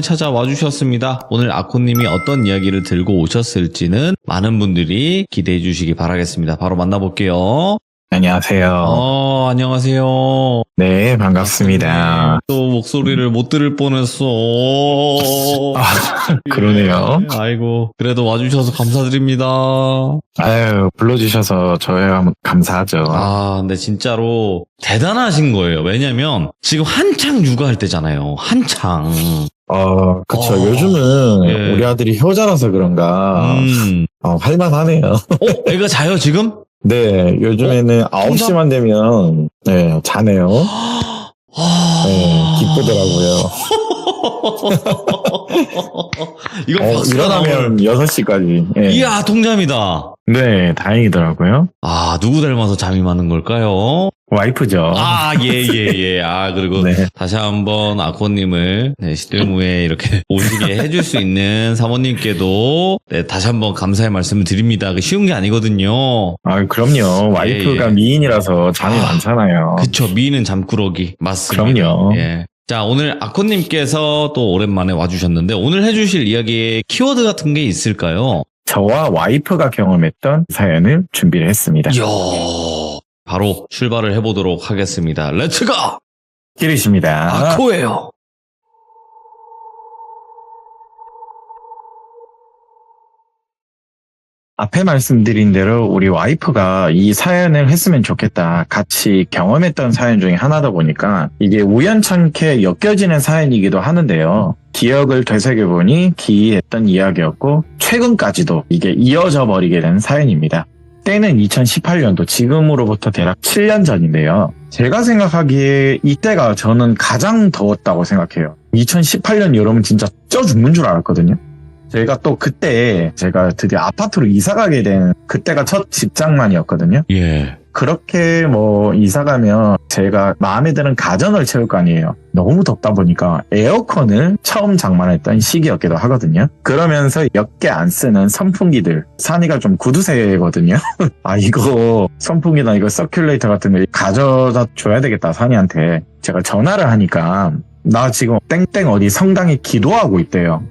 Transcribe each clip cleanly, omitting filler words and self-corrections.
찾아와 주셨습니다. 오늘 아코님이 어떤 이야기를 들고 오셨을지는 많은 분들이 기대해 주시기 바라겠습니다. 바로 만나볼게요. 안녕하세요. 안녕하세요. 네, 반갑습니다. 또 목소리를 못 들을 뻔했어. 그러네요. 예, 아이고, 그래도 와주셔서 감사드립니다. 아유, 불러주셔서 저야 감사하죠. 근데 진짜로 대단하신 거예요. 왜냐면 지금 한창 육아할 때잖아요. 한창. 그쵸. 요즘은 예. 우리 아들이 효자라서 그런가, 할만하네요. 애가 자요, 지금? 네, 요즘에는 9시만 되면, 네, 자네요. 네, 기쁘더라고요. 이거 박수가 일어나면 6시까지. 예. 이야, 동잠이다. 네, 다행이더라고요. 누구 닮아서 잠이 많은 걸까요? 와이프죠. 예. 그리고 네. 다시 한번 아코님을 시들무에 이렇게 오시게 해줄 수 있는 사모님께도 다시 한번 감사의 말씀을 드립니다. 쉬운 게 아니거든요. 그럼요. 와이프가 예. 미인이라서 잠이 많잖아요. 그쵸, 미인은 잠꾸러기. 맞습니다. 그럼요. 예. 자, 오늘 아코님께서 또 오랜만에 와주셨는데 오늘 해주실 이야기에 키워드 같은 게 있을까요? 저와 와이프가 경험했던 사연을 준비를 했습니다. 이야, 바로 출발을 해보도록 하겠습니다. 렛츠고! 기르십니다. 아코예요. 앞에 말씀드린 대로 우리 와이프가 이 사연을 했으면 좋겠다. 같이 경험했던 사연 중에 하나다 보니까 이게 우연찮게 엮여지는 사연이기도 하는데요. 기억을 되새겨보니 기이했던 이야기였고 최근까지도 이게 이어져 버리게 된 사연입니다. 때는 2018년도 지금으로부터 대략 7년 전인데요. 제가 생각하기에 이때가 저는 가장 더웠다고 생각해요. 2018년 여름은 진짜 쪄 죽는 줄 알았거든요. 제가 또 그때 제가 드디어 아파트로 이사 가게 된 그때가 첫 직장만이었거든요. 예. 그렇게 이사 가면 제가 마음에 드는 가전을 채울 거 아니에요. 너무 덥다 보니까 에어컨을 처음 장만했던 시기였기도 하거든요. 그러면서 몇 개 안 쓰는 선풍기들, 산이가 좀 구두쇠거든요. 이거 선풍기나 이거 서큘레이터 같은 거 가져다 줘야 되겠다, 산이한테. 제가 전화를 하니까 나 지금 땡땡 어디 성당에 기도하고 있대요.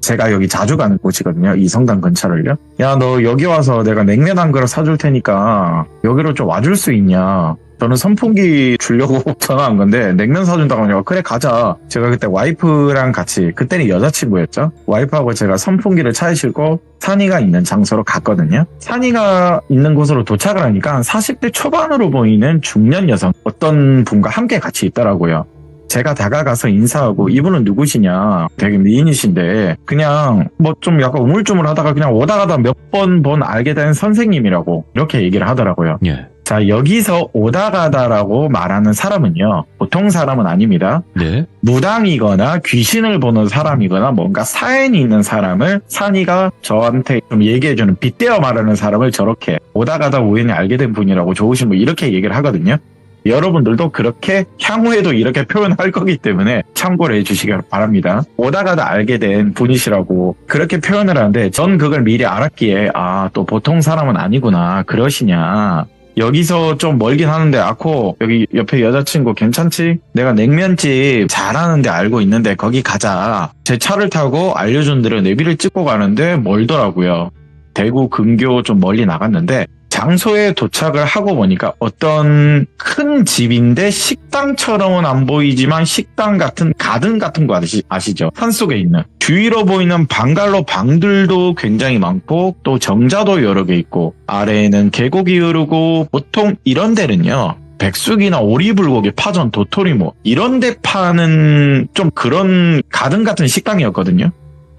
제가 여기 자주 가는 곳이거든요. 이 성당 근처를요. 야, 너 여기 와서 내가 냉면 한 그릇 사줄 테니까 여기로 좀 와줄 수 있냐. 저는 선풍기 주려고 전화한 건데 냉면 사준다고 하니까 그래 가자. 제가 그때 와이프랑 같이, 그때는 여자친구였죠. 와이프하고 제가 선풍기를 차에 싣고 산이가 있는 장소로 갔거든요. 산이가 있는 곳으로 도착을 하니까 한 40대 초반으로 보이는 중년 여성 어떤 분과 함께 같이 있더라고요. 제가 다가가서 인사하고 이분은 누구시냐, 되게 미인이신데 그냥 좀 약간 우물쭈물하다가 그냥 오다 가다 몇 번 알게 된 선생님이라고 이렇게 얘기를 하더라고요. 예. 자, 여기서 오다 가다라고 말하는 사람은요, 보통 사람은 아닙니다. 네. 무당이거나 귀신을 보는 사람이거나 뭔가 사연이 있는 사람을 산이가 저한테 좀 얘기해주는, 빗대어 말하는 사람을 저렇게 오다 가다 우연히 알게 된 분이라고, 좋으신 분, 이렇게 얘기를 하거든요. 여러분들도 그렇게 향후에도 이렇게 표현할 거기 때문에 참고를 해주시기 바랍니다. 오다 가다 알게 된 분이시라고 그렇게 표현을 하는데 전 그걸 미리 알았기에 또 보통 사람은 아니구나, 그러시냐. 여기서 좀 멀긴 하는데 아코 여기 옆에 여자친구 괜찮지? 내가 냉면집 잘하는데 알고 있는데 거기 가자. 제 차를 타고 알려준 대로 내비를 찍고 가는데 멀더라고요. 대구 근교 좀 멀리 나갔는데 장소에 도착을 하고 보니까 어떤 큰 집인데 식당처럼은 안 보이지만 식당 같은 가든 같은 거 아시죠? 산속에 있는. 뒤로 보이는 방갈로 방들도 굉장히 많고 또 정자도 여러 개 있고 아래에는 계곡이 흐르고, 보통 이런 데는요, 백숙이나 오리불고기, 파전, 도토리 이런 데 파는 좀 그런 가든 같은 식당이었거든요.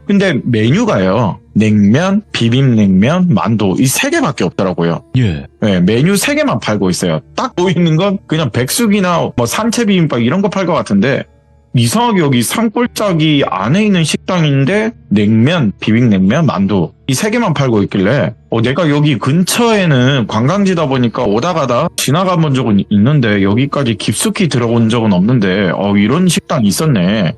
근데 메뉴가요, 냉면, 비빔냉면, 만두, 이 3개밖에 없더라고요. 예. 네, 메뉴 3개만 팔고 있어요. 딱 보이는 건 그냥 백숙이나 산채 비빔밥 이런 거 팔 것 같은데, 이상하게 여기 산골짜기 안에 있는 식당인데 냉면, 비빔냉면, 만두 이 세 개만 팔고 있길래 내가 여기 근처에는 관광지다 보니까 오다 가다 지나가 본 적은 있는데 여기까지 깊숙이 들어온 적은 없는데 이런 식당이 있었네.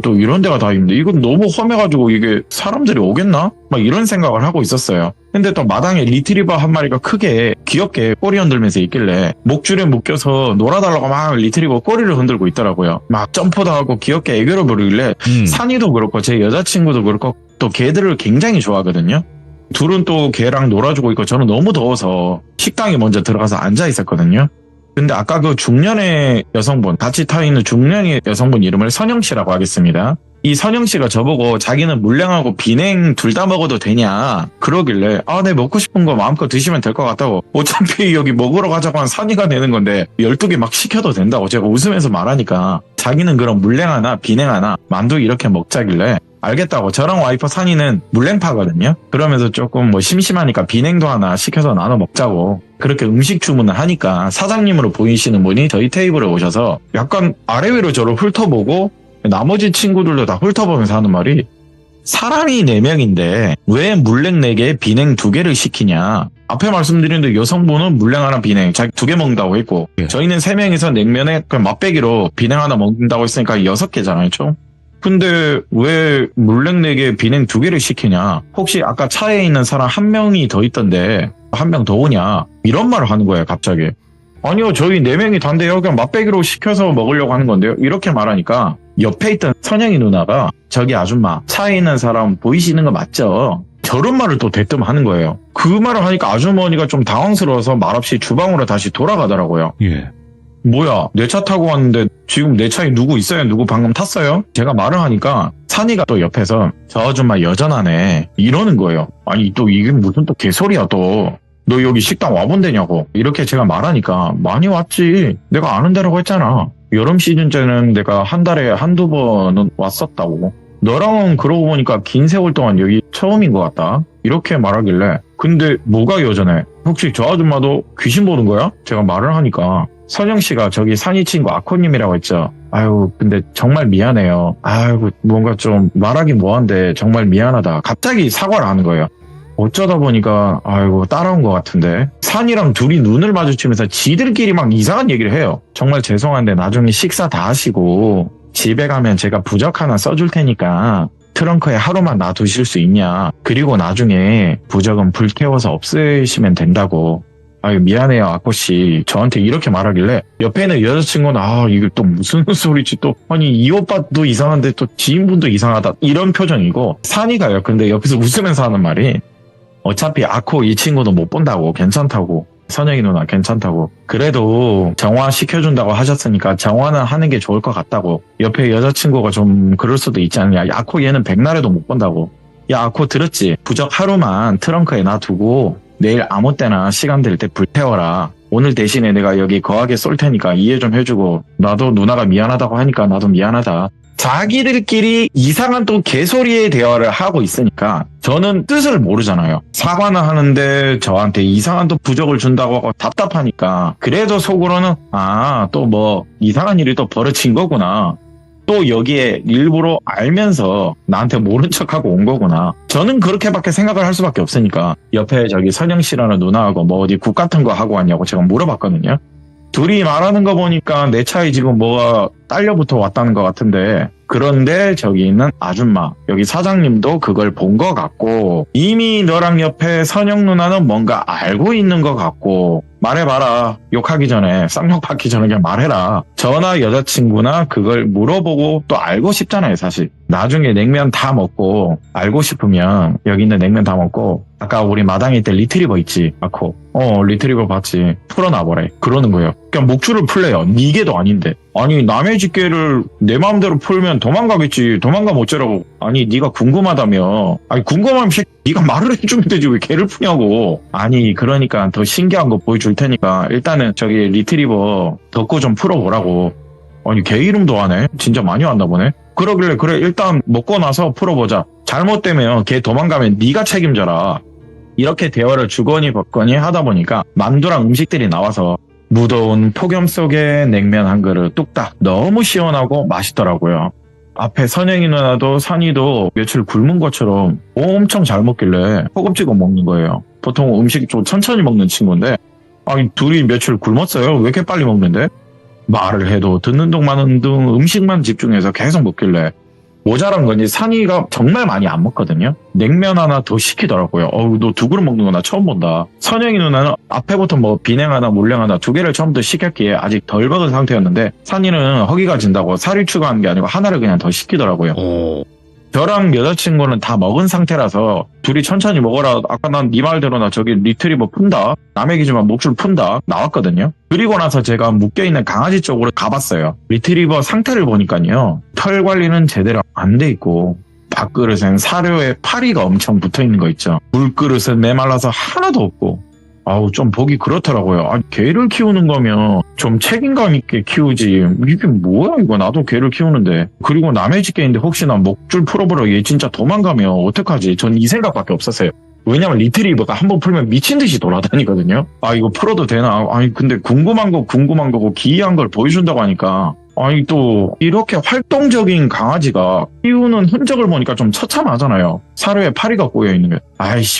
또 이런 데가 다 있는데 이건 너무 험해가지고 이게 사람들이 오겠나? 막 이런 생각을 하고 있었어요. 근데 또 마당에 리트리버 한 마리가 크게 귀엽게 꼬리 흔들면서 있길래 목줄에 묶여서 놀아달라고 막 리트리버 꼬리를 흔들고 있더라고요. 막 점프도 하고 귀엽게 애교를 부르길래 산이도 그렇고 제 여자친구도 그렇고 또 개들을 굉장히 좋아하거든요. 둘은 또 개랑 놀아주고 있고 저는 너무 더워서 식당에 먼저 들어가서 앉아 있었거든요. 근데 아까 그 중년의 여성분, 같이 타 있는 중년의 여성분 이름을 선영 씨라고 하겠습니다. 이 선영 씨가 저보고 자기는 물냉하고 비냉 둘 다 먹어도 되냐 그러길래 네 먹고 싶은 거 마음껏 드시면 될 것 같다고. 어차피 여기 먹으러 가자고 한 산이가 내는 건데 12개 막 시켜도 된다고 제가 웃으면서 말하니까 자기는 그럼 물냉 하나 비냉 하나 만두 이렇게 먹자길래 알겠다고. 저랑 와이프 산이는 물냉파거든요. 그러면서 조금 심심하니까 비냉도 하나 시켜서 나눠 먹자고 그렇게 음식 주문을 하니까 사장님으로 보이시는 분이 저희 테이블에 오셔서 약간 아래 위로 저를 훑어보고 나머지 친구들도 다 훑어보면서 하는 말이 사람이 4명인데 왜 물냉 4개 비냉 2개를 시키냐. 앞에 말씀드린 대로 여성분은 물냉 하나 비냉 자기 2개 먹는다고 했고 저희는 3명이서 냉면에 그냥 맛배기로 비냉 하나 먹는다고 했으니까 6개잖아요 총. 근데 왜 물냉 4개 비냉 2개를 시키냐. 혹시 아까 차에 있는 사람 1명이 더 있던데 1명 더 오냐 이런 말을 하는 거예요 갑자기. 아니요 저희 4명이 단데요 그냥 맛배기로 시켜서 먹으려고 하는 건데요 이렇게 말하니까 옆에 있던 선영이 누나가 저기 아줌마 차에 있는 사람 보이시는 거 맞죠? 저런 말을 또 대뜸 하는 거예요. 그 말을 하니까 아주머니가 좀 당황스러워서 말없이 주방으로 다시 돌아가더라고요. 예. 뭐야 내 차 타고 왔는데 지금 내 차에 누구 있어요? 누구 방금 탔어요? 제가 말을 하니까 산이가 또 옆에서 저 아줌마 여전하네 이러는 거예요. 아니 또 이게 무슨 또 개소리야 또. 너 여기 식당 와본대냐고 이렇게 제가 말하니까 많이 왔지 내가 아는 데라고 했잖아. 여름 시즌째는 내가 한 달에 한두 번은 왔었다고. 너랑은 그러고 보니까 긴 세월 동안 여기 처음인 것 같다 이렇게 말하길래 근데 뭐가 여전해? 혹시 저 아줌마도 귀신 보는 거야? 제가 말을 하니까 선영씨가 저기 산이 친구 아코님이라고 했죠. 아유 근데 정말 미안해요. 아이고 뭔가 좀 말하기 뭐한데 정말 미안하다. 갑자기 사과를 하는 거예요. 어쩌다 보니까 아이고 따라온 것 같은데 산이랑 둘이 눈을 마주치면서 지들끼리 막 이상한 얘기를 해요. 정말 죄송한데 나중에 식사 다 하시고 집에 가면 제가 부적 하나 써줄 테니까 트렁크에 하루만 놔두실 수 있냐. 그리고 나중에 부적은 불태워서 없애시면 된다고. 아유 미안해요 아코씨 저한테 이렇게 말하길래 옆에 있는 여자친구는 이게 또 무슨 소리지 또 아니 이 오빠도 이상한데 또 지인분도 이상하다 이런 표정이고 산이가요 근데 옆에서 웃으면서 하는 말이 어차피 아코 이 친구도 못 본다고 괜찮다고 선영이 누나 괜찮다고 그래도 정화 시켜준다고 하셨으니까 정화는 하는 게 좋을 것 같다고 옆에 여자친구가 좀 그럴 수도 있지 않냐. 아코 얘는 백날에도 못 본다고. 야 아코 들었지? 부적 하루만 트렁크에 놔두고 내일 아무 때나 시간 될 때 불태워라. 오늘 대신에 내가 여기 거하게 쏠 테니까 이해 좀 해주고 나도 누나가 미안하다고 하니까 나도 미안하다. 자기들끼리 이상한 또 개소리의 대화를 하고 있으니까 저는 뜻을 모르잖아요. 사과는 하는데 저한테 이상한 또 부적을 준다고 하고 답답하니까 그래도 속으로는 또 뭐 이상한 일이 또 벌어진 거구나. 또 여기에 일부러 알면서 나한테 모른 척하고 온 거구나. 저는 그렇게밖에 생각을 할 수밖에 없으니까 옆에 저기 선영 씨라는 누나하고 뭐 어디 국 같은 거 하고 왔냐고 제가 물어봤거든요. 둘이 말하는 거 보니까 내 차에 지금 뭐가 딸려붙어 왔다는 것 같은데 그런데 저기 있는 아줌마 여기 사장님도 그걸 본 것 같고 이미 너랑 옆에 선영 누나는 뭔가 알고 있는 것 같고 말해봐라. 욕하기 전에 쌍욕 받기 전에 그냥 말해라. 저나 여자친구나 그걸 물어보고 또 알고 싶잖아요 사실. 나중에 냉면 다 먹고 알고 싶으면 여기 있는 냉면 다 먹고 아까 우리 마당에 있던 리트리버 있지 아코 리트리버 봤지 풀어놔버려 그러는 거예요. 그냥 목줄을 풀래요. 네 개도 아닌데. 아니 남의 집게를 내 마음대로 풀면 도망가겠지. 도망가면 어쩌라고. 아니 네가 궁금하다며. 아니 궁금하면 네가 말을 해주면 되지 왜 개를 푸냐고. 아니 그러니까 더 신기한 거 보여줄 테니까 일단은 저기 리트리버 덮고 좀 풀어보라고. 아니 개 이름도 하네. 진짜 많이 왔나 보네. 그러길래 그래 일단 먹고 나서 풀어보자. 잘못되면 걔 도망가면 네가 책임져라. 이렇게 대화를 주거니 받거니 하다 보니까 만두랑 음식들이 나와서 무더운 폭염 속에 냉면 한 그릇 뚝딱 너무 시원하고 맛있더라고요. 앞에 선영이 누나도 산이도 며칠 굶은 것처럼 엄청 잘 먹길래 허겁지겁 먹는 거예요. 보통 음식 좀 천천히 먹는 친구인데 아니 둘이 며칠 굶었어요. 왜 이렇게 빨리 먹는데? 말을 해도 듣는 둥 마는 둥 음식만 집중해서 계속 먹길래 모자란 건지 산이가 정말 많이 안 먹거든요. 냉면 하나 더 시키더라고요. 너 두 그릇 먹는 거 나 처음 본다. 선영이 누나는 앞에부터 뭐 비냉 하나 물냉 하나 두 개를 처음부터 시켰기에 아직 덜 먹은 상태였는데 산이는 허기가 진다고 살이 추가한 게 아니고 하나를 그냥 더 시키더라고요. 저랑 여자친구는 다 먹은 상태라서 둘이 천천히 먹어라. 아까 난 네 말대로 나 저기 리트리버 푼다. 남의 기지만 목줄 푼다. 나왔거든요. 그리고 나서 제가 묶여있는 강아지 쪽으로 가봤어요. 리트리버 상태를 보니까요. 털 관리는 제대로 안 돼 있고 밥그릇엔 사료에 파리가 엄청 붙어있는 거 있죠. 물그릇은 메말라서 하나도 없고 좀 보기 그렇더라고요. 개를 키우는 거면 좀 책임감 있게 키우지. 이게 뭐야 이거 나도 개를 키우는데. 그리고 남의 집 개인데 혹시나 목줄 풀어보러 얘 진짜 도망가면 어떡하지. 전 이 생각밖에 없었어요. 왜냐면 리트리버가 한번 풀면 미친 듯이 돌아다니거든요. 이거 풀어도 되나? 근데 궁금한 거고 기이한 걸 보여준다고 하니까 또 이렇게 활동적인 강아지가 키우는 흔적을 보니까 좀 처참하잖아요. 사료에 파리가 꼬여있는 게.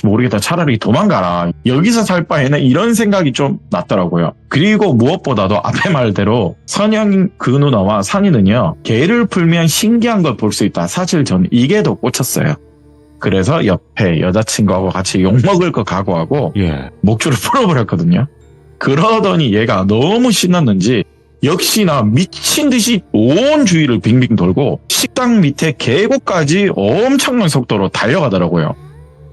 모르겠다. 차라리 도망가라. 여기서 살 바에는 이런 생각이 좀 났더라고요. 그리고 무엇보다도 앞에 말대로 선영 그 누나와 산이는요. 개를 풀면 신기한 걸 볼 수 있다. 사실 전 이게 더 꽂혔어요. 그래서 옆에 여자친구하고 같이 욕먹을 거 각오하고 목줄을 풀어버렸거든요. 그러더니 얘가 너무 신났는지 역시나 미친 듯이 온 주위를 빙빙 돌고 식당 밑에 계곡까지 엄청난 속도로 달려가더라고요.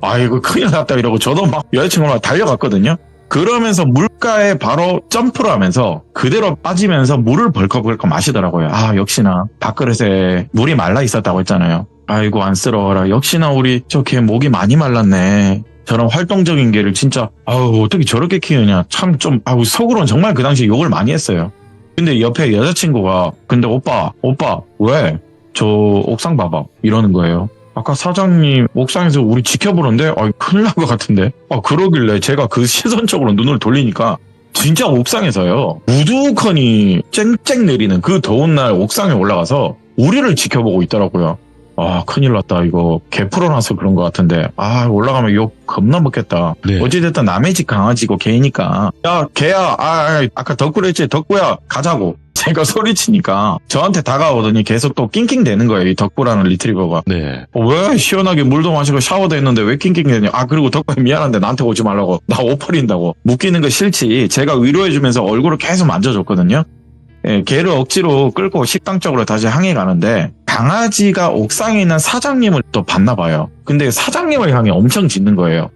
아이고 큰일 났다 이러고 저도 막 여자친구랑 달려갔거든요. 그러면서 물가에 바로 점프를 하면서 그대로 빠지면서 물을 벌컥벌컥 마시더라고요. 역시나 밥그릇에 물이 말라 있었다고 했잖아요. 아이고 안쓰러워라. 역시나 우리 저 개 목이 많이 말랐네. 저런 활동적인 개를 진짜 어떻게 저렇게 키우냐. 참 좀 속으로는 정말 그 당시에 욕을 많이 했어요. 근데 옆에 여자친구가 근데 오빠 왜? 저 옥상 봐봐 이러는 거예요. 아까 사장님 옥상에서 우리 지켜보는데 큰일 날 것 같은데 그러길래 제가 그 시선 쪽으로 눈을 돌리니까 진짜 옥상에서요. 우두커니 쨍쨍 내리는 그 더운 날 옥상에 올라가서 우리를 지켜보고 있더라고요. 큰일 났다. 이거 개 풀어놔서 그런 것 같은데. 올라가면 욕 겁나 먹겠다. 네. 어찌됐든 남의 집 강아지고 개니까. 야, 개야. 아까 덕구를 했지. 덕구야, 가자고. 제가 소리치니까 저한테 다가오더니 계속 또 낑낑대는 거예요. 이 덕구라는 리트리버가. 네. 왜 시원하게 물도 마시고 샤워도 했는데 왜 낑낑대냐. 그리고 덕구야 미안한데 나한테 오지 말라고. 나 옷 버린다고. 묶이는 거 싫지. 제가 위로해주면서 얼굴을 계속 만져줬거든요. 개를 억지로 끌고 식당 쪽으로 다시 향해 가는데 강아지가 옥상에 있는 사장님을 또 봤나 봐요. 근데 사장님을 향해 엄청 짖는 거예요.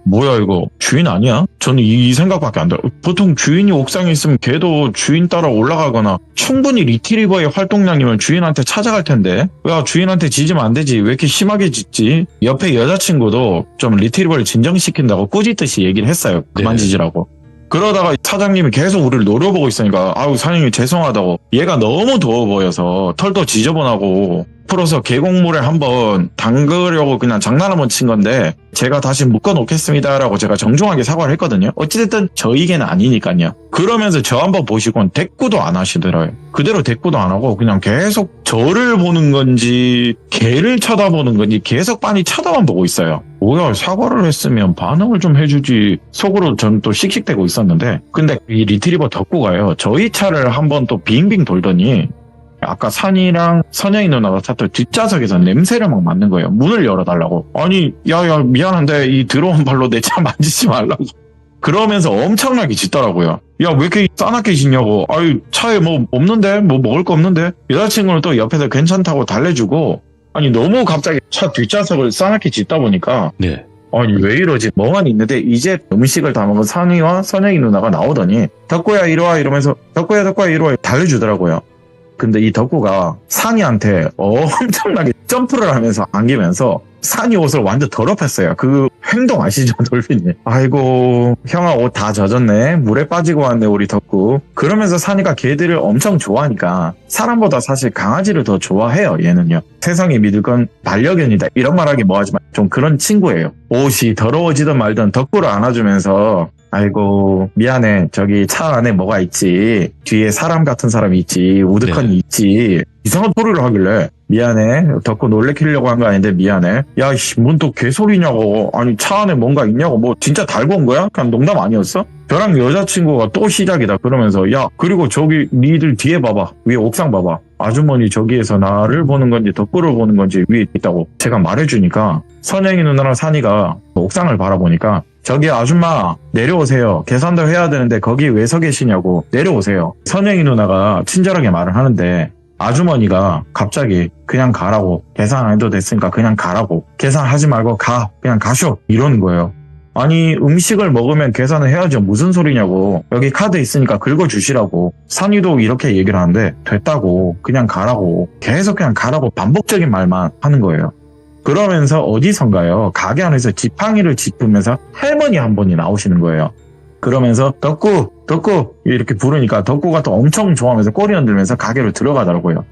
뭐야 이거 주인 아니야? 저는 이 생각밖에 안 들어요. 보통 주인이 옥상에 있으면 개도 주인 따라 올라가거나 충분히 리트리버의 활동량이면 주인한테 찾아갈 텐데 야 주인한테 짖으면 안 되지. 왜 이렇게 심하게 짖지? 옆에 여자친구도 좀 리트리버를 진정시킨다고 꾸짖듯이 얘기를 했어요. 그만 짖으라고. 그러다가 사장님이 계속 우리를 노려보고 있으니까 사장님이 죄송하다고. 얘가 너무 더워 보여서 털도 지저분하고 풀어서 계곡물에 한번 담그려고 그냥 장난 한번 친 건데 제가 다시 묶어놓겠습니다라고 제가 정중하게 사과를 했거든요. 어찌됐든 저희 개는 아니니까요. 그러면서 저 한번 보시고는 대꾸도 안 하시더라고요. 그대로 대꾸도 안 하고 그냥 계속 저를 보는 건지 개를 쳐다보는 건지 계속 빤히 쳐다만 보고 있어요. 뭐야 사과를 했으면 반응을 좀 해주지. 속으로 전 또 씩씩대고 있었는데 근데 이 리트리버 덕구가요. 저희 차를 한번 또 빙빙 돌더니 아까 산이랑 선영이 누나가 탔던 뒷좌석에서 냄새를 막 맡는 거예요. 문을 열어달라고. 야 미안한데 이 더러운 발로 내 차 만지지 말라고. 그러면서 엄청나게 짖더라고요. 야 왜 이렇게 싸납게 짖냐고. 차에 뭐 없는데? 뭐 먹을 거 없는데? 여자친구는 또 옆에서 괜찮다고 달래주고 너무 갑자기 차 뒷좌석을 싸납게 짖다 보니까 왜 이러지? 멍하니 있는데 이제 음식을 다 먹은 산이와 선영이 누나가 나오더니 덕구야 이리와 이러면서 덕구야 이리와 달래주더라고요. 근데 이 덕구가 산이한테 엄청나게 점프를 하면서 안기면서 산이 옷을 완전 더럽혔어요. 그 행동 아시죠, 돌핀이? 아이고 형아 옷 다 젖었네. 물에 빠지고 왔네 우리 덕구. 그러면서 산이가 개들을 엄청 좋아하니까 사람보다 사실 강아지를 더 좋아해요. 얘는요. 세상에 믿을 건 반려견이다 이런 말하기 뭐하지만 좀 그런 친구예요. 옷이 더러워지든 말든 덕구를 안아주면서 아이고 미안해 저기 차 안에 뭐가 있지 뒤에 사람 같은 사람이 있지 우드컨이 있지 이상한 소리를 하길래 미안해. 덕후 놀래키려고 한 거 아닌데 미안해. 야, 씨, 뭔 또 개소리냐고. 아니, 차 안에 뭔가 있냐고. 뭐, 진짜 달고 온 거야? 그냥 농담 아니었어? 저랑 여자친구가 또 시작이다. 그러면서, 야, 그리고 저기, 니들 뒤에 봐봐. 위에 옥상 봐봐. 아주머니 저기에서 나를 보는 건지, 덕후를 보는 건지 위에 있다고 제가 말해주니까, 선영이 누나랑 산이가 옥상을 바라보니까, 저기 아줌마 내려오세요. 계산도 해야 되는데 거기 왜 서 계시냐고. 내려오세요. 선영이 누나가 친절하게 말을 하는데 아주머니가 갑자기 그냥 가라고. 계산 안 해도 됐으니까 그냥 가라고. 계산하지 말고 가. 그냥 가쇼. 이러는 거예요. 아니, 음식을 먹으면 계산을 해야죠. 무슨 소리냐고. 여기 카드 있으니까 긁어주시라고. 산이도 이렇게 얘기를 하는데 됐다고. 그냥 가라고. 계속 그냥 가라고 반복적인 말만 하는 거예요. 그러면서 어디선가요? 가게 안에서 지팡이를 짚으면서 할머니 한 분이 나오시는 거예요. 그러면서 덕구 이렇게 부르니까 덕구가 또 엄청 좋아하면서 꼬리 흔들면서 가게로 들어가더라고요.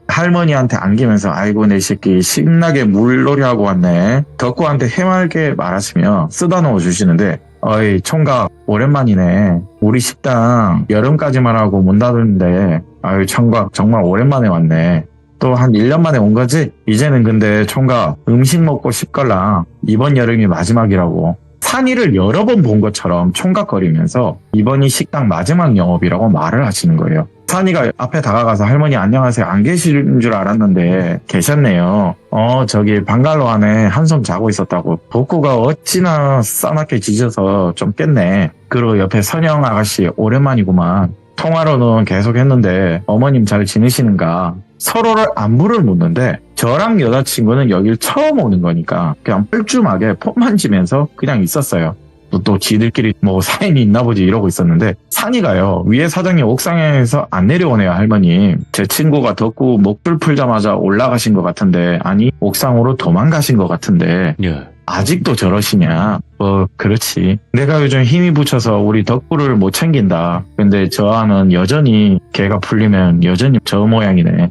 할머니한테 안기면서 아이고 내 새끼 신나게 물놀이하고 왔네. 덕구한테 해맑게 말하시며 쓰다 넣어 주시는데 어이 총각 오랜만이네. 우리 식당 여름까지만 하고 문 닫았는데 아유 총각 정말 오랜만에 왔네. 또 한 1년 만에 온 거지? 이제는 근데 총각 음식 먹고 싶걸라. 이번 여름이 마지막이라고. 산이를 여러 번 본 것처럼 총각거리면서 이번이 식당 마지막 영업이라고 말을 하시는 거예요. 산이가 앞에 다가가서 할머니 안녕하세요. 안 계시는 줄 알았는데 계셨네요. 저기 방갈로 안에 한숨 자고 있었다고. 덕구가 어찌나 싸납게 짖어서 좀 깼네. 그리고 옆에 선영 아가씨 오랜만이구만. 통화로는 계속 했는데 어머님 잘 지내시는가? 서로를 안부를 묻는데 저랑 여자친구는 여길 처음 오는 거니까 그냥 뻘쭘하게 폰 만지면서 그냥 있었어요. 또 지들끼리 뭐 사연이 있나 보지 이러고 있었는데 산이가요. 위에 사장님 옥상에서 안 내려오네요 할머님. 제 친구가 덕구 목줄 풀자마자 올라가신 것 같은데 아니 옥상으로 도망가신 것 같은데 예. 아직도 저러시냐? 그렇지. 내가 요즘 힘이 붙여서 우리 덕구를 못 챙긴다. 근데 저 아는 여전히 개가 풀리면 여전히 저 모양이네.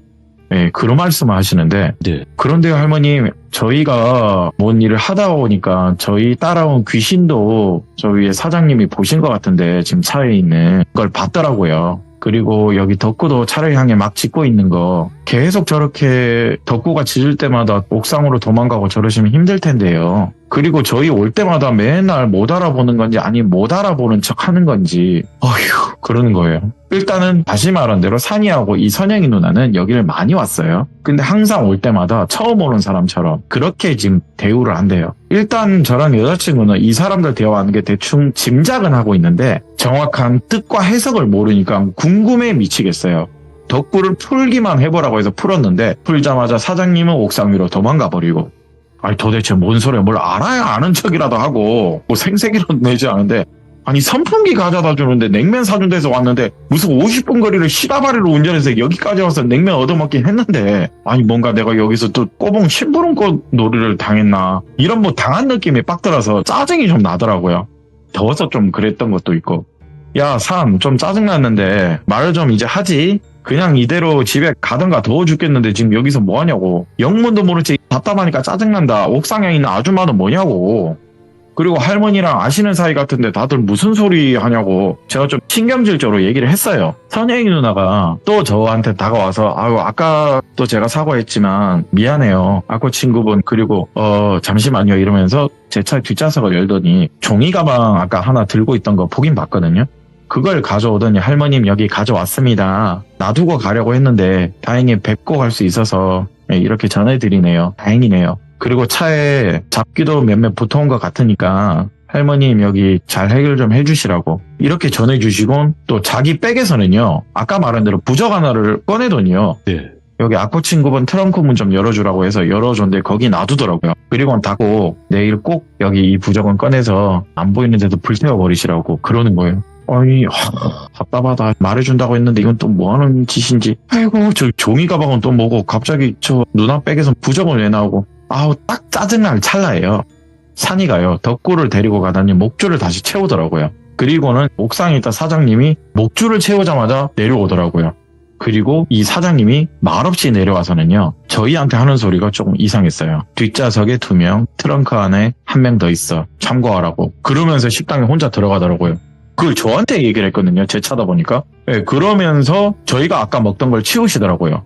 네, 그런 말씀을 하시는데 네. 그런데요 할머님 저희가 뭔 일을 하다 보니까 저희 따라온 귀신도 저 위에 사장님이 보신 것 같은데 지금 차에 있는 걸 봤더라고요. 그리고 여기 덕구도 차를 향해 막 짖고 있는 거 계속 저렇게 덕구가 짖을 때마다 옥상으로 도망가고 저러시면 힘들 텐데요. 그리고 저희 올 때마다 맨날 못 알아보는 건지 아니 못 알아보는 척 하는 건지 어휴 그러는 거예요. 일단은 다시 말한 대로 산이하고 이 선영이 누나는 여기를 많이 왔어요. 근데 항상 올 때마다 처음 오는 사람처럼 그렇게 지금 대우를 한대요. 일단 저랑 여자친구는 이 사람들 대화하는 게 대충 짐작은 하고 있는데 정확한 뜻과 해석을 모르니까 궁금해 미치겠어요. 덕구를 풀기만 해보라고 해서 풀었는데 풀자마자 사장님은 옥상 위로 도망가 버리고 아니 도대체 뭔 소리야. 뭘 알아야 아는 척이라도 하고 뭐 생색이라도 내지 않은데 아니 선풍기 가져다 주는데 냉면 사준 데서 왔는데 무슨 50분 거리를 시다바리로 운전해서 여기까지 와서 냉면 얻어먹긴 했는데 아니 뭔가 내가 여기서 또 꼬봉 심부름꽃 놀이를 당했나 이런 뭐 당한 느낌이 빡 들어서 짜증이 좀 나더라고요. 더워서 좀 그랬던 것도 있고 야 산 좀 짜증났는데 말을 좀 이제 하지. 그냥 이대로 집에 가든가 더워 죽겠는데 지금 여기서 뭐하냐고. 영문도 모르지 답답하니까 짜증난다. 옥상에 있는 아줌마는 뭐냐고. 그리고 할머니랑 아시는 사이 같은데 다들 무슨 소리 하냐고 제가 좀 신경질적으로 얘기를 했어요. 선영이 누나가 또 저한테 다가와서 아유 아까 또 제가 사과했지만 미안해요. 아까 친구분 그리고 잠시만요 이러면서 제 차 뒷좌석을 열더니 종이 가방 아까 하나 들고 있던 거 보긴 봤거든요. 그걸 가져오더니 할머님 여기 가져왔습니다. 놔두고 가려고 했는데 다행히 뵙고 갈 수 있어서 이렇게 전해드리네요. 다행이네요. 그리고 차에 잡기도 몇몇 붙어온 것 같으니까 할머님 여기 잘 해결 좀 해주시라고 이렇게 전해주시고 또 자기 백에서는요. 아까 말한 대로 부적 하나를 꺼내더니요. 네. 여기 아코 친구분 트렁크 문 좀 열어주라고 해서 열어줬는데 거기 놔두더라고요. 그리고는 닫고 내일 꼭 여기 이 부적은 꺼내서 안 보이는 데도 불태워버리시라고 그러는 거예요. 아니 답답하다. 말해준다고 했는데 이건 또 뭐하는 짓인지. 아이고 저 종이 가방은 또 뭐고 갑자기 저 누나 백에서 부적을 왜 나오고. 아우 딱 짜증날 찰나예요. 산이가요 덕구를 데리고 가다니 목줄을 다시 채우더라고요. 그리고는 옥상에 있던 사장님이 목줄을 채우자마자 내려오더라고요. 그리고 이 사장님이 말없이 내려와서는요 저희한테 하는 소리가 조금 이상했어요. 뒷좌석에 2명 트렁크 안에 1명 더 있어 참고하라고 그러면서 식당에 혼자 들어가더라고요. 그걸 저한테 얘기를 했거든요. 제 차다 보니까. 네, 그러면서 저희가 아까 먹던 걸 치우시더라고요.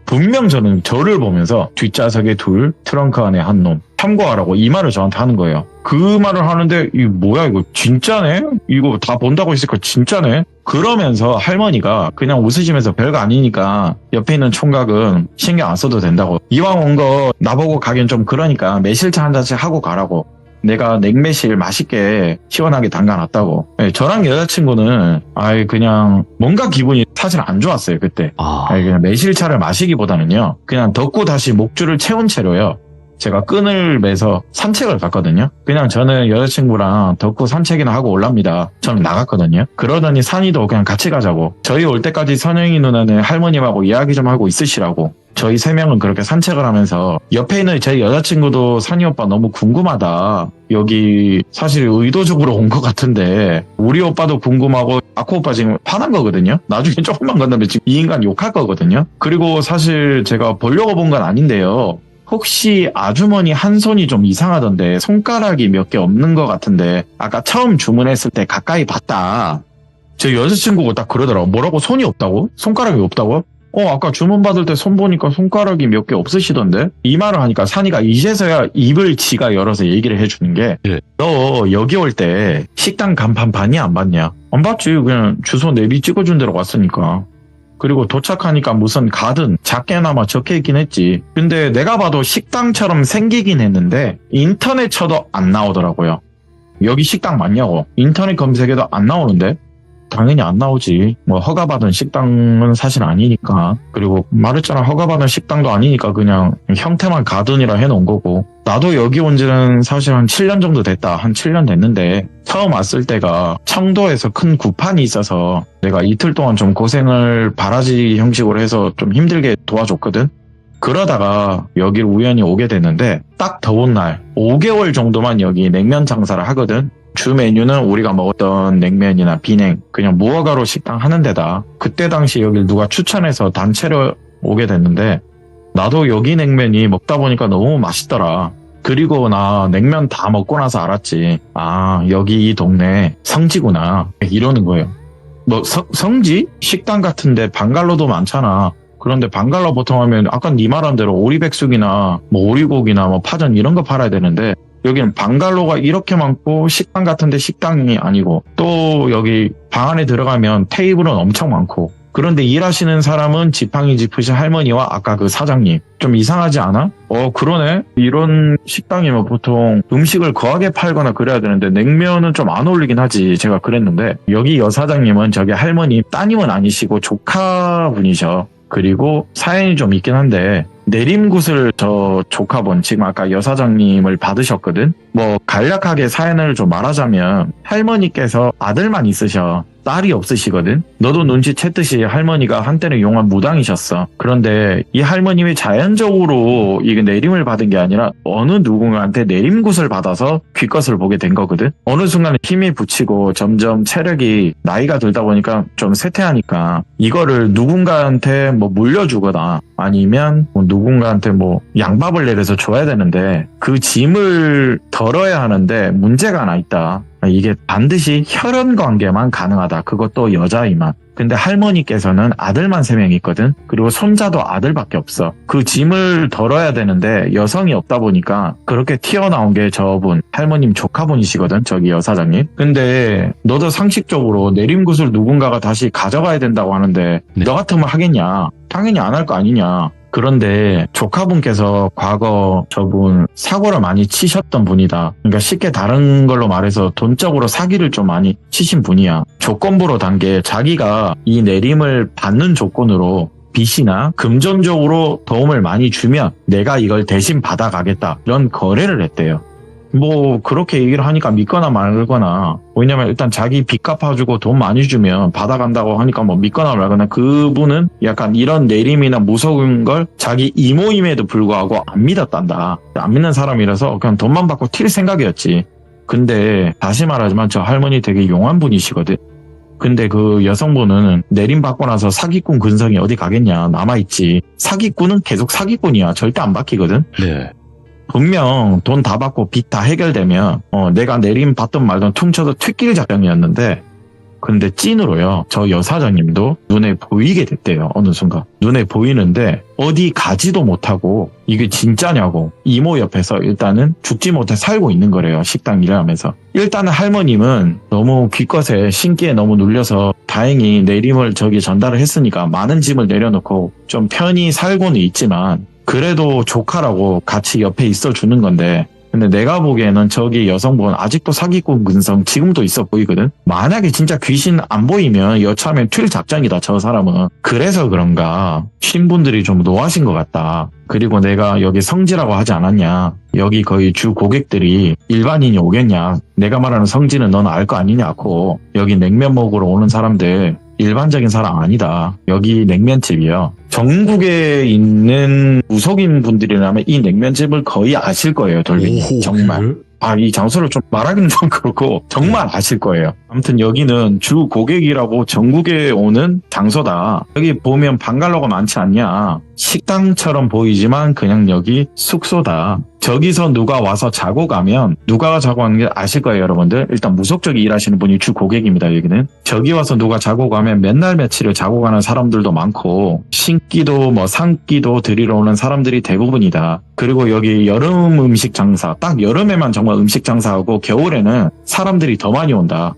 분명 저는 저를 보면서 뒷좌석에 둘, 트렁크 안에 한 놈, 참고하라고 이 말을 저한테 하는 거예요. 그 말을 하는데 이거 뭐야 이거 진짜네? 이거 다 본다고 했으니까 진짜네? 그러면서 할머니가 그냥 웃으시면서 별거 아니니까 옆에 있는 총각은 신경 안 써도 된다고. 이왕 온 거 나보고 가긴 좀 그러니까 매실차 한 잔씩 하고 가라고. 내가 냉매실 맛있게 시원하게 담가놨다고. 네, 저랑 여자친구는 그냥 뭔가 기분이 사실 안 좋았어요 그때. 그냥 매실차를 마시기보다는요 그냥 덮고 다시 목줄을 채운 채로요 제가 끈을 매서 산책을 갔거든요. 그냥 저는 여자친구랑 덮고 산책이나 하고 올랍니다. 저는 나갔거든요. 그러더니 산이도 그냥 같이 가자고. 저희 올 때까지 선영이 누나는 할머님하고 이야기 좀 하고 있으시라고. 저희 3명은 그렇게 산책을 하면서 옆에 있는 제 여자친구도 산이 오빠 너무 궁금하다. 여기 사실 의도적으로 온 것 같은데 우리 오빠도 궁금하고 아코 오빠 지금 화난 거거든요. 나중에 조금만 건너면 지금 이 인간 욕할 거거든요. 그리고 사실 제가 보려고 본 건 아닌데요. 혹시 아주머니 한 손이 좀 이상하던데 손가락이 몇 개 없는 것 같은데 아까 처음 주문했을 때 가까이 봤다. 제 여자친구가 딱 그러더라고. 뭐라고 손이 없다고? 손가락이 없다고? 아까 주문 받을 때 손 보니까 손가락이 몇 개 없으시던데? 이 말을 하니까 산이가 이제서야 입을 지가 열어서 얘기를 해주는 게 너 여기 올 때 식당 간판 봤냐 안 봤냐? 안 봤지. 그냥 주소 내비 찍어준 대로 왔으니까. 그리고 도착하니까 무슨 가든 작게나마 적혀있긴 했지. 근데 내가 봐도 식당처럼 생기긴 했는데 인터넷 쳐도 안 나오더라고요. 여기 식당 맞냐고. 인터넷 검색해도 안 나오는데? 당연히 안 나오지. 뭐 허가받은 식당은 사실 아니니까. 그리고 말했잖아. 허가받은 식당도 아니니까 그냥 형태만 가든이라 해놓은 거고. 나도 여기 온 지는 사실 한 7년 정도 됐다. 한 7년 됐는데 처음 왔을 때가 청도에서 큰 구판이 있어서 내가 이틀 동안 좀 고생을 바라지 형식으로 해서 좀 힘들게 도와줬거든. 그러다가 여기를 우연히 오게 됐는데 딱 더운 날 5개월 정도만 여기 냉면 장사를 하거든. 주 메뉴는 우리가 먹었던 냉면이나 비냉 그냥 무허가로 식당 하는 데다. 그때 당시 여길 누가 추천해서 단체로 오게 됐는데 나도 여기 냉면이 먹다 보니까 너무 맛있더라. 그리고 나 냉면 다 먹고 나서 알았지. 여기 이 동네 성지구나 이러는 거예요. 뭐 성지? 식당 같은데 방갈로도 많잖아. 그런데 방갈로 보통 하면 아까 네 말한 대로 오리백숙이나 뭐 오리고기나 뭐 파전 이런 거 팔아야 되는데 여기는 방갈로가 이렇게 많고 식당 같은데 식당이 아니고 또 여기 방 안에 들어가면 테이블은 엄청 많고 그런데 일하시는 사람은 지팡이 짚으신 할머니와 아까 그 사장님. 좀 이상하지 않아? 그러네. 이런 식당이면 보통 음식을 거하게 팔거나 그래야 되는데 냉면은 좀 안 어울리긴 하지. 제가 그랬는데 여기 여사장님은 저기 할머니 따님은 아니시고 조카분이셔. 그리고 사연이 좀 있긴 한데 내림굿을 저 조카분 지금 아까 여사장님을 받으셨거든. 뭐 간략하게 사연을 좀 말하자면 할머니께서 아들만 있으셔. 딸이 없으시거든. 너도 눈치챘듯이 할머니가 한때는 용한 무당이셨어. 그런데 이 할머님이 자연적으로 이게 내림을 받은 게 아니라 어느 누군가한테 내림굿을 받아서 귀것을 보게 된 거거든. 어느 순간에 힘이 붙이고 점점 체력이 나이가 들다 보니까 좀 쇠퇴하니까 이거를 누군가한테 뭐 물려주거나 아니면 뭐 누군가한테 뭐 양밥을 내려서 줘야 되는데 그 짐을 덜어야 하는데 문제가 하나 있다. 이게 반드시 혈연 관계만 가능하다. 그것도 여자이만. 근데 할머니께서는 아들만 3명 있거든. 그리고 손자도 아들밖에 없어. 그 짐을 덜어야 되는데 여성이 없다 보니까 그렇게 튀어나온 게 저분 할머님 조카분이시거든. 저기 여사장님. 근데 너도 상식적으로 내림굿을 누군가가 다시 가져가야 된다고 하는데 너 같으면 하겠냐? 당연히 안 할 거 아니냐. 그런데 조카분께서 과거 저분 사고를 많이 치셨던 분이다. 그러니까 쉽게 다른 걸로 말해서 돈적으로 사기를 좀 많이 치신 분이야. 조건부로 단 게 자기가 이 내림을 받는 조건으로 빚이나 금전적으로 도움을 많이 주면 내가 이걸 대신 받아가겠다. 이런 거래를 했대요. 뭐 그렇게 얘기를 하니까 믿거나 말거나. 왜냐면 일단 자기 빚 갚아주고 돈 많이 주면 받아간다고 하니까 뭐 믿거나 말거나. 그분은 약간 이런 내림이나 무서운 걸 자기 이모임에도 불구하고 안 믿었단다. 안 믿는 사람이라서 그냥 돈만 받고 튈 생각이었지. 근데 다시 말하지만 저 할머니 되게 용한 분이시거든. 근데 그 여성분은 내림 받고 나서 사기꾼 근성이 어디 가겠냐. 남아있지. 사기꾼은 계속 사기꾼이야. 절대 안 바뀌거든. 네. 분명 돈 다 받고 빚 다 해결되면 내가 내림 받든 말든 퉁쳐서 튀길 작정이었는데 근데 찐으로요. 저 여사장님도 눈에 보이게 됐대요. 어느 순간. 눈에 보이는데 어디 가지도 못하고 이게 진짜냐고 이모 옆에서 일단은 죽지 못해 살고 있는 거래요. 식당 일을 하면서. 일단은 할머님은 너무 기껏에 신기에 너무 눌려서 다행히 내림을 저기 전달을 했으니까 많은 짐을 내려놓고 좀 편히 살고는 있지만 그래도 조카라고 같이 옆에 있어주는 건데 근데 내가 보기에는 저기 여성분 아직도 사기꾼 근성 지금도 있어 보이거든. 만약에 진짜 귀신 안 보이면 여차하면 튈 작전이다 저 사람은. 그래서 그런가 신분들이 좀 노하신 것 같다. 그리고 내가 여기 성지라고 하지 않았냐. 여기 거의 주 고객들이 일반인이 오겠냐. 내가 말하는 성지는 넌 알 거 아니냐고. 여기 냉면 먹으러 오는 사람들 일반적인 사람 아니다. 여기 냉면집이요. 전국에 있는 무속인 분들이라면 이 냉면집을 거의 아실 거예요, 돌비님. 정말. 이 장소를 좀 말하기는 좀 그렇고 정말 아실 거예요. 아무튼 여기는 주 고객이라고 전국에 오는 장소다. 여기 보면 방갈로가 많지 않냐. 식당처럼 보이지만 그냥 여기 숙소다. 저기서 누가 와서 자고 가면 누가 자고 가는 게 아실 거예요, 여러분들. 일단 무속적이 일하시는 분이 주 고객입니다, 여기는. 저기 와서 누가 자고 가면 맨날 며칠을 자고 가는 사람들도 많고 신기도 상기도 드리러 오는 사람들이 대부분이다. 그리고 여기 여름 음식 장사, 딱 여름에만 정말 음식 장사하고 겨울에는 사람들이 더 많이 온다.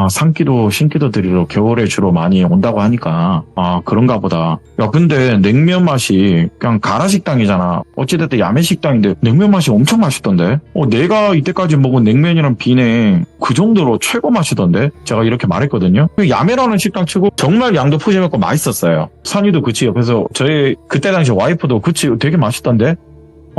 산기도 신기도 드리러 겨울에 주로 많이 온다고 하니까 그런가 보다. 야 근데 냉면 맛이 그냥 가라식당이잖아. 어찌됐든 야매식당인데 냉면 맛이 엄청 맛있던데. 내가 이때까지 먹은 냉면이랑 비냉 그 정도로 최고 맛이던데. 제가 이렇게 말했거든요. 야매라는 식당 치고 정말 양도 푸짐했고 맛있었어요. 선이도 그치 옆에서 저희 그때 당시 와이프도 그치 되게 맛있던데.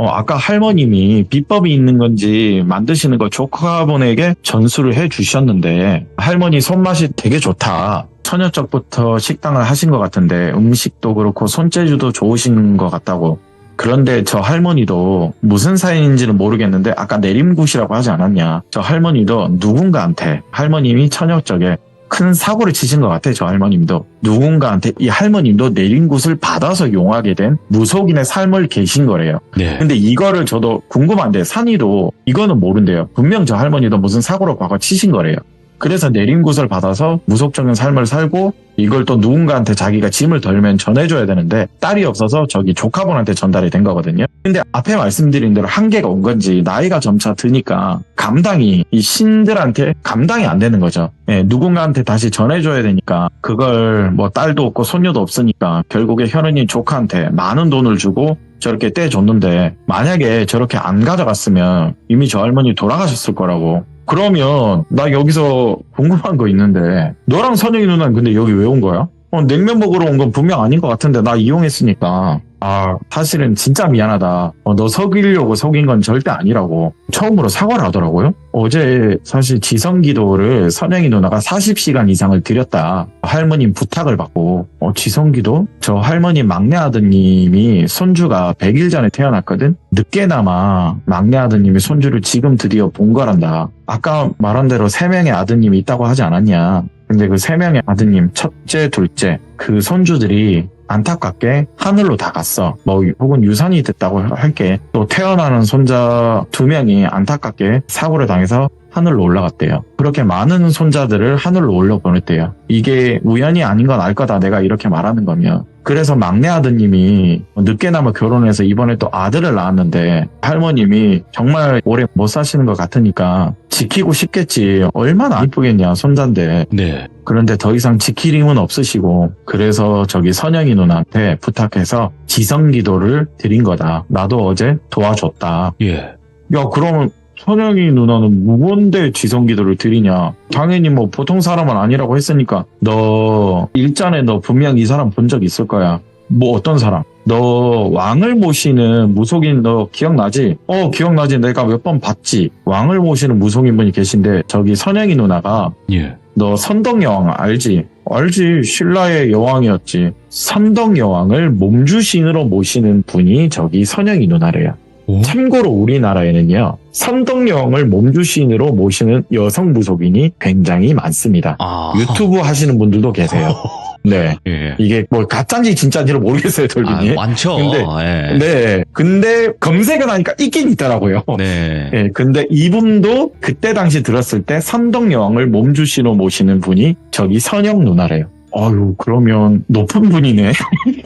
아까 할머님이 비법이 있는 건지 만드시는 거 조카분에게 전수를 해 주셨는데 할머니 손맛이 되게 좋다. 처녀적부터 식당을 하신 것 같은데 음식도 그렇고 손재주도 좋으신 것 같다고. 그런데 저 할머니도 무슨 사연인지는 모르겠는데 아까 내림굿이라고 하지 않았냐. 저 할머니도 누군가한테 할머님이 처녀적에 큰 사고를 치신 것 같아. 저 할머님도 누군가한테 이 할머님도 내림굿을 받아서 용하게 된 무속인의 삶을 계신 거래요. 네. 근데 이거를 저도 궁금한데 산이도 이거는 모른대요. 분명 저 할머니도 무슨 사고로 과거 치신 거래요. 그래서 내림굿을 받아서 무속적인 삶을 살고 이걸 또 누군가한테 자기가 짐을 덜면 전해줘야 되는데 딸이 없어서 저기 조카분한테 전달이 된 거거든요. 근데 앞에 말씀드린 대로 한계가 온 건지 나이가 점차 드니까 감당이 이 신들한테 감당이 안 되는 거죠. 누군가한테 다시 전해줘야 되니까 그걸 딸도 없고 손녀도 없으니까 결국에 현은이 조카한테 많은 돈을 주고 저렇게 떼줬는데 만약에 저렇게 안 가져갔으면 이미 저 할머니 돌아가셨을 거라고. 그러면 나 여기서 궁금한 거 있는데 너랑 선영이 누나는 근데 여기 왜 온 거야? 냉면 먹으러 온 건 분명 아닌 것 같은데 나 이용했으니까 사실은 진짜 미안하다. 너 속이려고 속인 건 절대 아니라고 처음으로 사과를 하더라고요. 어제 사실 지성기도를 선영이 누나가 40시간 이상을 드렸다. 할머님 부탁을 받고 지성기도? 저 할머니 막내 아드님이 손주가 100일 전에 태어났거든. 늦게나마 막내 아드님이 손주를 지금 드디어 본 거란다. 아까 말한 대로 3명의 아드님이 있다고 하지 않았냐. 근데 그 3명의 아드님 첫째 둘째 그 손주들이 안타깝게 하늘로 다 갔어. 혹은 유산이 됐다고 할게. 또 태어나는 손자 2명이 안타깝게 사고를 당해서 하늘로 올라갔대요. 그렇게 많은 손자들을 하늘로 올려보냈대요. 이게 우연이 아닌 건 알 거다. 내가 이렇게 말하는 거면. 그래서 막내 아드님이 늦게나마 결혼해서 이번에 또 아들을 낳았는데 할머님이 정말 오래 못 사시는 것 같으니까 지키고 싶겠지. 얼마나 이쁘겠냐 손자인데. 네. 그런데 더 이상 지킬 힘은 없으시고 그래서 저기 선영이 누나한테 부탁해서 지성기도를 드린 거다. 나도 어제 도와줬다. 예. 야 그러면 선영이 누나는 무건대 지성기도를 드리냐. 당연히 보통 사람은 아니라고 했으니까 너 일전에 너 분명 이 사람 본 적 있을 거야. 어떤 사람? 너 왕을 모시는 무속인 너 기억나지? 기억나지. 내가 몇 번 봤지. 왕을 모시는 무속인 분이 계신데 저기 선영이 누나가 예. 너 선덕여왕 알지? 알지. 신라의 여왕이었지. 선덕여왕을 몸주신으로 모시는 분이 저기 선영이 누나래요. 오? 참고로 우리나라에는요, 선덕여왕을 몸주신으로 모시는 여성 무속인이 굉장히 많습니다. 아. 유튜브 하시는 분들도 계세요. 네. 예. 이게 뭐 가짜인지 진짜인지를 모르겠어요, 돌빈이. 많죠. 근데, 예. 네. 근데 검색을 하니까 있긴 있더라고요. 네. 예, 근데 이분도 그때 당시 들었을 때 선덕여왕을 몸주신으로 모시는 분이 저기 선영 누나래요. 아유, 그러면 높은 분이네.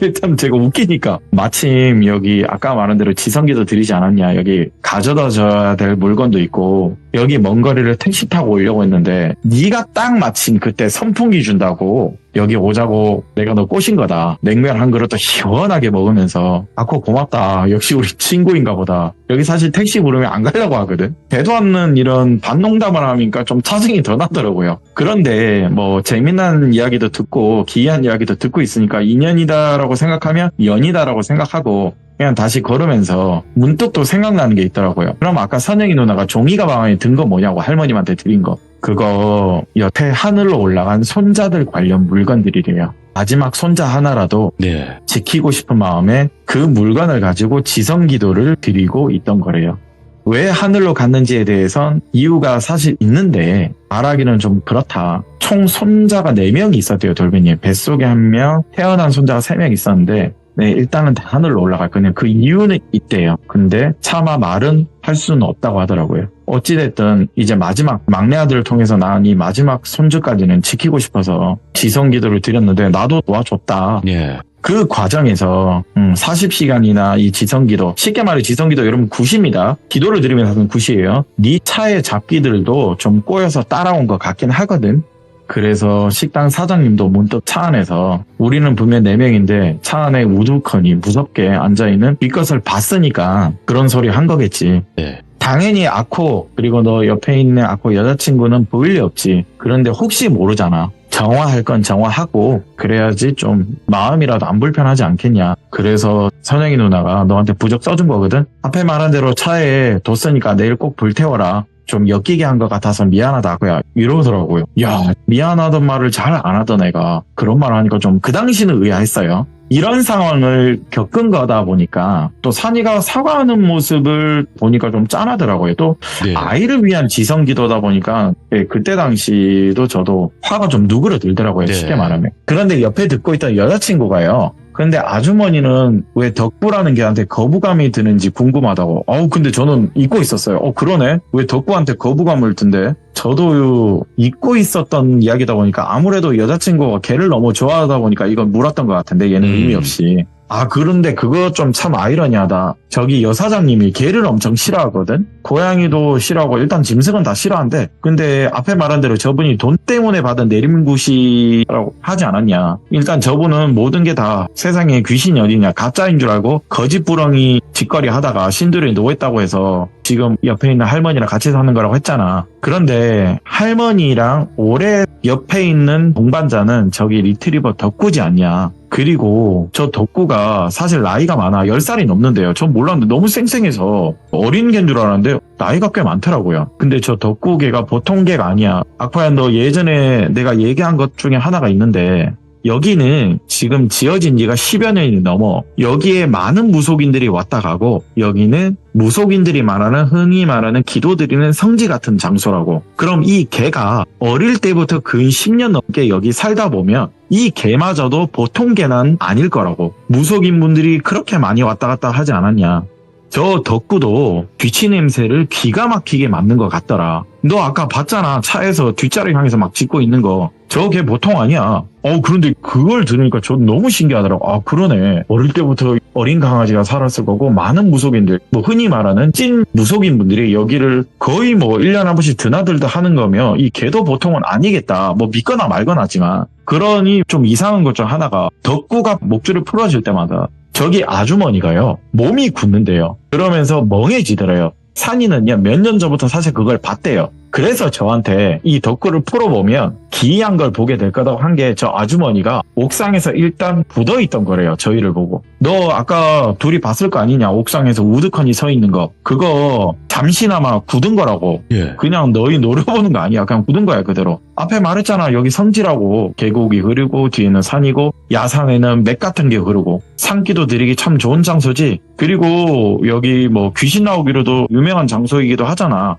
일단 제가 웃기니까. 마침 여기 아까 말한 대로 지성기도 드리지 않았냐. 여기 가져다 줘야 될 물건도 있고 여기 먼 거리를 택시 타고 오려고 했는데 네가 딱 마침 그때 선풍기 준다고 여기 오자고 내가 너 꼬신 거다. 냉면 한 그릇도 시원하게 먹으면서 아코 고맙다. 역시 우리 친구인가 보다. 여기 사실 택시 부르면 안 가려고 하거든. 대도 않는 이런 반농담을 하니까 좀 짜증이 더 나더라고요. 그런데 뭐 재미난 이야기도 듣고 기이한 이야기도 듣고 있으니까 인연이다라고 생각하면 연이다라고 생각하고 그냥 다시 걸으면서 문득 또 생각나는 게 있더라고요. 그럼 아까 선영이 누나가 종이 가방에 든 거 뭐냐고 할머님한테 드린 거. 그거 여태 하늘로 올라간 손자들 관련 물건들이래요. 마지막 손자 하나라도 네. 지키고 싶은 마음에 그 물건을 가지고 지성기도를 드리고 있던 거래요. 왜 하늘로 갔는지에 대해선 이유가 사실 있는데 말하기는 좀 그렇다. 총 손자가 4명이 있었대요, 돌빈이. 뱃속에 1명, 태어난 손자가 3명 있었는데 네, 일단은 다 하늘로 올라갈 거냐. 그 이유는 있대요. 근데 차마 말은 할 수는 없다고 하더라고요. 어찌됐든 이제 마지막 막내 아들을 통해서 낳은 이 마지막 손주까지는 지키고 싶어서 지성기도를 드렸는데 나도 도와줬다. 예. 그 과정에서 40시간이나 이 지성기도, 쉽게 말해 지성기도 여러분 굿입니다. 기도를 드리면서 하는 굿이에요. 네 차의 잡기들도 좀 꼬여서 따라온 것 같긴 하거든. 그래서 식당 사장님도 문득 차 안에서 우리는 분명 4명인데 차 안에 우두커니 무섭게 앉아있는 뒷것을 봤으니까 그런 소리 한 거겠지. 네. 당연히 아코 그리고 너 옆에 있는 아코 여자친구는 보일 리 없지. 그런데 혹시 모르잖아. 정화할 건 정화하고 그래야지 좀 마음이라도 안 불편하지 않겠냐. 그래서 선영이 누나가 너한테 부적 써준 거거든. 앞에 말한 대로 차에 뒀으니까 내일 꼭 불태워라. 좀 엮이게 한 것 같아서 미안하다고요. 이러더라고요. 야, 미안하던 말을 잘 안 하던 애가 그런 말 하니까 좀 그 당시는 의아했어요. 이런 상황을 겪은 거다 보니까 또 산이가 사과하는 모습을 보니까 좀 짠하더라고요. 또 네. 아이를 위한 지성기도다 보니까 그때 당시도 저도 화가 좀 누그러들더라고요. 네. 쉽게 말하면. 그런데 옆에 듣고 있던 여자친구가요. 근데 아주머니는 왜 덕구라는 걔한테 거부감이 드는지 궁금하다고. 근데 저는 잊고 있었어요. 그러네. 왜 덕구한테 거부감을 든대? 저도 잊고 있었던 이야기다 보니까 아무래도 여자친구가 걔를 너무 좋아하다 보니까 이건 물었던 것 같은데 얘는 의미 없이. 그런데 그거 좀 참 아이러니하다. 저기 여사장님이 개를 엄청 싫어하거든? 고양이도 싫어하고 일단 짐승은 다 싫어한대. 근데 앞에 말한 대로 저분이 돈 때문에 받은 내림굿이라고 하지 않았냐. 일단 저분은 모든 게 다 세상에 귀신이 어디냐. 가짜인 줄 알고 거짓부렁이 짓거리 하다가 신들이 누워있다고 해서 지금 옆에 있는 할머니랑 같이 사는 거라고 했잖아. 그런데 할머니랑 오래 옆에 있는 동반자는 저기 리트리버 덕구지 않냐. 그리고 저 덕구가 사실 나이가 많아. 10살이 넘는데요. 전 몰랐는데 너무 쌩쌩해서 어린 개인 줄 알았는데 나이가 꽤 많더라고요. 근데 저 덕구 개가 보통 개가 아니야. 아쿠야 너 예전에 내가 얘기한 것 중에 하나가 있는데 여기는 지금 지어진 지가 10여 년이 넘어. 여기에 많은 무속인들이 왔다 가고 여기는 무속인들이 말하는 흔히 말하는 기도드리는 성지 같은 장소라고. 그럼 이 개가 어릴 때부터 근 10년 넘게 여기 살다 보면 이 개마저도 보통 개는 아닐 거라고. 무속인 분들이 그렇게 많이 왔다 갔다 하지 않았냐. 저 덕구도 귀치 냄새를 기가 막히게 맡는 것 같더라. 너 아까 봤잖아. 차에서 뒷자리 향해서 막 짖고 있는 거. 저게 보통 아니야. 그런데 그걸 들으니까 저 너무 신기하더라고. 그러네. 어릴 때부터 어린 강아지가 살았을 거고 많은 무속인들, 뭐 흔히 말하는 찐 무속인 분들이 여기를 거의 뭐 1년에 한 번씩 드나들다 하는 거면 이 개도 보통은 아니겠다. 뭐 믿거나 말거나 하지만. 그러니 좀 이상한 것 중 하나가 덕구가 목줄을 풀어줄 때마다 저기 아주머니가요. 몸이 굳는데요. 그러면서 멍해지더래요. 산이는요 몇 년 전부터 사실 그걸 봤대요. 그래서 저한테 이 덕구를 풀어보면 기이한 걸 보게 될 거라고 한 게 저 아주머니가 옥상에서 일단 굳어있던 거래요. 저희를 보고. 너 아까 둘이 봤을 거 아니냐? 옥상에서 우드컨이 서 있는 거. 그거 잠시나마 굳은 거라고. 예. 그냥 너희 노려보는 거 아니야. 그냥 굳은 거야 그대로. 앞에 말했잖아. 여기 성지라고. 계곡이 흐르고 뒤에는 산이고 야산에는 맥 같은 게 흐르고 산기도 들이기 참 좋은 장소지. 그리고 여기 뭐 귀신 나오기로도 유명한 장소이기도 하잖아.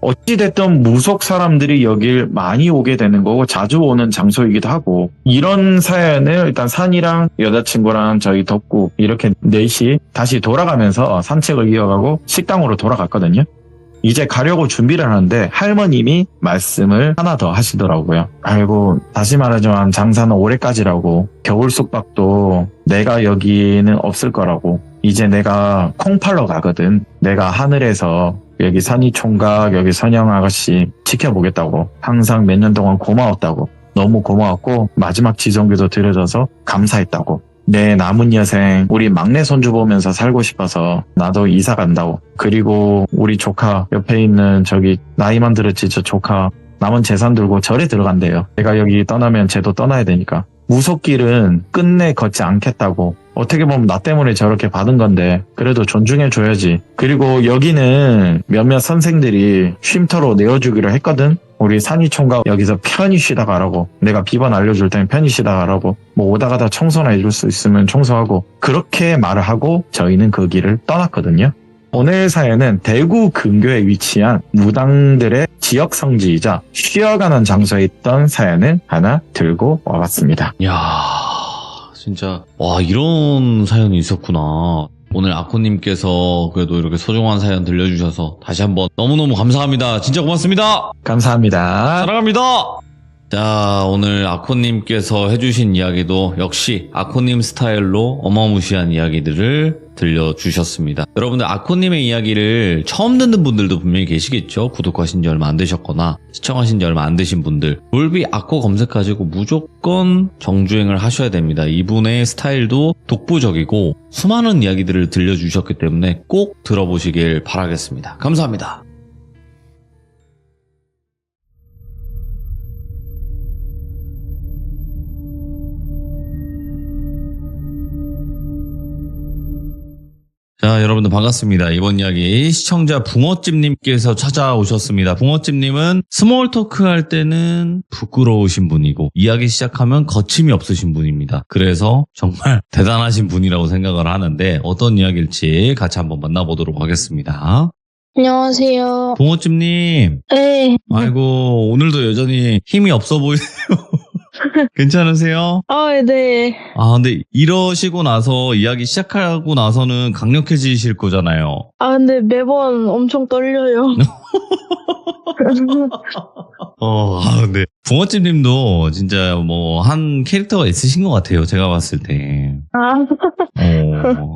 어찌됐든 무속 사람들이 여길 많이 오게 되는 거고 자주 오는 장소이기도 하고 이런 사연을 일단 산이랑 여자친구랑 저희 덕구 이렇게 넷이 다시 돌아가면서 산책을 이어가고 식당으로 돌아갔거든요. 이제 가려고 준비를 하는데 할머님이 말씀을 하나 더 하시더라고요. 아이고 다시 말하지만 장사는 올해까지라고 겨울 숙박도 내가 여기는 없을 거라고 이제 내가 콩 팔러 가거든. 내가 하늘에서 여기 산이 총각 여기 선영 아가씨 지켜보겠다고 항상 몇 년 동안 고마웠다고 너무 고마웠고 마지막 지정기도 드려줘서 감사했다고 내 남은 여생 우리 막내 손주 보면서 살고 싶어서 나도 이사 간다고 그리고 우리 조카 옆에 있는 저기 나이만 들었지 저 조카 남은 재산 들고 절에 들어간대요. 내가 여기 떠나면 쟤도 떠나야 되니까 무속길은 끝내 걷지 않겠다고 어떻게 보면 나 때문에 저렇게 받은 건데 그래도 존중해줘야지. 그리고 여기는 몇몇 선생들이 쉼터로 내어주기로 했거든. 우리 산이 총각 여기서 편히 쉬다 가라고 내가 비번 알려줄 테니 편히 쉬다 가라고 뭐 오다 가다 청소나 해줄 수 있으면 청소하고 그렇게 말을 하고 저희는 그 길을 떠났거든요. 오늘 사연은 대구 근교에 위치한 무당들의 지역 성지이자 쉬어가는 장소에 있던 사연을 하나 들고 와봤습니다. 야 진짜 와 이런 사연이 있었구나. 오늘 아코님께서 그래도 이렇게 소중한 사연 들려주셔서 다시 한번 너무너무 감사합니다. 진짜 고맙습니다. 감사합니다. 사랑합니다. 자 오늘 아코님께서 해주신 이야기도 역시 아코님 스타일로 어마무시한 이야기들을 들려주셨습니다. 여러분들 아코님의 이야기를 처음 듣는 분들도 분명히 계시겠죠. 구독하신 지 얼마 안 되셨거나 시청하신 지 얼마 안 되신 분들 돌비 아코 검색하시고 무조건 정주행을 하셔야 됩니다. 이분의 스타일도 독보적이고 수많은 이야기들을 들려주셨기 때문에 꼭 들어보시길 바라겠습니다. 감사합니다. 자, 여러분들 반갑습니다. 이번 이야기 시청자 붕어집님께서 찾아오셨습니다. 붕어집님은 스몰 토크 할 때는 부끄러우신 분이고 이야기 시작하면 거침이 없으신 분입니다. 그래서 정말 대단하신 분이라고 생각을 하는데 어떤 이야기일지 같이 한번 만나보도록 하겠습니다. 안녕하세요. 붕어집님, 네. 아이고 오늘도 여전히 힘이 없어 보이세요. 괜찮으세요? 네. 아, 근데 이러시고 나서 이야기 시작하고 나서는 강력해지실 거잖아요. 근데 매번 엄청 떨려요. 근데 붕어집님도 진짜 뭐 한 캐릭터가 있으신 것 같아요. 제가 봤을 때.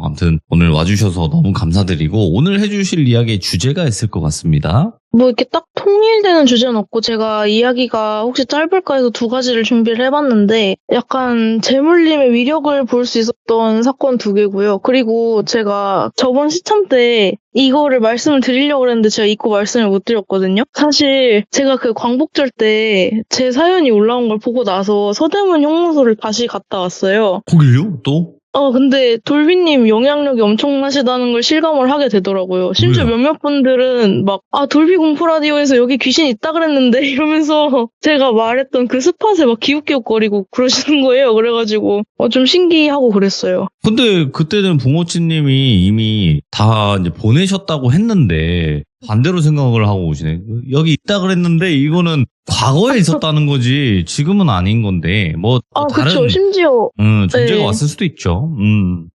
아무튼 오늘 와주셔서 너무 감사드리고 오늘 해주실 이야기의 주제가 있을 것 같습니다. 뭐 이렇게 딱 통일되는 주제는 없고 제가 이야기가 혹시 짧을까 해서 두 가지를 준비를 해봤는데 약간 제물림의 위력을 볼 수 있었던 사건 두 개고요. 그리고 제가 저번 시참 때 이거를 말씀을 드리려고 했는데 제가 잊고 말씀을 못 드렸거든요. 사실 제가 그 광복절 때 제 사연이 올라온 걸 보고 나서 서대문 형무소를 다시 갔다 왔어요. 거길요? 또? 근데 돌비님 영향력이 엄청나시다는 걸 실감을 하게 되더라고요. 심지어 왜요? 몇몇 분들은 막, 돌비 공포 라디오에서 여기 귀신 있다 그랬는데 이러면서 제가 말했던 그 스팟에 막 기웃기웃거리고 그러시는 거예요. 그래가지고 좀 신기하고 그랬어요. 근데 그때는 붕어집님이 이미 다 이제 보내셨다고 했는데 반대로 생각을 하고 오시네. 여기 있다 그랬는데 이거는 과거에 있었다는 거지 지금은 아닌 건데 뭐 다른 그쵸. 심지어 존재가 네. 왔을 수도 있죠.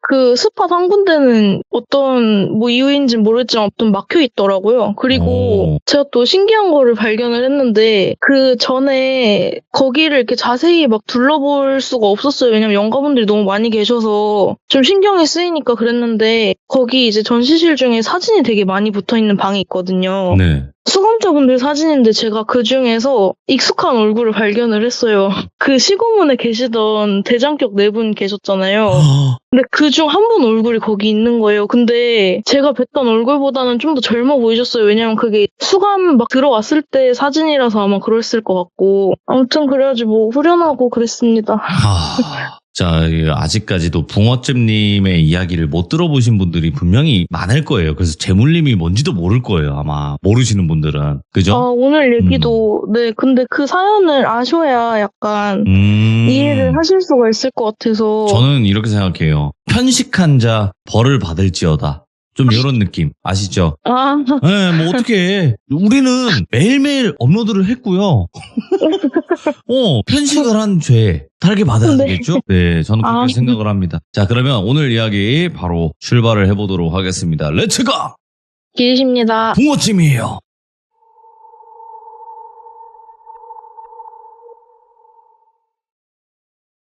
그 스팟 한 군데는 어떤 뭐 이유인지는 모르겠지만 어떤 막혀 있더라고요. 그리고 제가 또 신기한 거를 발견을 했는데 그 전에 거기를 이렇게 자세히 막 둘러볼 수가 없었어요. 왜냐면 연가분들이 너무 많이 계셔서 좀 신경이 쓰이니까 그랬는데 거기 이제 전시실 중에 사진이 되게 많이 붙어 있는 방이 있거든요. 네. 수감자분들 사진인데 제가 그 중에서 익숙한 얼굴을 발견을 했어요. 그 시고문에 계시던 대장격 네 분 계셨잖아요. 근데 그 중 한 분 얼굴이 거기 있는 거예요. 근데 제가 뵀던 얼굴보다는 좀 더 젊어 보이셨어요. 왜냐면 그게 수감 막 들어왔을 때 사진이라서 아마 그랬을 것 같고. 아무튼 그래가지고 뭐 후련하고 그랬습니다. 자, 아직까지도 붕어잼님의 이야기를 못 들어보신 분들이 분명히 많을 거예요. 그래서 재물님이 뭔지도 모를 거예요. 아마 모르시는 분들은. 그죠? 오늘 얘기도 네, 근데 그 사연을 아셔야 약간 이해를 하실 수가 있을 것 같아서. 저는 이렇게 생각해요. 편식한 자 벌을 받을지어다. 좀 이런 느낌 아시죠? 네, 뭐 어떻게 우리는 매일매일 업로드를 했고요. 편식을 한 죄 달게 받아야 네. 되겠죠? 네, 저는 그렇게 생각을 합니다. 자, 그러면 오늘 이야기 바로 출발을 해보도록 하겠습니다. 렛츠고! 기십니다. 붕어찜이에요.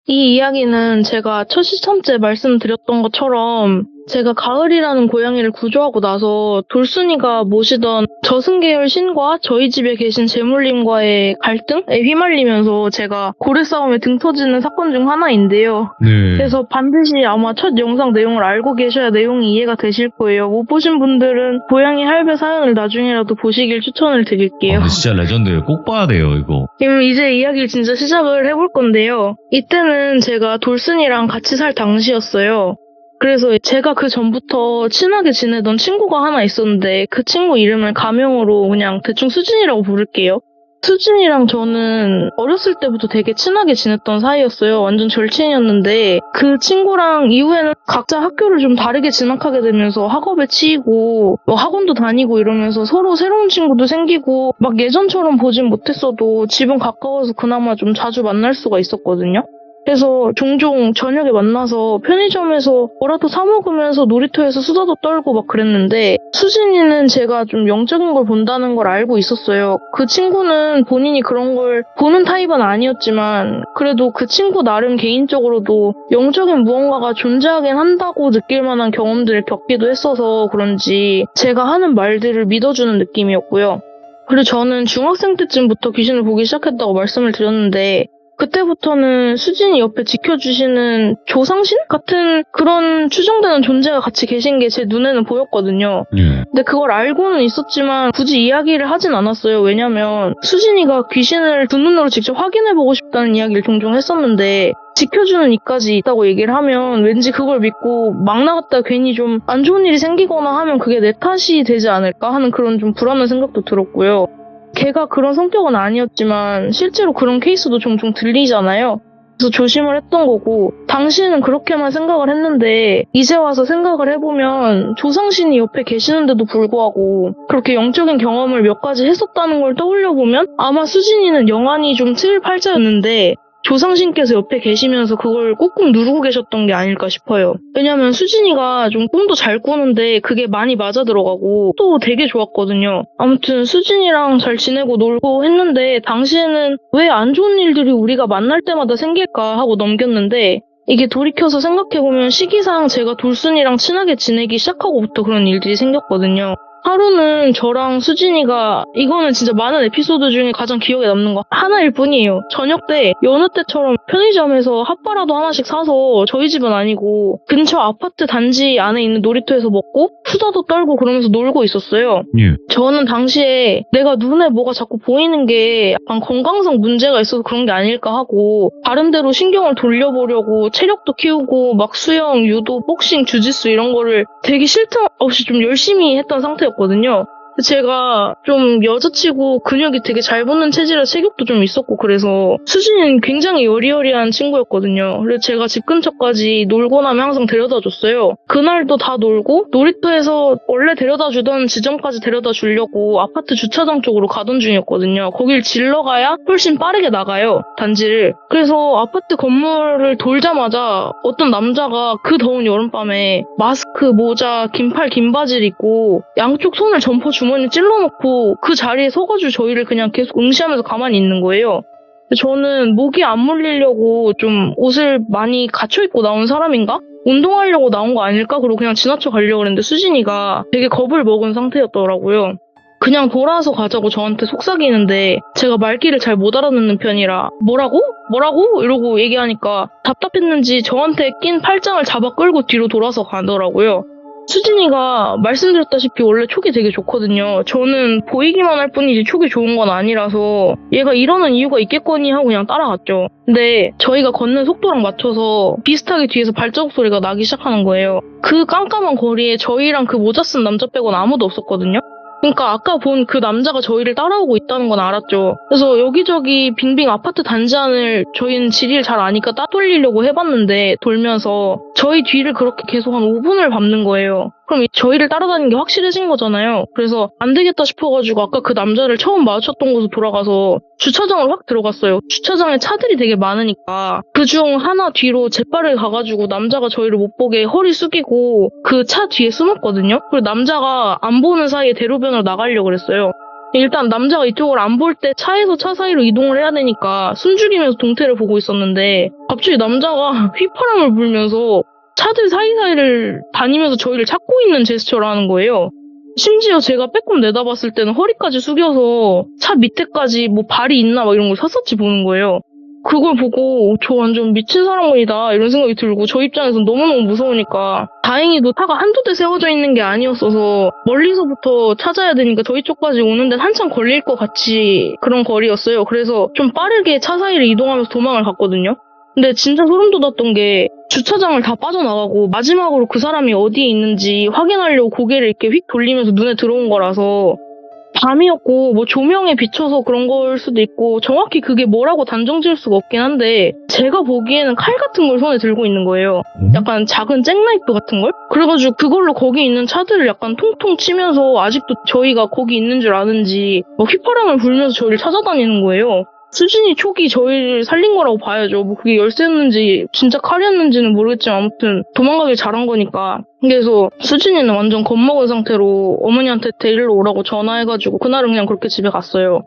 이 이야기는 제가 첫 시점 때 말씀드렸던 것처럼 제가 가을이라는 고양이를 구조하고 나서 돌순이가 모시던 저승계열 신과 저희 집에 계신 재물님과의 갈등에 휘말리면서 제가 고래 싸움에 등 터지는 사건 중 하나인데요. 네. 그래서 반드시 아마 첫 영상 내용을 알고 계셔야 내용이 이해가 되실 거예요. 못 보신 분들은 고양이 할배 사연을 나중에라도 보시길 추천을 드릴게요. 근데 진짜 레전드예요. 꼭 봐야 돼요, 이거. 그럼 이제 이야기를 진짜 시작을 해볼 건데요. 이때는 제가 돌순이랑 같이 살 당시였어요. 그래서 제가 그 전부터 친하게 지내던 친구가 하나 있었는데 그 친구 이름을 가명으로 그냥 대충 수진이라고 부를게요. 수진이랑 저는 어렸을 때부터 되게 친하게 지냈던 사이였어요. 완전 절친이었는데 그 친구랑 이후에는 각자 학교를 좀 다르게 진학하게 되면서 학업에 치이고 뭐 학원도 다니고 이러면서 서로 새로운 친구도 생기고 막 예전처럼 보진 못했어도 집은 가까워서 그나마 좀 자주 만날 수가 있었거든요. 그래서 종종 저녁에 만나서 편의점에서 뭐라도 사 먹으면서 놀이터에서 수다도 떨고 막 그랬는데 수진이는 제가 좀 영적인 걸 본다는 걸 알고 있었어요. 그 친구는 본인이 그런 걸 보는 타입은 아니었지만 그래도 그 친구 나름 개인적으로도 영적인 무언가가 존재하긴 한다고 느낄 만한 경험들을 겪기도 했어서 그런지 제가 하는 말들을 믿어주는 느낌이었고요. 그리고 저는 중학생 때쯤부터 귀신을 보기 시작했다고 말씀을 드렸는데 그때부터는 수진이 옆에 지켜주시는 조상신 같은 그런 추정되는 존재가 같이 계신 게 제 눈에는 보였거든요. 근데 그걸 알고는 있었지만 굳이 이야기를 하진 않았어요. 왜냐면 수진이가 귀신을 두 눈으로 직접 확인해보고 싶다는 이야기를 종종 했었는데 지켜주는 이까지 있다고 얘기를 하면 왠지 그걸 믿고 막 나갔다 괜히 좀 안 좋은 일이 생기거나 하면 그게 내 탓이 되지 않을까 하는 그런 좀 불안한 생각도 들었고요. 걔가 그런 성격은 아니었지만 실제로 그런 케이스도 종종 들리잖아요. 그래서 조심을 했던 거고 당시에는 그렇게만 생각을 했는데 이제 와서 생각을 해보면 조상신이 옆에 계시는데도 불구하고 그렇게 영적인 경험을 몇 가지 했었다는 걸 떠올려보면 아마 수진이는 영안이 좀 7, 8자였는데 조상신께서 옆에 계시면서 그걸 꾹꾹 누르고 계셨던 게 아닐까 싶어요. 왜냐면 수진이가 좀 꿈도 잘 꾸는데 그게 많이 맞아 들어가고 또 되게 좋았거든요. 아무튼 수진이랑 잘 지내고 놀고 했는데 당시에는 왜 안 좋은 일들이 우리가 만날 때마다 생길까 하고 넘겼는데 이게 돌이켜서 생각해보면 시기상 제가 돌순이랑 친하게 지내기 시작하고부터 그런 일들이 생겼거든요. 하루는 저랑 수진이가 이거는 진짜 많은 에피소드 중에 가장 기억에 남는 거 하나일 뿐이에요. 저녁 때 여느 때처럼 편의점에서 핫바라도 하나씩 사서 저희 집은 아니고 근처 아파트 단지 안에 있는 놀이터에서 먹고 수다도 떨고 그러면서 놀고 있었어요. 저는 당시에 내가 눈에 뭐가 자꾸 보이는 게 약간 건강상 문제가 있어서 그런 게 아닐까 하고 다른 데로 신경을 돌려보려고 체력도 키우고 막 수영, 유도, 복싱, 주짓수 이런 거를 되게 쉴 틈 없이 좀 열심히 했던 상태였거든요. 제가 좀 여자치고 근육이 되게 잘 붙는 체질에 체격도 좀 있었고 그래서 수진이는 굉장히 여리여리한 친구였거든요. 그래서 제가 집 근처까지 놀고 나면 항상 데려다 줬어요. 그날도 다 놀고 놀이터에서 원래 데려다 주던 지점까지 데려다 주려고 아파트 주차장 쪽으로 가던 중이었거든요. 거길 질러가야 훨씬 빠르게 나가요, 단지를. 그래서 아파트 건물을 돌자마자 어떤 남자가 그 더운 여름밤에 마스크, 모자, 긴팔, 긴 바지를 입고 양쪽 손을 점퍼 주머니에 찔러놓고 그 자리에 서가지고 저희를 그냥 계속 응시하면서 가만히 있는 거예요. 저는 모기 안 물리려고 좀 옷을 많이 갖춰입고 나온 사람인가? 운동하려고 나온 거 아닐까? 그러고 그냥 지나쳐 가려고 했는데 수진이가 되게 겁을 먹은 상태였더라고요. 그냥 돌아서 가자고 저한테 속삭이는데 제가 말귀를 잘 못 알아듣는 편이라 뭐라고? 뭐라고? 이러고 얘기하니까 답답했는지 저한테 낀 팔짱을 잡아 끌고 뒤로 돌아서 가더라고요. 수진이가 말씀드렸다시피 원래 촉이 되게 좋거든요. 저는 보이기만 할 뿐이지 촉이 좋은 건 아니라서 얘가 이러는 이유가 있겠거니 하고 그냥 따라갔죠. 근데 저희가 걷는 속도랑 맞춰서 비슷하게 뒤에서 발자국 소리가 나기 시작하는 거예요. 그 깜깜한 거리에 저희랑 그 모자 쓴 남자 빼고는 아무도 없었거든요. 그러니까 아까 본 그 남자가 저희를 따라오고 있다는 건 알았죠. 그래서 여기저기 빙빙 아파트 단지 안을 저희는 지리를 잘 아니까 따돌리려고 해봤는데 돌면서 저희 뒤를 그렇게 계속 한 5분을 밟는 거예요. 그럼 저희를 따라다니는 게 확실해진 거잖아요. 그래서 안 되겠다 싶어가지고 아까 그 남자를 처음 마주쳤던 곳으로 돌아가서 주차장을 확 들어갔어요. 주차장에 차들이 되게 많으니까 그중 하나 뒤로 재빠르게 가가지고 남자가 저희를 못 보게 허리 숙이고 그 차 뒤에 숨었거든요. 그리고 남자가 안 보는 사이에 대로변으로 나가려고 그랬어요. 일단 남자가 이쪽을 안 볼 때 차에서 차 사이로 이동을 해야 되니까 숨죽이면서 동태를 보고 있었는데 갑자기 남자가 휘파람을 불면서 차들 사이사이를 다니면서 저희를 찾고 있는 제스처를 하는 거예요. 심지어 제가 빼꼼 내다봤을 때는 허리까지 숙여서 차 밑에까지 뭐 발이 있나 막 이런 걸 샅샅이 보는 거예요. 그걸 보고 저 완전 미친 사람이다 이런 생각이 들고 저 입장에서는 너무너무 무서우니까 다행히도 차가 한두 대 세워져 있는 게 아니었어서 멀리서부터 찾아야 되니까 저희 쪽까지 오는데 한참 걸릴 것 같이 그런 거리였어요. 그래서 좀 빠르게 차 사이를 이동하면서 도망을 갔거든요. 근데 진짜 소름 돋았던 게 주차장을 다 빠져나가고 마지막으로 그 사람이 어디에 있는지 확인하려고 고개를 이렇게 휙 돌리면서 눈에 들어온 거라서 밤이었고 뭐 조명에 비춰서 그런 걸 수도 있고 정확히 그게 뭐라고 단정 지을 수가 없긴 한데 제가 보기에는 칼 같은 걸 손에 들고 있는 거예요. 약간 작은 잭나이프 같은 걸? 그래가지고 그걸로 거기 있는 차들을 약간 통통 치면서 아직도 저희가 거기 있는 줄 아는지 막 휘파람을 불면서 저희를 찾아다니는 거예요. 수진이 촉이 저희를 살린 거라고 봐야죠. 뭐 그게 열쇠였는지 진짜 칼이었는지는 모르겠지만 아무튼 도망가길 잘한 거니까. 그래서 수진이는 완전 겁먹은 상태로 어머니한테 데리러 오라고 전화해가지고 그날은 그냥 그렇게 집에 갔어요.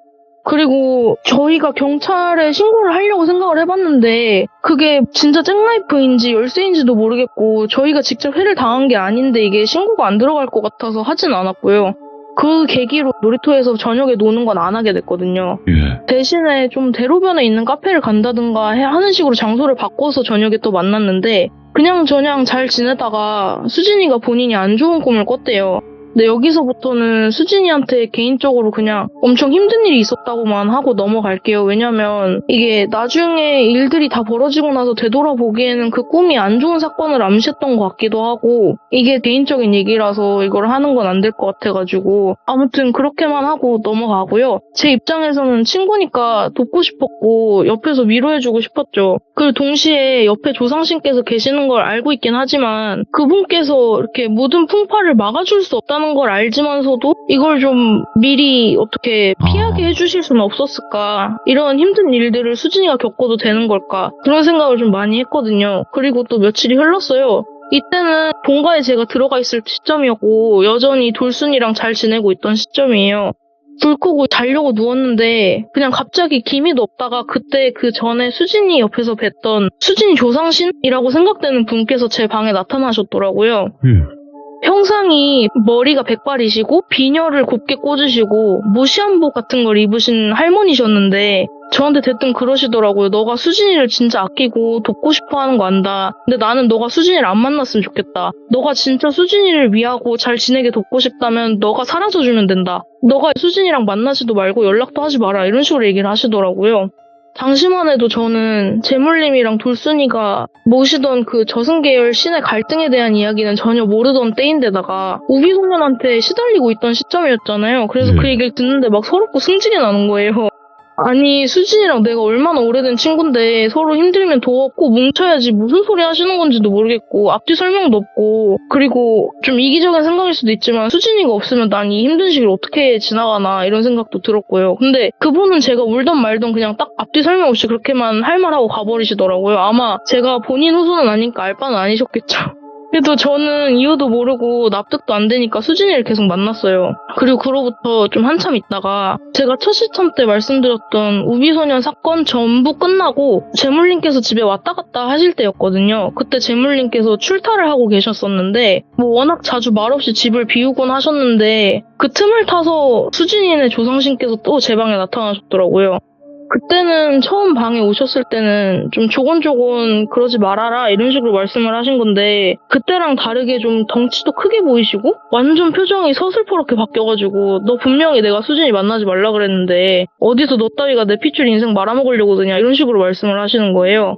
그리고 저희가 경찰에 신고를 하려고 생각을 해봤는데 그게 진짜 잭나이프인지 열쇠인지도 모르겠고 저희가 직접 해를 당한 게 아닌데 이게 신고가 안 들어갈 것 같아서 하진 않았고요. 그 계기로 놀이터에서 저녁에 노는 건 안 하게 됐거든요. 예. 대신에 좀 대로변에 있는 카페를 간다든가 하는 식으로 장소를 바꿔서 저녁에 또 만났는데 그냥저냥 잘 지내다가 수진이가 본인이 안 좋은 꿈을 꿨대요. 근데 여기서부터는 수진이한테 개인적으로 그냥 엄청 힘든 일이 있었다고만 하고 넘어갈게요. 왜냐면 이게 나중에 일들이 다 벌어지고 나서 되돌아보기에는 그 꿈이 안 좋은 사건을 암시했던 것 같기도 하고 이게 개인적인 얘기라서 이걸 하는 건 안 될 것 같아가지고 아무튼 그렇게만 하고 넘어가고요. 제 입장에서는 친구니까 돕고 싶었고 옆에서 위로해주고 싶었죠. 그리고 동시에 옆에 조상신께서 계시는 걸 알고 있긴 하지만 그분께서 이렇게 모든 풍파를 막아줄 수 없다는 걸 알지만서도 이걸 좀 미리 어떻게 피하게 해주실 수는 없었을까? 이런 힘든 일들을 수진이가 겪어도 되는 걸까? 그런 생각을 좀 많이 했거든요. 그리고 또 며칠이 흘렀어요. 이때는 본가에 제가 들어가 있을 시점이었고 여전히 돌순이랑 잘 지내고 있던 시점이에요. 불 끄고 자려고 누웠는데 그냥 갑자기 기미 높다가 그때 그 전에 수진이 옆에서 뵀던 수진이 조상신이라고 생각되는 분께서 제 방에 나타나셨더라고요. 형상이 머리가 백발이시고 비녀를 곱게 꽂으시고 모시한복 같은 걸 입으신 할머니셨는데 저한테 대뜸 그러시더라고요. 너가 수진이를 진짜 아끼고 돕고 싶어 하는 거 안다. 근데 나는 너가 수진이를 안 만났으면 좋겠다. 너가 진짜 수진이를 위하고 잘 지내게 돕고 싶다면 너가 사라져주면 된다. 너가 수진이랑 만나지도 말고 연락도 하지 마라. 이런 식으로 얘기를 하시더라고요. 당시만 해도 저는 재물님이랑 돌순이가 모시던 그 저승계열 신의 갈등에 대한 이야기는 전혀 모르던 때인데다가 우비소년한테 시달리고 있던 시점이었잖아요. 그래서 그 얘기를 듣는데 막 서럽고 승질이 나는 거예요. 아니 수진이랑 내가 얼마나 오래된 친구인데 서로 힘들면 도와고 뭉쳐야지 무슨 소리 하시는 건지도 모르겠고 앞뒤 설명도 없고 그리고 좀 이기적인 생각일 수도 있지만 수진이가 없으면 난 이 힘든 시기를 어떻게 지나가나 이런 생각도 들었고요. 근데 그분은 제가 울던 말던 그냥 딱 앞뒤 설명 없이 그렇게만 할 말하고 가버리시더라고요. 아마 제가 본인 후손은 아니니까 알 바는 아니셨겠죠. 그래도 저는 이유도 모르고 납득도 안 되니까 수진이를 계속 만났어요. 그리고 그로부터 좀 한참 있다가 제가 첫 시점 때 말씀드렸던 우비소년 사건 전부 끝나고 재물님께서 집에 왔다 갔다 하실 때였거든요. 그때 재물님께서 출타를 하고 계셨었는데 뭐 워낙 자주 말없이 집을 비우곤 하셨는데 그 틈을 타서 수진이네 조상신께서 또 제 방에 나타나셨더라고요. 그때는 처음 방에 오셨을 때는 좀 조곤조곤 그러지 말아라 이런 식으로 말씀을 하신 건데 그때랑 다르게 좀 덩치도 크게 보이시고 완전 표정이 서슬퍼렇게 바뀌어가지고 너 분명히 내가 수진이 만나지 말라 그랬는데 어디서 너 따위가 내 핏줄 인생 말아먹으려고 드냐 이런 식으로 말씀을 하시는 거예요.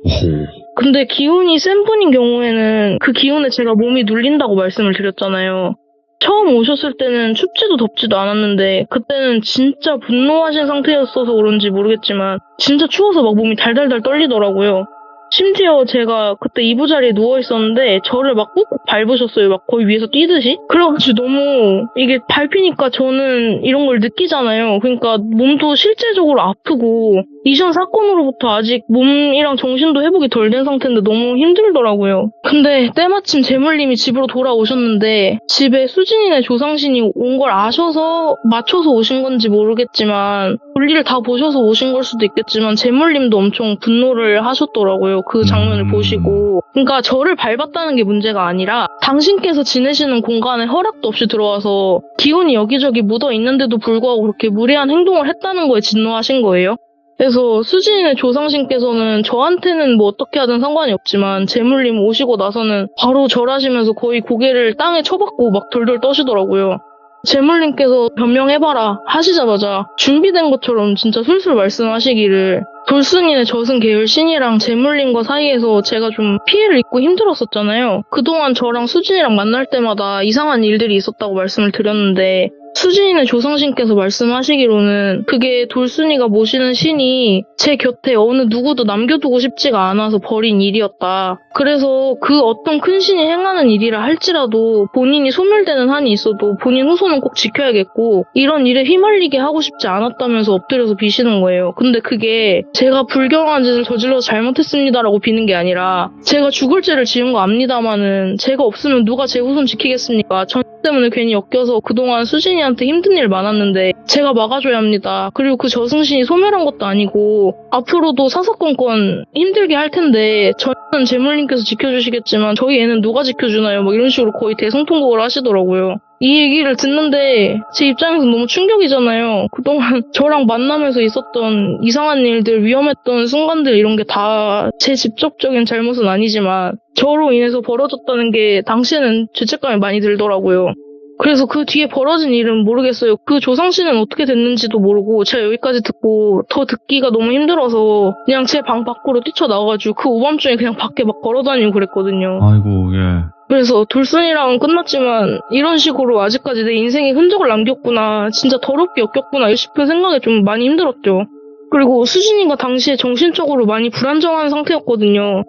근데 기운이 센 분인 경우에는 그 기운에 제가 몸이 눌린다고 말씀을 드렸잖아요. 처음 오셨을 때는 춥지도 덥지도 않았는데 그때는 진짜 분노하신 상태였어서 그런지 모르겠지만 진짜 추워서 막 몸이 달달달 떨리더라고요. 심지어 제가 그때 이부자리에 누워있었는데 저를 막 꾹꾹 밟으셨어요. 막 거의 위에서 뛰듯이. 그래가지고 너무 이게 밟히니까 저는 이런 걸 느끼잖아요. 그러니까 몸도 실제적으로 아프고 이전 사건으로부터 아직 몸이랑 정신도 회복이 덜 된 상태인데 너무 힘들더라고요. 근데 때마침 재물님이 집으로 돌아오셨는데 집에 수진이네 조상신이 온 걸 아셔서 맞춰서 오신 건지 모르겠지만 볼일을 다 보셔서 오신 걸 수도 있겠지만 재물님도 엄청 분노를 하셨더라고요. 그 장면을 보시고. 그러니까 저를 밟았다는 게 문제가 아니라 당신께서 지내시는 공간에 허락도 없이 들어와서 기운이 여기저기 묻어 있는데도 불구하고 그렇게 무례한 행동을 했다는 거에 진노하신 거예요. 그래서 수진의 조상신께서는 저한테는 뭐 어떻게 하든 상관이 없지만 재물님 오시고 나서는 바로 절하시면서 거의 고개를 땅에 쳐박고 막 덜덜 떠시더라고요. 재물님께서 변명해봐라 하시자마자 준비된 것처럼 진짜 술술 말씀하시기를 돌순이네 저승 계열 신이랑 재물님과 사이에서 제가 좀 피해를 입고 힘들었었잖아요. 그동안 저랑 수진이랑 만날 때마다 이상한 일들이 있었다고 말씀을 드렸는데 수진이네 조상신께서 말씀하시기로는 그게 돌순이가 모시는 신이 제 곁에 어느 누구도 남겨두고 싶지가 않아서 벌인 일이었다. 그래서 그 어떤 큰 신이 행하는 일이라 할지라도 본인이 소멸되는 한이 있어도 본인 후손은 꼭 지켜야겠고 이런 일에 휘말리게 하고 싶지 않았다면서 엎드려서 비시는 거예요. 근데 그게 제가 불경한 짓을 저질러서 잘못했습니다라고 비는 게 아니라 제가 죽을 죄를 지은 거 압니다마는 제가 없으면 누가 제 후손 지키겠습니까? 전 때문에 괜히 엮여서 그동안 수진이한테 힘든 일 많았는데 제가 막아줘야 합니다. 그리고 그 저승신이 소멸한 것도 아니고 앞으로도 사사건건 힘들게 할 텐데 저는 재물님께서 지켜주시겠지만 저희 애는 누가 지켜주나요? 뭐 이런 식으로 거의 대성통곡을 하시더라고요. 이 얘기를 듣는데 제 입장에서 너무 충격이잖아요. 그동안 저랑 만나면서 있었던 이상한 일들, 위험했던 순간들 이런 게 다 제 직접적인 잘못은 아니지만 저로 인해서 벌어졌다는 게 당시에는 죄책감이 많이 들더라고요. 그래서 그 뒤에 벌어진 일은 모르겠어요. 그 조상씨는 어떻게 됐는지도 모르고 제가 여기까지 듣고 더 듣기가 너무 힘들어서 그냥 제 방 밖으로 뛰쳐나와가지고 그 오밤중에 그냥 밖에 막 걸어다니고 그랬거든요. 아이고, 예. 그래서 돌순이랑은 끝났지만 이런 식으로 아직까지 내 인생에 흔적을 남겼구나, 진짜 더럽게 엮였구나 싶은 생각에 좀 많이 힘들었죠. 그리고 수진이가 당시에 정신적으로 많이 불안정한 상태였거든요.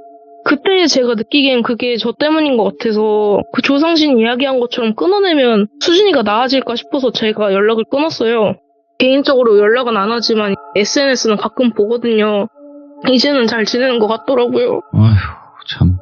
그때 제가 느끼기엔 그게 저 때문인 것 같아서 그 조상신 이야기한 것처럼 끊어내면 수진이가 나아질까 싶어서 제가 연락을 끊었어요. 개인적으로 연락은 안 하지만 SNS는 가끔 보거든요. 이제는 잘 지내는 것 같더라고요. 아휴, 참.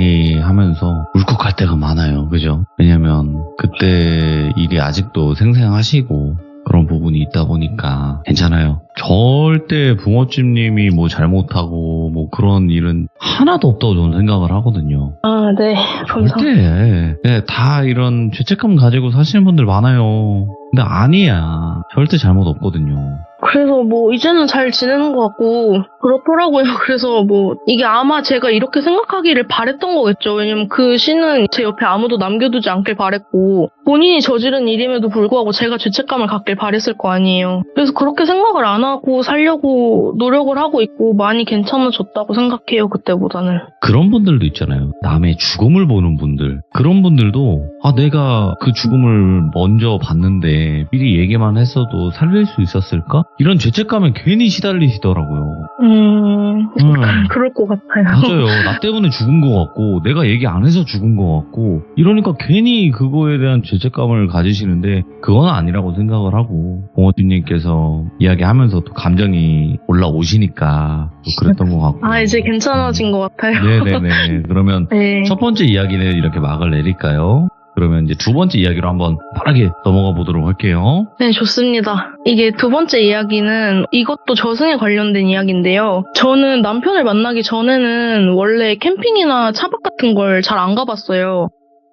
이야기하면서 울컥할 때가 많아요. 그죠? 왜냐면 그때 일이 아직도 생생하시고 그런 부분이 있다 보니까 괜찮아요. 절대 붕어집님이 뭐 잘못하고 뭐 그런 일은 하나도 없다고 저는 생각을 하거든요. 아, 네. 절대. 네, 다 이런 죄책감 가지고 사시는 분들 많아요. 근데 아니야. 절대 잘못 없거든요. 그래서 뭐 이제는 잘 지내는 것 같고 그렇더라고요. 그래서 뭐 이게 아마 제가 이렇게 생각하기를 바랬던 거겠죠. 왜냐면 그 신은 제 옆에 아무도 남겨두지 않길 바랬고 본인이 저지른 일임에도 불구하고 제가 죄책감을 갖길 바랬을 거 아니에요. 그래서 그렇게 생각을 안 하고 살려고 노력을 하고 있고 많이 괜찮아졌다고 생각해요. 그때보다는. 그런 분들도 있잖아요. 남의 죽음을 보는 분들. 그런 분들도 내가 그 죽음을 먼저 봤는데 미리 얘기만 했어도 살릴 수 있었을까? 이런 죄책감에 괜히 시달리시더라고요. 그럴 것 같아요. 맞아요. 나 때문에 죽은 것 같고 내가 얘기 안 해서 죽은 것 같고 이러니까 괜히 그거에 대한 죄책감을 가지시는데 그건 아니라고 생각을 하고 봉어준님께서 이야기하면서 또 감정이 올라오시니까 또 그랬던 것 같고. 아, 이제 괜찮아진 것 같아요. 네네네. 그러면 네. 첫 번째 이야기는 이렇게 막을 내릴까요? 그러면 이제 두 번째 이야기로 한번 빠르게 넘어가 보도록 할게요. 네, 좋습니다. 이게 두 번째 이야기는 이것도 저승에 관련된 이야기인데요. 저는 남편을 만나기 전에는 원래 캠핑이나 차박 같은 걸 잘 안 가봤어요.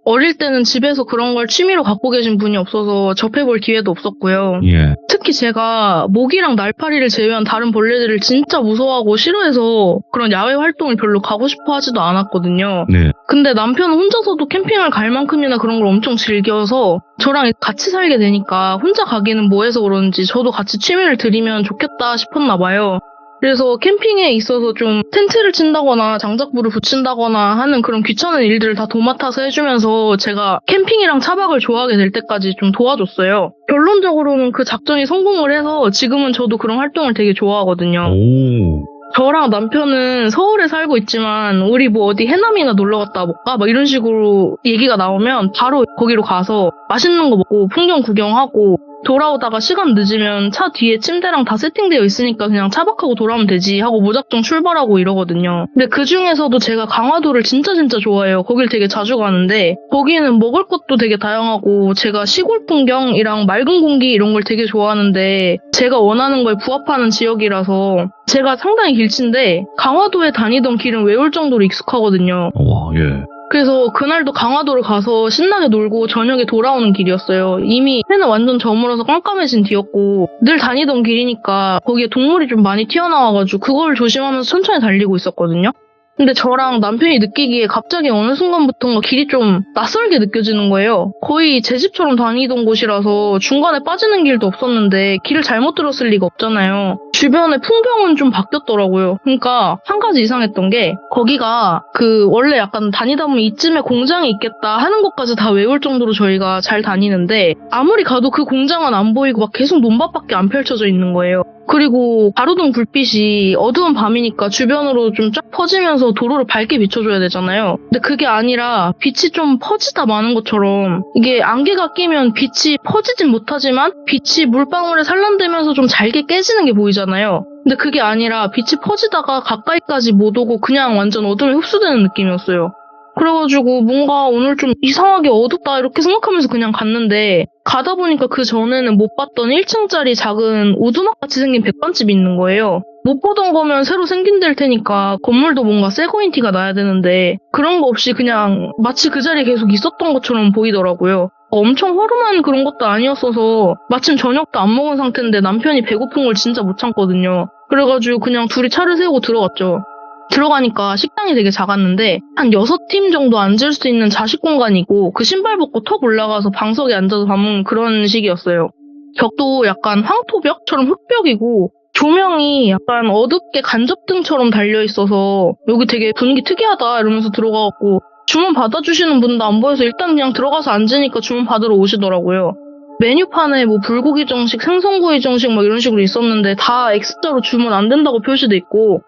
어릴 때는 집에서 그런 걸 취미로 갖고 계신 분이 없어서 접해볼 기회도 없었고요. 예. 특히 제가 모기랑 날파리를 제외한 다른 벌레들을 진짜 무서워하고 싫어해서 그런 야외 활동을 별로 가고 싶어 하지도 않았거든요. 네. 근데 남편은 혼자서도 캠핑을 갈 만큼이나 그런 걸 엄청 즐겨서 저랑 같이 살게 되니까 혼자 가기는 뭐해서 그런지 저도 같이 취미를 들이면 좋겠다 싶었나 봐요. 그래서 캠핑에 있어서 좀 텐트를 친다거나 장작불을 붙인다거나 하는 그런 귀찮은 일들을 다 도맡아서 해주면서 제가 캠핑이랑 차박을 좋아하게 될 때까지 좀 도와줬어요. 결론적으로는 그 작전이 성공을 해서 지금은 저도 그런 활동을 되게 좋아하거든요. 오. 저랑 남편은 서울에 살고 있지만 우리 뭐 어디 해남이나 놀러 갔다 와볼까? 막 이런 식으로 얘기가 나오면 바로 거기로 가서 맛있는 거 먹고 풍경 구경하고 돌아오다가 시간 늦으면 차 뒤에 침대랑 다 세팅되어 있으니까 그냥 차박하고 돌아오면 되지 하고 무작정 출발하고 이러거든요. 근데 그 중에서도 제가 강화도를 진짜 좋아해요. 거길 되게 자주 가는데 거기는 먹을 것도 되게 다양하고 제가 시골 풍경이랑 맑은 공기 이런 걸 되게 좋아하는데 제가 원하는 거에 부합하는 지역이라서 제가 상당히 길친데 강화도에 다니던 길은 외울 정도로 익숙하거든요. 와, 예. 그래서 그날도 강화도를 가서 신나게 놀고 저녁에 돌아오는 길이었어요. 이미 해는 완전 저물어서 깜깜해진 뒤였고 늘 다니던 길이니까 거기에 동물이 좀 많이 튀어나와가지고 그걸 조심하면서 천천히 달리고 있었거든요. 근데 저랑 남편이 느끼기에 갑자기 어느 순간부터인가 길이 좀 낯설게 느껴지는 거예요. 거의 제 집처럼 다니던 곳이라서 중간에 빠지는 길도 없었는데 길을 잘못 들었을 리가 없잖아요. 주변의 풍경은 좀 바뀌었더라고요. 그러니까 한 가지 이상했던 게 거기가 원래 약간 다니다 보면 이쯤에 공장이 있겠다 하는 것까지 다 외울 정도로 저희가 잘 다니는데 아무리 가도 그 공장은 안 보이고 막 계속 논밭밖에 안 펼쳐져 있는 거예요. 그리고 가로등 불빛이 어두운 밤이니까 주변으로 좀 쫙 퍼지면서 도로를 밝게 비춰줘야 되잖아요. 근데 그게 아니라 빛이 좀 퍼지다 마는 것처럼 이게 안개가 끼면 빛이 퍼지진 못하지만 빛이 물방울에 산란되면서 좀 잘게 깨지는 게 보이잖아요. 근데 그게 아니라 빛이 퍼지다가 가까이까지 못 오고 그냥 완전 어둠에 흡수되는 느낌이었어요. 그래가지고 뭔가 오늘 좀 이상하게 어둡다 이렇게 생각하면서 그냥 갔는데 가다 보니까 그 전에는 못 봤던 1층짜리 작은 오두막같이 생긴 백반집이 있는 거예요. 못 보던 거면 새로 생긴 데일 테니까 건물도 뭔가 새 거인 티가 나야 되는데 그런 거 없이 그냥 마치 그 자리에 계속 있었던 것처럼 보이더라고요. 엄청 허름한 그런 것도 아니었어서 마침 저녁도 안 먹은 상태인데 남편이 배고픈 걸 진짜 못 참거든요. 그래가지고 그냥 둘이 차를 세우고 들어갔죠. 들어가니까 식당이 되게 작았는데 한 6팀 정도 앉을 수 있는 자식 공간이고 그 신발 벗고 턱 올라가서 방석에 앉아서 밥 먹는 그런 식이었어요. 벽도 약간 황토벽처럼 흙벽이고 조명이 약간 어둡게 간접등처럼 달려있어서 여기 되게 분위기 특이하다 이러면서 들어가갖고 주문 받아주시는 분도 안 보여서 일단 그냥 들어가서 앉으니까 주문 받으러 오시더라고요. 메뉴판에 뭐 불고기 정식, 생선구이 정식 막 이런 식으로 있었는데 다 X자로 주문 안 된다고 표시돼 있고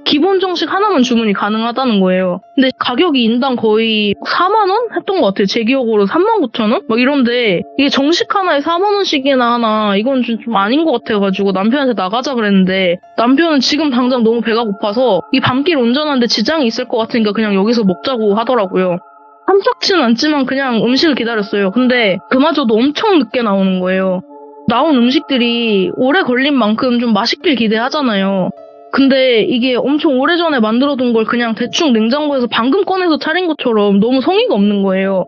기본 정식 하나만 주문이 가능하다는 거예요. 근데 가격이 인당 거의 4만 원 했던 것 같아요. 제 기억으로 39,000원? 막 이런데 이게 정식 하나에 4만 원씩이나 하나 이건 좀 아닌 것 같아가지고 남편한테 나가자 그랬는데 남편은 지금 당장 너무 배가 고파서 이 밤길 운전하는데 지장이 있을 것 같으니까 그냥 여기서 먹자고 하더라고요. 탐탁치는 않지만 그냥 음식을 기다렸어요. 근데 그마저도 엄청 늦게 나오는 거예요. 나온 음식들이 오래 걸린 만큼 좀 맛있길 기대하잖아요. 근데 이게 엄청 오래전에 만들어둔 걸 그냥 대충 냉장고에서 방금 꺼내서 차린 것처럼 너무 성의가 없는 거예요.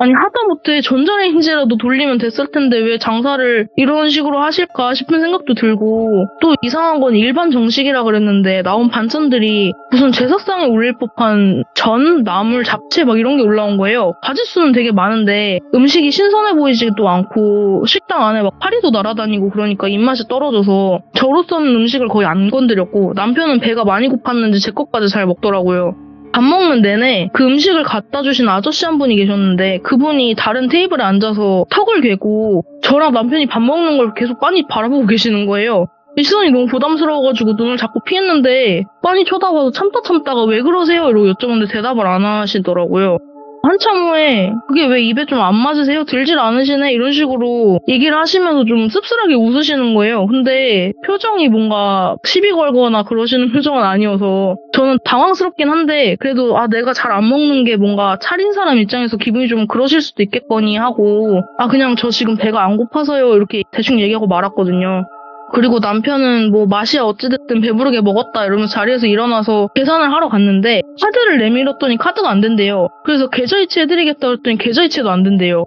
아니 하다못해 전자레인지라도 돌리면 됐을 텐데 왜 장사를 이런 식으로 하실까 싶은 생각도 들고 또 이상한 건 일반 정식이라 그랬는데 나온 반찬들이 무슨 제사상에 올릴 법한 전, 나물, 잡채 막 이런 게 올라온 거예요. 가짓수는 되게 많은데 음식이 신선해 보이지도 않고 식당 안에 막 파리도 날아다니고 그러니까 입맛이 떨어져서 저로서는 음식을 거의 안 건드렸고 남편은 배가 많이 고팠는지 제 것까지 잘 먹더라고요. 밥 먹는 내내 그 음식을 갖다 주신 아저씨 한 분이 계셨는데 그분이 다른 테이블에 앉아서 턱을 괴고 저랑 남편이 밥 먹는 걸 계속 빤히 바라보고 계시는 거예요. 시선이 너무 부담스러워가지고 눈을 자꾸 피했는데 빤히 쳐다봐서 참다가 왜 그러세요? 이러고 여쭤봤는데 대답을 안 하시더라고요. 한참 후에 그게 왜 입에 좀 안 맞으세요? 들질 않으시네? 이런 식으로 얘기를 하시면서 좀 씁쓸하게 웃으시는 거예요. 근데 표정이 뭔가 시비 걸거나 그러시는 표정은 아니어서 저는 당황스럽긴 한데 그래도 내가 잘 안 먹는 게 뭔가 차린 사람 입장에서 기분이 좀 그러실 수도 있겠거니 하고 그냥 저 지금 배가 안 고파서요 이렇게 대충 얘기하고 말았거든요. 그리고 남편은 뭐 맛이야 어찌됐든 배부르게 먹었다 이러면서 자리에서 일어나서 계산을 하러 갔는데 카드를 내밀었더니 카드가 안 된대요. 그래서 계좌이체 해드리겠다 그랬더니 계좌이체도 안 된대요.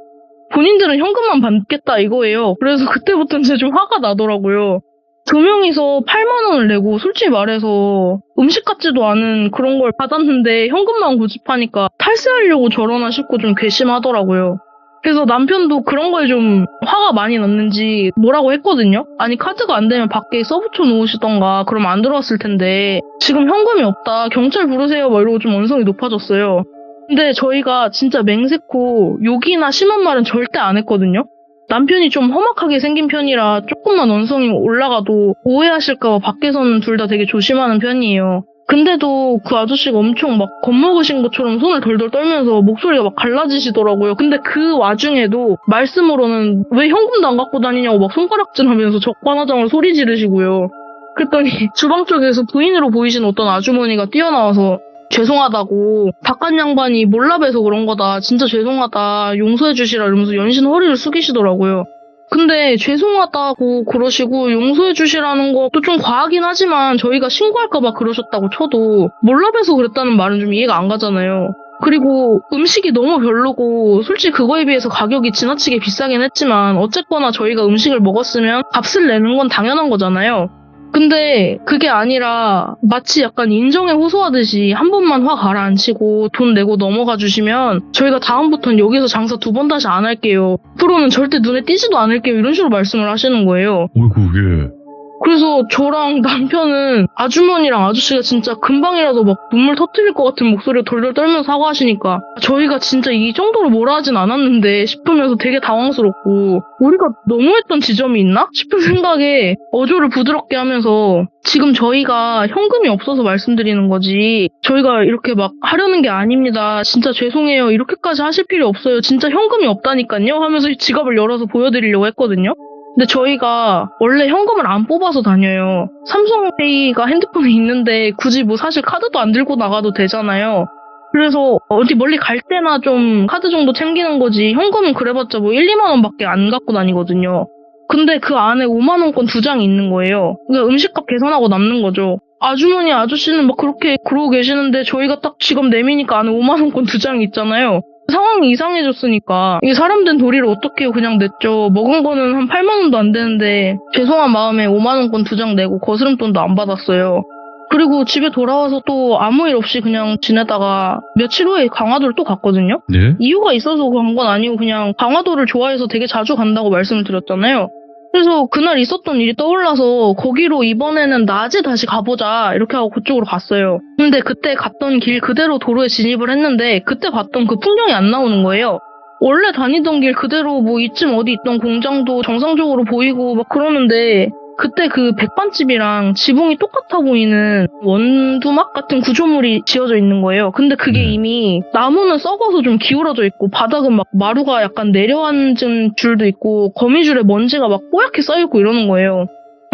본인들은 현금만 받겠다 이거예요. 그래서 그때부터는 진짜 좀 화가 나더라고요. 두 명이서 8만 원을 내고 솔직히 말해서 음식 같지도 않은 그런 걸 받았는데 현금만 고집하니까 탈세하려고 저러나 싶고 좀 괘씸하더라고요. 그래서 남편도 그런 거에 좀 화가 많이 났는지 뭐라고 했거든요. 아니 카드가 안 되면 밖에 써붙여 놓으시던가 그러면 안 들어왔을 텐데 지금 현금이 없다 경찰 부르세요 막 이러고 좀 언성이 높아졌어요. 근데 저희가 진짜 맹세코 욕이나 심한 말은 절대 안 했거든요. 남편이 좀 험악하게 생긴 편이라 조금만 언성이 올라가도 오해하실까 봐 밖에서는 둘 다 되게 조심하는 편이에요. 근데도 그 아저씨가 엄청 막 겁먹으신 것처럼 손을 덜덜 떨면서 목소리가 막 갈라지시더라고요. 근데 그 와중에도 말씀으로는 왜 현금도 안 갖고 다니냐고 막 손가락질하면서 적반하장을 소리 지르시고요. 그랬더니 주방 쪽에서 부인으로 보이신 어떤 아주머니가 뛰어나와서 죄송하다고 바깥 양반이 몰라봬서 그런 거다 진짜 죄송하다 용서해 주시라 이러면서 연신 허리를 숙이시더라고요. 근데 죄송하다고 그러시고 용서해 주시라는 것도 좀 과하긴 하지만 저희가 신고할까봐 그러셨다고 쳐도 몰라봬서 그랬다는 말은 좀 이해가 안 가잖아요. 그리고 음식이 너무 별로고 솔직히 그거에 비해서 가격이 지나치게 비싸긴 했지만 어쨌거나 저희가 음식을 먹었으면 값을 내는 건 당연한 거잖아요. 근데 그게 아니라 마치 약간 인정에 호소하듯이 한 번만 화 가라앉히고 돈 내고 넘어가 주시면 저희가 다음부터는 여기서 장사 2번 다시 안 할게요. 앞으로는 절대 눈에 띄지도 않을게요. 이런 식으로 말씀을 하시는 거예요. 어이구, 예. 그래서 저랑 남편은 아주머니랑 아저씨가 진짜 금방이라도 막 눈물 터뜨릴 것 같은 목소리로 덜덜 떨면서 사과하시니까 저희가 진짜 이 정도로 뭐라 하진 않았는데 싶으면서 되게 당황스럽고 우리가 너무했던 지점이 있나? 싶은 생각에 어조를 부드럽게 하면서 지금 저희가 현금이 없어서 말씀드리는 거지 저희가 이렇게 막 하려는 게 아닙니다. 진짜 죄송해요. 이렇게까지 하실 필요 없어요. 진짜 현금이 없다니까요 하면서 지갑을 열어서 보여드리려고 했거든요. 근데 저희가 원래 현금을 안 뽑아서 다녀요. 삼성페이가 핸드폰에 있는데 굳이 뭐 사실 카드도 안 들고 나가도 되잖아요. 그래서 어디 멀리 갈 때나 좀 카드 정도 챙기는 거지 현금은 그래봤자 뭐 1, 2만 원밖에 안 갖고 다니거든요. 근데 그 안에 5만 원권 2장이 있는 거예요. 그러니까 음식값 계산하고 남는 거죠. 아주머니 아저씨는 막 그렇게 그러고 계시는데 저희가 딱 지갑 내미니까 안에 5만 원권 2장이 있잖아요. 상황이 이상해졌으니까 이게 사람 된 도리를 어떻게 해요. 그냥 냈죠. 먹은 거는 한 8만 원도 안 되는데 죄송한 마음에 5만 원권 2장 내고 거스름돈도 안 받았어요. 그리고 집에 돌아와서 또 아무 일 없이 그냥 지내다가 며칠 후에 강화도를 또 갔거든요. 네? 이유가 있어서 간 건 아니고 그냥 강화도를 좋아해서 되게 자주 간다고 말씀을 드렸잖아요. 그래서 그날 있었던 일이 떠올라서 거기로 이번에는 낮에 다시 가보자 이렇게 하고 그쪽으로 갔어요. 근데 그때 갔던 길 그대로 도로에 진입을 했는데 그때 봤던 그 풍경이 안 나오는 거예요. 원래 다니던 길 그대로 뭐 이쯤 어디 있던 공장도 정상적으로 보이고 막 그러는데 그때 그 백반집이랑 지붕이 똑같아 보이는 원두막 같은 구조물이 지어져 있는 거예요. 근데 그게 이미 나무는 썩어서 좀 기울어져 있고 바닥은 막 마루가 약간 내려앉은 줄도 있고 거미줄에 먼지가 막 뽀얗게 쌓여있고 이러는 거예요.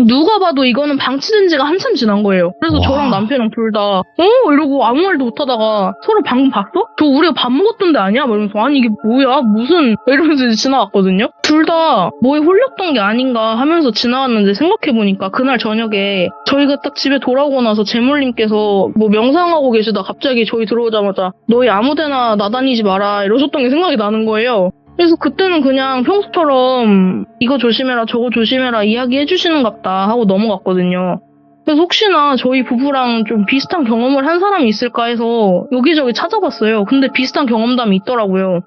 누가 봐도 이거는 방치된 지가 한참 지난 거예요. 그래서 와. 저랑 남편이랑 둘 다 이러고 아무 말도 못하다가 서로 방금 봤어? 저 우리가 밥 먹었던 데 아니야? 막 이러면서 아니 이게 뭐야? 무슨 이러면서 이제 지나갔거든요. 둘 다 뭐에 홀렸던 게 아닌가 하면서 지나갔는데 생각해보니까 그날 저녁에 저희가 딱 집에 돌아오고 나서 재물님께서 뭐 명상하고 계시다 갑자기 저희 들어오자마자 너희 아무데나 나다니지 마라 이러셨던 게 생각이 나는 거예요. 그래서 그때는 그냥 평소처럼 이거 조심해라 저거 조심해라 이야기해주시는 같다 하고 넘어갔거든요. 그래서 혹시나 저희 부부랑 좀 비슷한 경험을 한 사람이 있을까 해서 여기저기 찾아봤어요. 근데 비슷한 경험담이 있더라고요.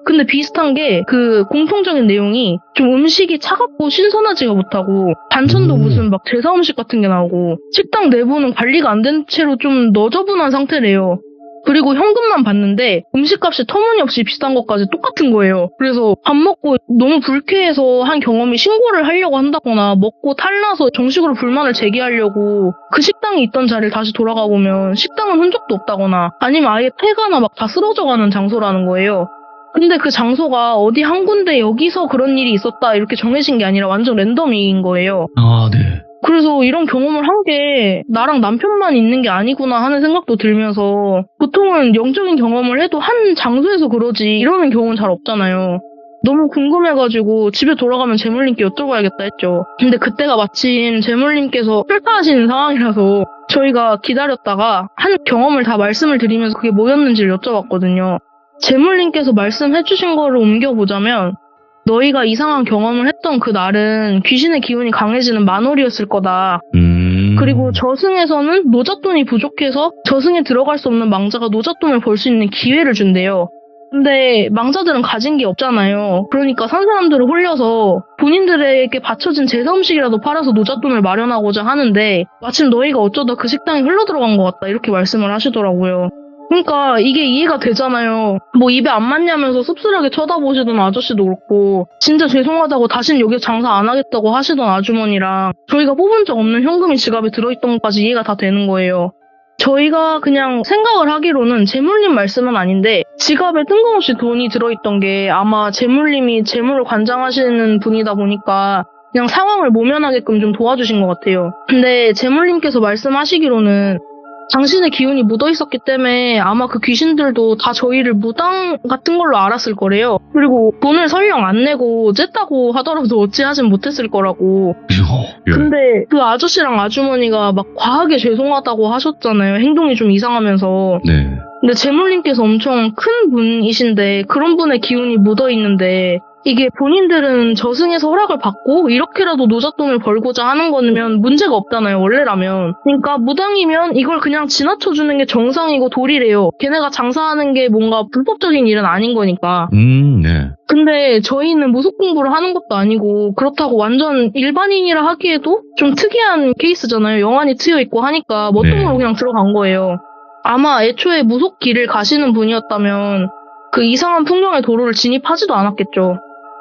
근데 비슷한 게 그 공통적인 내용이 좀 음식이 차갑고 신선하지가 못하고 반찬도 무슨 막 제사 음식 같은 게 나오고 식당 내부는 관리가 안 된 채로 좀 너저분한 상태래요. 그리고 현금만 받는데 음식값이 터무니없이 비싼 것까지 똑같은 거예요. 그래서 밥 먹고 너무 불쾌해서 한 경험이 신고를 하려고 한다거나 먹고 탈나서 정식으로 불만을 제기하려고 그 식당이 있던 자리를 다시 돌아가 보면 식당은 흔적도 없다거나 아니면 아예 폐가나 막 다 쓰러져가는 장소라는 거예요. 근데 그 장소가 어디 한 군데 여기서 그런 일이 있었다 이렇게 정해진 게 아니라 완전 랜덤인 거예요. 아, 네. 그래서 이런 경험을 한 게 나랑 남편만 있는 게 아니구나 하는 생각도 들면서 보통은 영적인 경험을 해도 한 장소에서 그러지 이러는 경우는 잘 없잖아요. 너무 궁금해가지고 집에 돌아가면 재물님께 여쭤봐야겠다 했죠. 근데 그때가 마침 재물님께서 출타하시는 상황이라서 저희가 기다렸다가 한 경험을 다 말씀을 드리면서 그게 뭐였는지를 여쭤봤거든요. 재물님께서 말씀해주신 거를 옮겨보자면 너희가 이상한 경험을 했던 그 날은 귀신의 기운이 강해지는 만월이었을 거다. 그리고 저승에서는 노잣돈이 부족해서 저승에 들어갈 수 없는 망자가 노잣돈을 벌 수 있는 기회를 준대요. 근데 망자들은 가진 게 없잖아요. 그러니까 산 사람들을 홀려서 본인들에게 바쳐진 제사 음식이라도 팔아서 노잣돈을 마련하고자 하는데 마침 너희가 어쩌다 그 식당에 흘러들어간 것 같다 이렇게 말씀을 하시더라고요. 그러니까 이게 이해가 되잖아요. 뭐 입에 안 맞냐면서 씁쓸하게 쳐다보시던 아저씨도 그렇고 진짜 죄송하다고 다신 여기서 장사 안 하겠다고 하시던 아주머니랑 저희가 뽑은 적 없는 현금이 지갑에 들어있던 것까지 이해가 다 되는 거예요. 저희가 그냥 생각을 하기로는 재물님 말씀은 아닌데 지갑에 뜬금없이 돈이 들어있던 게 아마 재물님이 재물을 관장하시는 분이다 보니까 그냥 상황을 모면하게끔 좀 도와주신 것 같아요. 근데 재물님께서 말씀하시기로는 당신의 기운이 묻어있었기 때문에 아마 그 귀신들도 다 저희를 무당 같은 걸로 알았을 거래요. 그리고 돈을 설령 안 내고 쨌다고 하더라도 어찌하진 못했을 거라고. 근데 그 아저씨랑 아주머니가 막 과하게 죄송하다고 하셨잖아요. 행동이 좀 이상하면서. 네. 근데 재물님께서 엄청 큰 분이신데 그런 분의 기운이 묻어있는데 이게 본인들은 저승에서 허락을 받고 이렇게라도 노잣돈을 벌고자 하는 거면 문제가 없잖아요, 원래라면. 그러니까 무당이면 이걸 그냥 지나쳐주는 게 정상이고 도리래요. 걔네가 장사하는 게 뭔가 불법적인 일은 아닌 거니까. 네. 근데 저희는 무속 공부를 하는 것도 아니고 그렇다고 완전 일반인이라 하기에도 좀 특이한 케이스잖아요. 영안이 트여있고 하니까 멋동으로 그냥 들어간 거예요. 아마 애초에 무속 길을 가시는 분이었다면 그 이상한 풍경의 도로를 진입하지도 않았겠죠.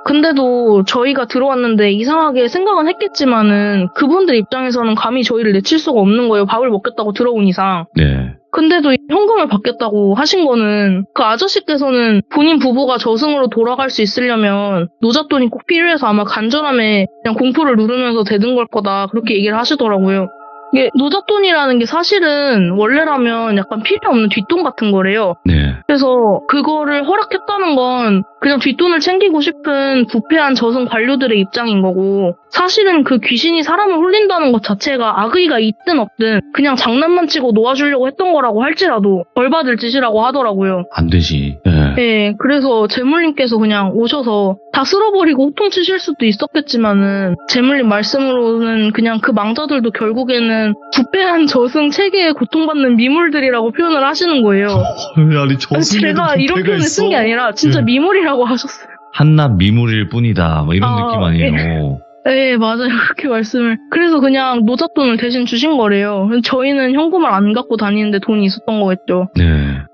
근데도 저희가 들어왔는데 이상하게 생각은 했겠지만은 그분들 입장에서는 감히 저희를 내칠 수가 없는 거예요. 밥을 먹겠다고 들어온 이상. 네. 근데도 현금을 받겠다고 하신 거는 그 아저씨께서는 본인 부부가 저승으로 돌아갈 수 있으려면 노잣돈이 꼭 필요해서 아마 간절함에 그냥 공포를 누르면서 대든 걸 거다 그렇게 얘기를 하시더라고요. 이게 노잣돈이라는 게 사실은 원래라면 약간 필요 없는 뒷돈 같은 거래요. 네. 그래서 그거를 허락했다는 건 그냥 뒷돈을 챙기고 싶은 부패한 저승 관료들의 입장인 거고 사실은 그 귀신이 사람을 홀린다는 것 자체가 악의가 있든 없든 그냥 장난만 치고 놓아주려고 했던 거라고 할지라도 벌받을 짓이라고 하더라고요. 안 되지. 네. 네, 그래서 재물님께서 그냥 오셔서 다 쓸어버리고 호통치실 수도 있었겠지만은 재물님 말씀으로는 그냥 그 망자들도 결국에는 부패한 저승 체계에 고통받는 미물들이라고 표현을 하시는 거예요. 아니, 제가 이런 표현을 쓴 게 아니라 진짜 미물이라고 하셨어요. 한낱 미물일 뿐이다. 뭐 이런 느낌 아니에요. 네, 맞아요. 그렇게 말씀을. 그래서 그냥 노잣돈을 대신 주신 거래요. 저희는 현금을 안 갖고 다니는데 돈이 있었던 거겠죠. 네.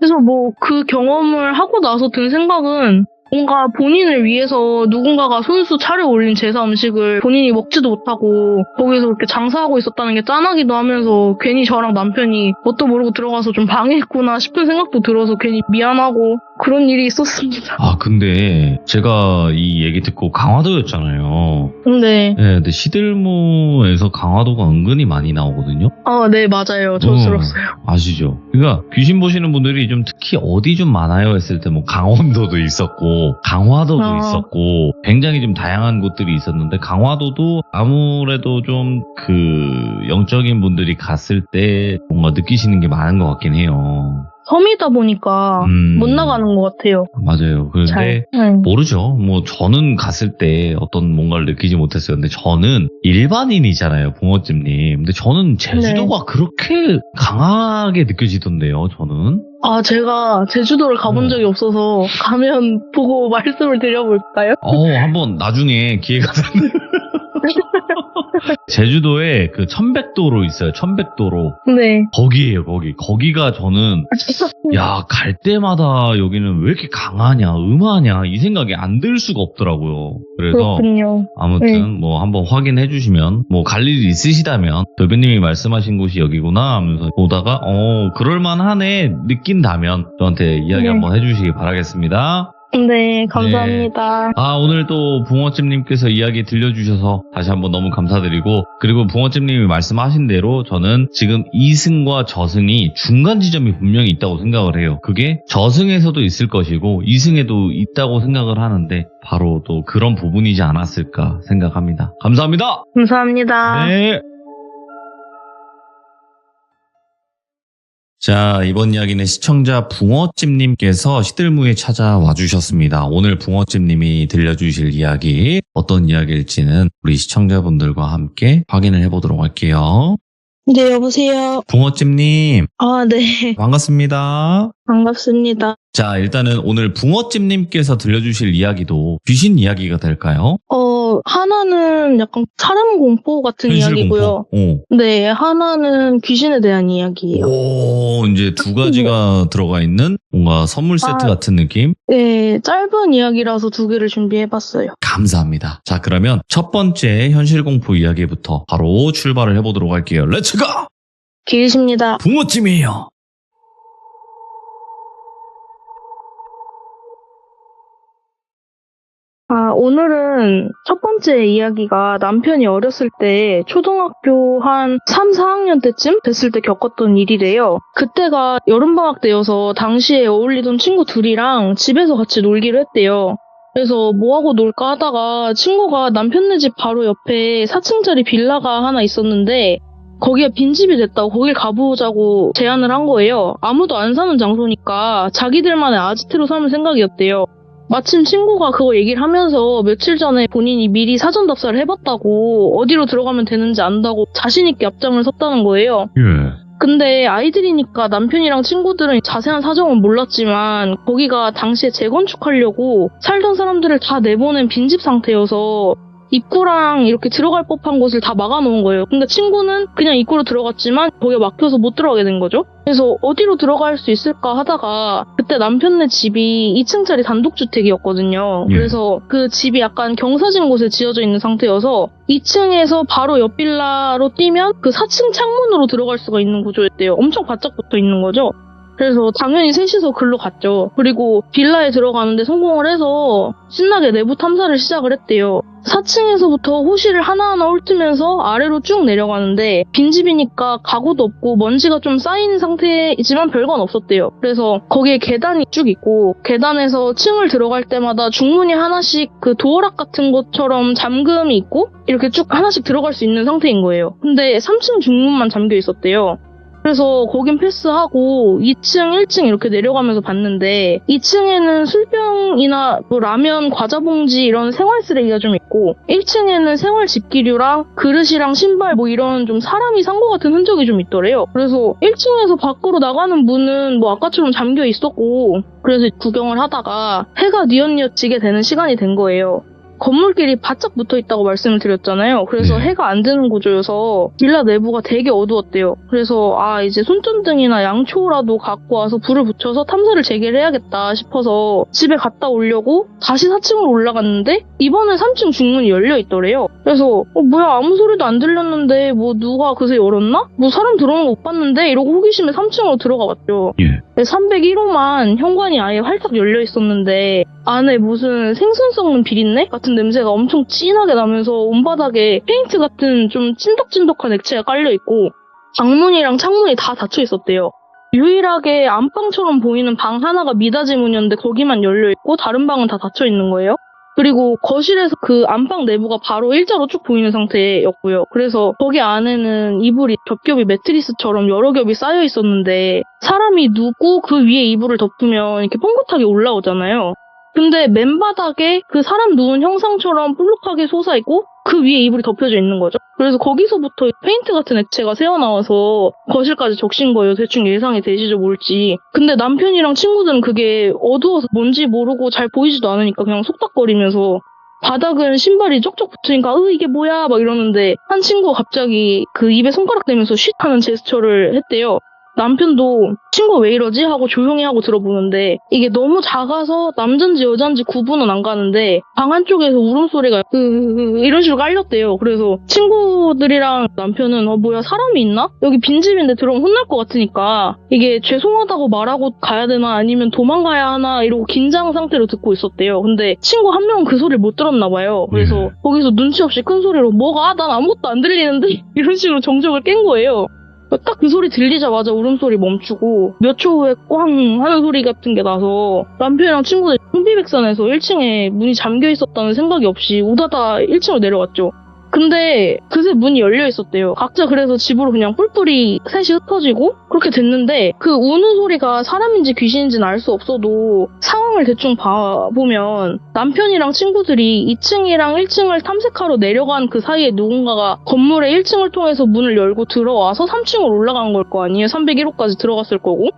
그래서 뭐 그 경험을 하고 나서 든 생각은 뭔가 본인을 위해서 누군가가 손수 차려 올린 제사 음식을 본인이 먹지도 못하고 거기서 그렇게 장사하고 있었다는 게 짠하기도 하면서 괜히 저랑 남편이 뭣도 모르고 들어가서 좀 방해했구나 싶은 생각도 들어서 괜히 미안하고 그런 일이 있었습니다. 아, 근데 제가 이 얘기 듣고 강화도였잖아요. 네. 네, 근데 시들모에서 강화도가 은근히 많이 나오거든요. 아, 네, 맞아요. 저 들었어요. 아시죠? 그러니까 귀신 보시는 분들이 좀 특히 어디 좀 많아요 했을 때 뭐 강원도도 있었고 강화도도 있었고 굉장히 좀 다양한 곳들이 있었는데 강화도도 아무래도 좀 그 영적인 분들이 갔을 때 뭔가 느끼시는 게 많은 것 같긴 해요. 섬이다 보니까 못 나가는 것 같아요. 맞아요. 그런데 모르죠. 뭐 저는 갔을 때 어떤 뭔가를 느끼지 못했어요. 근데 저는 일반인이잖아요, 붕어집님. 근데 저는 제주도가 그렇게 강하게 느껴지던데요, 저는. 아, 제가 제주도를 가본 적이 없어서 가면 보고 말씀을 드려볼까요? 한번 나중에 기회가 되면 제주도에 그 천백도로 있어요. 천백도로. 네. 거기에요, 거기. 거기가 저는, 야, 갈 때마다 여기는 왜 이렇게 강하냐, 음하냐, 이 생각이 안 들 수가 없더라고요. 그래서, 그렇군요. 아무튼, 네. 뭐, 한번 확인해 주시면, 뭐, 갈 일이 있으시다면, 별배님이 말씀하신 곳이 여기구나 하면서 보다가, 그럴만하네, 느낀다면, 저한테 이야기 네. 한번 해주시기 바라겠습니다. 네, 감사합니다. 아, 오늘 또 붕어찜님께서 이야기 들려주셔서 다시 한번 너무 감사드리고, 그리고 붕어찜님이 말씀하신 대로 저는 지금 2승과 저승이 중간 지점이 분명히 있다고 생각을 해요. 그게 저승에서도 있을 것이고 2승에도 있다고 생각을 하는데 바로 또 그런 부분이지 않았을까 생각합니다. 감사합니다. 감사합니다. 네. 자, 이번 이야기는 시청자 붕어찜님께서 시들무에 찾아와 주셨습니다. 오늘 붕어찜님이 들려주실 이야기, 어떤 이야기일지는 우리 시청자분들과 함께 확인을 해보도록 할게요. 네, 여보세요. 붕어찜님, 아, 네. 반갑습니다. 반갑습니다. 자, 일단은 오늘 붕어찜님께서 들려주실 이야기도 귀신 이야기가 될까요? 하나는 약간 사람 공포 같은 이야기고요. 공포. 네, 하나는 귀신에 대한 이야기예요. 오, 이제 두 가지가 들어가 있는 뭔가 선물 세트 같은 느낌? 네, 짧은 이야기라서 두 개를 준비해봤어요. 감사합니다. 자, 그러면 첫 번째 현실 공포 이야기부터 바로 출발을 해보도록 할게요. 렛츠고! 길십니다. 붕어찜이에요. 오늘은 첫 번째 이야기가 남편이 어렸을 때 초등학교 한 3, 4학년 때쯤 됐을 때 겪었던 일이래요. 그때가 여름방학 때여서 당시에 어울리던 친구 둘이랑 집에서 같이 놀기로 했대요. 그래서 뭐하고 놀까 하다가 친구가 남편네 집 바로 옆에 4층짜리 빌라가 하나 있었는데 거기가 빈집이 됐다고 거길 가보자고 제안을 한 거예요. 아무도 안 사는 장소니까 자기들만의 아지트로 삼을 생각이었대요. 마침 친구가 그거 얘기를 하면서 며칠 전에 본인이 미리 사전 답사를 해봤다고 어디로 들어가면 되는지 안다고 자신있게 앞장을 섰다는 거예요. 예. 근데 아이들이니까 남편이랑 친구들은 자세한 사정은 몰랐지만 거기가 당시에 재건축하려고 살던 사람들을 다 내보낸 빈집 상태여서 입구랑 이렇게 들어갈 법한 곳을 다 막아놓은 거예요. 근데 친구는 그냥 입구로 들어갔지만 거기가 막혀서 못 들어가게 된 거죠. 그래서 어디로 들어갈 수 있을까 하다가 그때 남편네 집이 2층짜리 단독주택이었거든요. 예. 그래서 그 집이 약간 경사진 곳에 지어져 있는 상태여서 2층에서 바로 옆 빌라로 뛰면 그 4층 창문으로 들어갈 수가 있는 구조였대요. 엄청 바짝 붙어 있는 거죠. 그래서 당연히 셋이서 글로 갔죠. 그리고 빌라에 들어가는데 성공을 해서 신나게 내부 탐사를 시작을 했대요. 4층에서부터 호실을 하나하나 훑으면서 아래로 쭉 내려가는데 빈집이니까 가구도 없고 먼지가 좀 쌓인 상태이지만 별건 없었대요. 그래서 거기에 계단이 쭉 있고 계단에서 층을 들어갈 때마다 중문이 하나씩 그 도어락 같은 것처럼 잠금이 있고 이렇게 쭉 하나씩 들어갈 수 있는 상태인 거예요. 근데 3층 중문만 잠겨 있었대요. 그래서 거긴 패스하고 2층, 1층 이렇게 내려가면서 봤는데 2층에는 술병이나 뭐 라면, 과자 봉지 이런 생활 쓰레기가 좀 있고 1층에는 생활 집기류랑 그릇이랑 신발 뭐 이런 좀 사람이 산 것 같은 흔적이 좀 있더래요. 그래서 1층에서 밖으로 나가는 문은 뭐 아까처럼 잠겨 있었고 그래서 구경을 하다가 해가 뉘엿뉘엿 지게 되는 시간이 된 거예요. 건물끼리 바짝 붙어있다고 말씀을 드렸잖아요. 그래서 네. 해가 안 드는 구조여서 빌라 내부가 되게 어두웠대요. 그래서 이제 손전등이나 양초라도 갖고 와서 불을 붙여서 탐사를 재개를 해야겠다 싶어서 집에 갔다 오려고 다시 4층으로 올라갔는데 이번에 3층 중문이 열려있더래요. 그래서 뭐야 아무 소리도 안 들렸는데 뭐 누가 그새 열었나? 뭐 사람 들어오는 거 못 봤는데 이러고 호기심에 3층으로 들어가 봤죠. 예. 301호만 현관이 아예 활짝 열려 있었는데 안에 무슨 생선 썩는 비린내 같은 냄새가 엄청 진하게 나면서 온 바닥에 페인트 같은 좀 찐덕찐덕한 액체가 깔려 있고 방문이랑 창문이 다 닫혀 있었대요. 유일하게 안방처럼 보이는 방 하나가 미닫이 문이었는데 거기만 열려 있고 다른 방은 다 닫혀 있는 거예요. 그리고 거실에서 그 안방 내부가 바로 일자로 쭉 보이는 상태였고요. 그래서 거기 안에는 이불이 겹겹이 매트리스처럼 여러 겹이 쌓여 있었는데 사람이 누고 그 위에 이불을 덮으면 이렇게 뻥긋하게 올라오잖아요. 근데 맨바닥에 그 사람 누운 형상처럼 볼록하게 솟아있고 그 위에 이불이 덮여져 있는 거죠. 그래서 거기서부터 페인트 같은 액체가 새어나와서 거실까지 적신 거예요. 대충 예상이 되시죠, 뭘지. 근데 남편이랑 친구들은 그게 어두워서 뭔지 모르고 잘 보이지도 않으니까 그냥 속닥거리면서 바닥은 신발이 쩍쩍 붙으니까 이게 뭐야 막 이러는데 한 친구가 갑자기 그 입에 손가락 대면서 쉿 하는 제스처를 했대요. 남편도 친구가 왜 이러지? 하고 조용히 하고 들어보는데 이게 너무 작아서 남잔지 여잔지 구분은 안 가는데 방 안쪽에서 울음소리가 이런 식으로 깔렸대요. 그래서 친구들이랑 남편은 뭐야 사람이 있나? 여기 빈집인데 들어오면 혼날 것 같으니까 이게 죄송하다고 말하고 가야 되나 아니면 도망가야 하나 이러고 긴장 상태로 듣고 있었대요. 근데 친구 한 명은 그 소리를 못 들었나 봐요. 그래서 거기서 눈치 없이 큰 소리로 뭐가? 난 아무것도 안 들리는데? 이런 식으로 정적을 깬 거예요. 딱 그 소리 들리자마자 울음소리 멈추고 몇 초 후에 꽝 하는 소리 같은 게 나서 남편이랑 친구들 청비백산에서 1층에 문이 잠겨 있었다는 생각이 없이 우다다 1층으로 내려갔죠. 근데 그새 문이 열려 있었대요. 각자 그래서 집으로 그냥 뿔뿔이 셋이 흩어지고 그렇게 됐는데 그 우는 소리가 사람인지 귀신인지는 알 수 없어도 상황을 대충 봐보면 남편이랑 친구들이 2층이랑 1층을 탐색하러 내려간 그 사이에 누군가가 건물의 1층을 통해서 문을 열고 들어와서 3층으로 올라간 걸 거 아니에요. 301호까지 들어갔을 거고.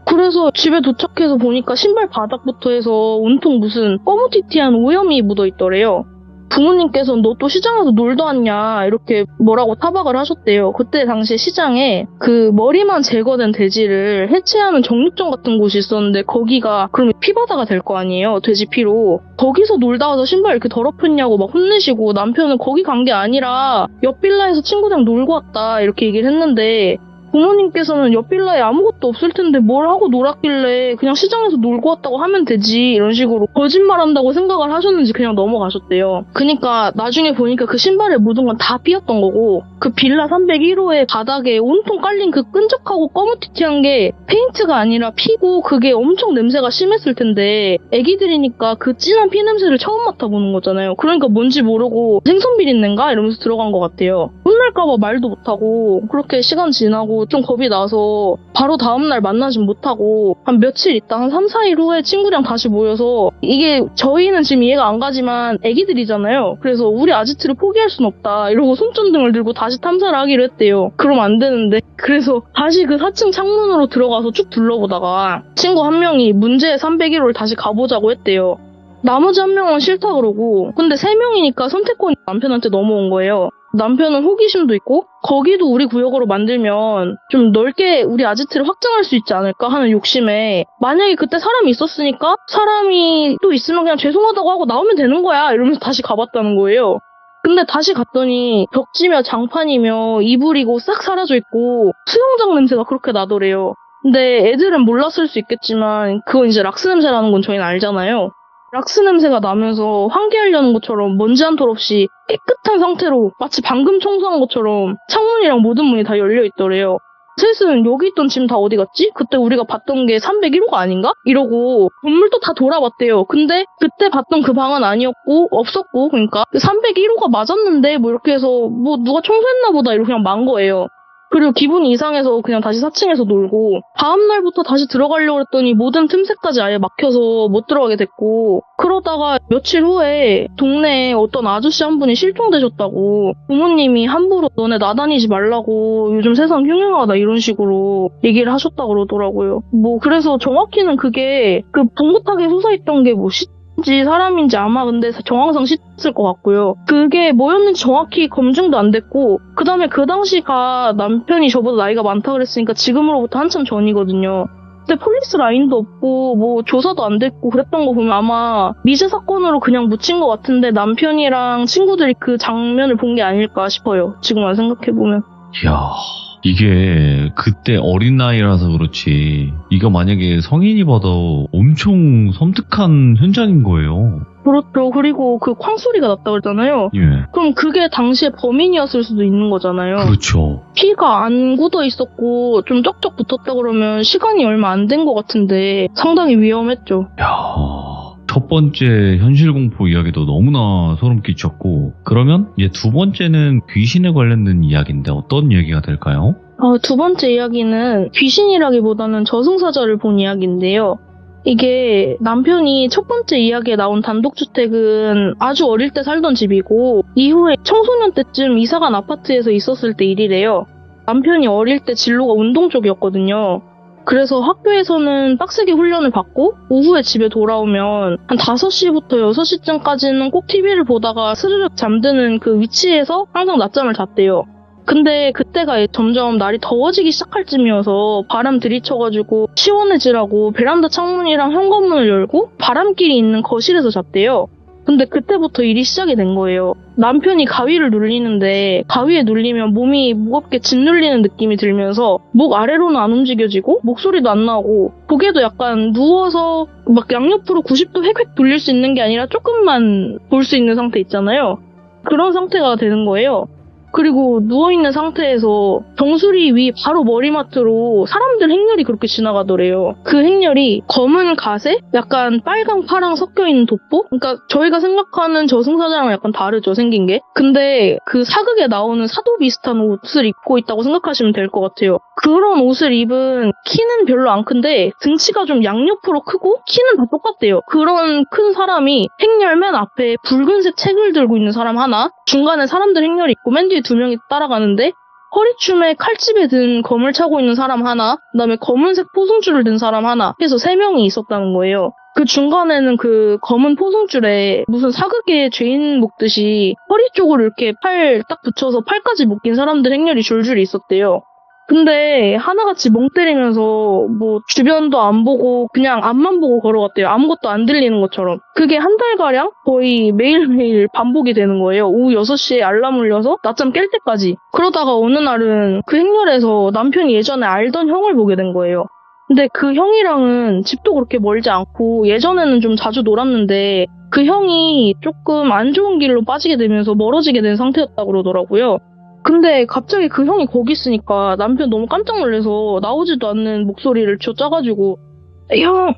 그래서 집에 도착해서 보니까 신발 바닥부터 해서 온통 무슨 꺼무티티한 오염이 묻어있더래요. 부모님께서는 너 또 시장에서 놀다 왔냐 이렇게 뭐라고 타박을 하셨대요. 그때 당시에 시장에 그 머리만 제거된 돼지를 해체하는 정육점 같은 곳이 있었는데 거기가 그러면 피바다가 될 거 아니에요. 돼지 피로. 거기서 놀다 와서 신발 이렇게 더럽혔냐고 막 혼내시고 남편은 거기 간 게 아니라 옆 빌라에서 친구들이랑 놀고 왔다 이렇게 얘기를 했는데 부모님께서는 옆 빌라에 아무것도 없을 텐데 뭘 하고 놀았길래 그냥 시장에서 놀고 왔다고 하면 되지 이런 식으로 거짓말한다고 생각을 하셨는지 그냥 넘어가셨대요. 그니까 나중에 보니까 그 신발에 묻은 건 다 삐었던 거고 그 빌라 301호의 바닥에 온통 깔린 그 끈적하고 꺼무티티한 게 페인트가 아니라 피고 그게 엄청 냄새가 심했을 텐데 애기들이니까 그 진한 피 냄새를 처음 맡아보는 거잖아요. 그러니까 뭔지 모르고 생선 비린내인가 이러면서 들어간 것 같아요. 혼날까봐 말도 못하고 그렇게 시간 지나고 좀 겁이 나서 바로 다음날 만나진 못하고 한 며칠 있다 한 3, 4일 후에 친구랑 다시 모여서 이게 저희는 지금 이해가 안 가지만 애기들이잖아요. 그래서 우리 아지트를 포기할 순 없다 이러고 손전등을 들고 다시 탐사를 하기로 했대요. 그럼 안 되는데 그래서 다시 그 4층 창문으로 들어가서 쭉 둘러보다가 친구 한 명이 문제의 301호를 다시 가보자고 했대요. 나머지 한 명은 싫다 그러고 근데 3명이니까 선택권이 남편한테 넘어온 거예요. 남편은 호기심도 있고 거기도 우리 구역으로 만들면 좀 넓게 우리 아지트를 확장할 수 있지 않을까 하는 욕심에 만약에 그때 사람이 있었으니까 사람이 또 있으면 그냥 죄송하다고 하고 나오면 되는 거야 이러면서 다시 가봤다는 거예요. 근데 다시 갔더니 벽지며 장판이며 이불이고 싹 사라져 있고 수영장 냄새가 그렇게 나더래요. 근데 애들은 몰랐을 수 있겠지만 그건 이제 락스 냄새라는 건 저희는 알잖아요. 락스 냄새가 나면서 환기하려는 것처럼 먼지 한 톨 없이 깨끗한 상태로 마치 방금 청소한 것처럼 창문이랑 모든 문이 다 열려있더래요. 셋은 여기 있던 짐 다 어디 갔지? 그때 우리가 봤던 게 301호가 아닌가? 이러고 건물도 다 돌아봤대요. 근데 그때 봤던 그 방은 아니었고 없었고 그러니까 301호가 맞았는데 뭐 이렇게 해서 뭐 누가 청소했나 보다 이러고 그냥 만 거예요. 그리고 기분이 이상해서 그냥 다시 4층에서 놀고 다음날부터 다시 들어가려고 했더니 모든 틈새까지 아예 막혀서 못 들어가게 됐고 그러다가 며칠 후에 동네에 어떤 아저씨 한 분이 실종되셨다고 부모님이 함부로 너네 나다니지 말라고 요즘 세상 흉흉하다 이런 식으로 얘기를 하셨다고 그러더라고요. 뭐 그래서 정확히는 그게 그 봉긋하게 솟아있던 게 뭐 인지 사람인지 아마 근데 정황상 씻을 것 같고요. 그게 뭐였는지 정확히 검증도 안 됐고 그 다음에 그 당시가 남편이 저보다 나이가 많다 그랬으니까 지금으로부터 한참 전이거든요. 근데 폴리스 라인도 없고 뭐 조사도 안 됐고 그랬던 거 보면 아마 미제 사건으로 그냥 묻힌 것 같은데 남편이랑 친구들이 그 장면을 본 게 아닐까 싶어요. 지금만 생각해보면. 이야, 이게 그때 어린 나이라서 그렇지 이거 만약에 성인이 봐도 엄청 섬뜩한 현장인 거예요. 그렇죠. 그리고 그 쾅 소리가 났다 그러잖아요. 예. 그럼 그게 당시에 범인이었을 수도 있는 거잖아요. 그렇죠. 피가 안 굳어 있었고 좀 쩍쩍 붙었다 그러면 시간이 얼마 안 된 것 같은데 상당히 위험했죠. 야, 첫 번째 현실 공포 이야기도 너무나 소름 끼쳤고 그러면 이제 두 번째는 귀신에 관련된 이야기인데 어떤 얘기가 될까요? 두 번째 이야기는 귀신이라기보다는 저승사자를 본 이야기인데요. 이게 남편이 첫 번째 이야기에 나온 단독주택은 아주 어릴 때 살던 집이고 이후에 청소년 때쯤 이사간 아파트에서 있었을 때 일이래요. 남편이 어릴 때 진로가 운동 쪽이었거든요. 그래서 학교에서는 빡세게 훈련을 받고 오후에 집에 돌아오면 한 5시부터 6시쯤까지는 꼭 TV를 보다가 스르륵 잠드는 그 위치에서 항상 낮잠을 잤대요. 근데 그때가 점점 날이 더워지기 시작할 쯤이어서 바람 들이쳐가지고 시원해지라고 베란다 창문이랑 현관문을 열고 바람길이 있는 거실에서 잤대요. 근데 그때부터 일이 시작이 된 거예요. 남편이 가위를 눌리는데 가위에 눌리면 몸이 무겁게 짓눌리는 느낌이 들면서 목 아래로는 안 움직여지고 목소리도 안 나오고 고개도 약간 누워서 막 양옆으로 90도 획획 돌릴 수 있는 게 아니라 조금만 볼 수 있는 상태 있잖아요. 그런 상태가 되는 거예요. 그리고 누워있는 상태에서 정수리 위 바로 머리맡으로 사람들 행렬이 그렇게 지나가더래요. 그 행렬이 검은 가세? 약간 빨강 파랑 섞여있는 돋보? 그러니까 저희가 생각하는 저승사자랑 약간 다르죠, 생긴 게. 근데 그 사극에 나오는 사도 비슷한 옷을 입고 있다고 생각하시면 될 것 같아요. 그런 옷을 입은 키는 별로 안 큰데 등치가 좀 양옆으로 크고 키는 다 똑같대요. 그런 큰 사람이 행렬 맨 앞에 붉은색 책을 들고 있는 사람 하나, 중간에 사람들 행렬이 있고 맨 뒤에 2명이 따라가는데 허리춤에 칼집에 든 검을 차고 있는 사람 하나, 그다음에 검은색 포승줄을 든 사람 하나 해서 3명이 있었다는 거예요. 그 중간에는 그 검은 포승줄에 무슨 사극의 죄인 묶듯이 허리 쪽으로 이렇게 팔 딱 붙여서 팔까지 묶인 사람들 행렬이 줄줄이 있었대요. 근데 하나같이 멍 때리면서 뭐 주변도 안 보고 그냥 앞만 보고 걸어갔대요. 아무것도 안 들리는 것처럼. 그게 한 달가량 거의 매일매일 반복이 되는 거예요. 오후 6시에 알람 울려서 낮잠 깰 때까지. 그러다가 어느 날은 그 행렬에서 남편이 예전에 알던 형을 보게 된 거예요. 근데 그 형이랑은 집도 그렇게 멀지 않고 예전에는 좀 자주 놀았는데 그 형이 조금 안 좋은 길로 빠지게 되면서 멀어지게 된 상태였다고 그러더라고요. 근데 갑자기 그 형이 거기 있으니까 남편 너무 깜짝 놀라서 나오지도 않는 목소리를 쥐어짜가지고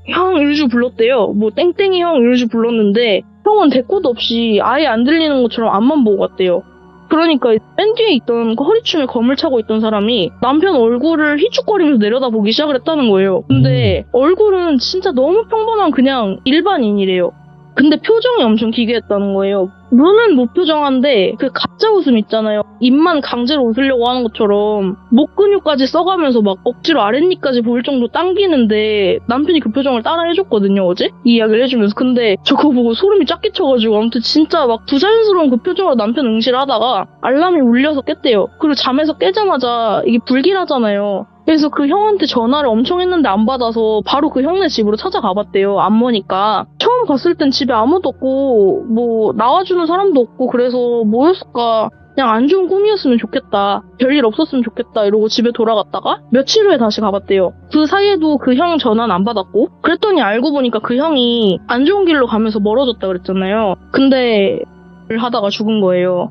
형 이러시고 불렀대요. 뭐 땡땡이 형 이러시고 불렀는데 형은 대꾸도 없이 아예 안 들리는 것처럼 앞만 보고 갔대요. 그러니까 맨 뒤에 있던 그 허리춤에 검을 차고 있던 사람이 남편 얼굴을 휘죽거리면서 내려다보기 시작을 했다는 거예요. 근데 얼굴은 진짜 너무 평범한 그냥 일반인이래요. 근데 표정이 엄청 기괴했다는 거예요. 눈은 무표정한데 그 가짜 웃음 있잖아요. 입만 강제로 웃으려고 하는 것처럼 목 근육까지 써가면서 막 억지로 아랫니까지 보일 정도 당기는데 남편이 그 표정을 따라 해줬거든요, 어제? 이 이야기를 해주면서. 근데 저 그거 보고 소름이 쫙 끼쳐가지고 아무튼 진짜 막 부자연스러운 그 표정으로 남편 응시를 하다가 알람이 울려서 깼대요. 그리고 잠에서 깨자마자 이게 불길하잖아요. 그래서 그 형한테 전화를 엄청 했는데 안 받아서 바로 그 형네 집으로 찾아가 봤대요. 안 머니까. 처음 갔을 땐 집에 아무도 없고 뭐 나와주는 사람도 없고 그래서 뭐였을까. 그냥 안 좋은 꿈이었으면 좋겠다. 별일 없었으면 좋겠다. 이러고 집에 돌아갔다가 며칠 후에 다시 가봤대요. 그 사이에도 그 형 전화는 안 받았고 그랬더니 알고 보니까 그 형이 안 좋은 길로 가면서 멀어졌다 그랬잖아요. 근데 하다가 죽은 거예요.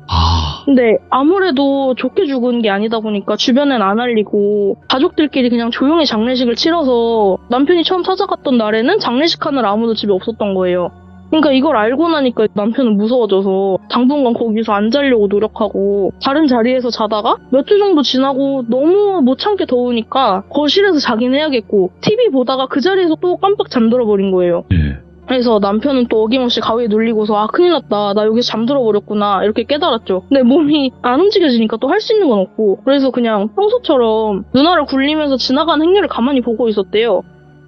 근데 아무래도 좋게 죽은 게 아니다 보니까 주변엔 안 알리고 가족들끼리 그냥 조용히 장례식을 치러서 남편이 처음 찾아갔던 날에는 장례식 하느라 아무도 집에 없었던 거예요. 그러니까 이걸 알고 나니까 남편은 무서워져서 당분간 거기서 안 자려고 노력하고 다른 자리에서 자다가 몇 주 정도 지나고 너무 못 참게 더우니까 거실에서 자긴 해야겠고 TV 보다가 그 자리에서 또 깜빡 잠들어 버린 거예요. 그래서 남편은 또 어김없이 가위에 눌리고서 아 큰일 났다 나 여기서 잠들어 버렸구나 이렇게 깨달았죠. 근데 몸이 안 움직여지니까 또 할 수 있는 건 없고 그래서 그냥 평소처럼 누나를 굴리면서 지나가는 행렬을 가만히 보고 있었대요.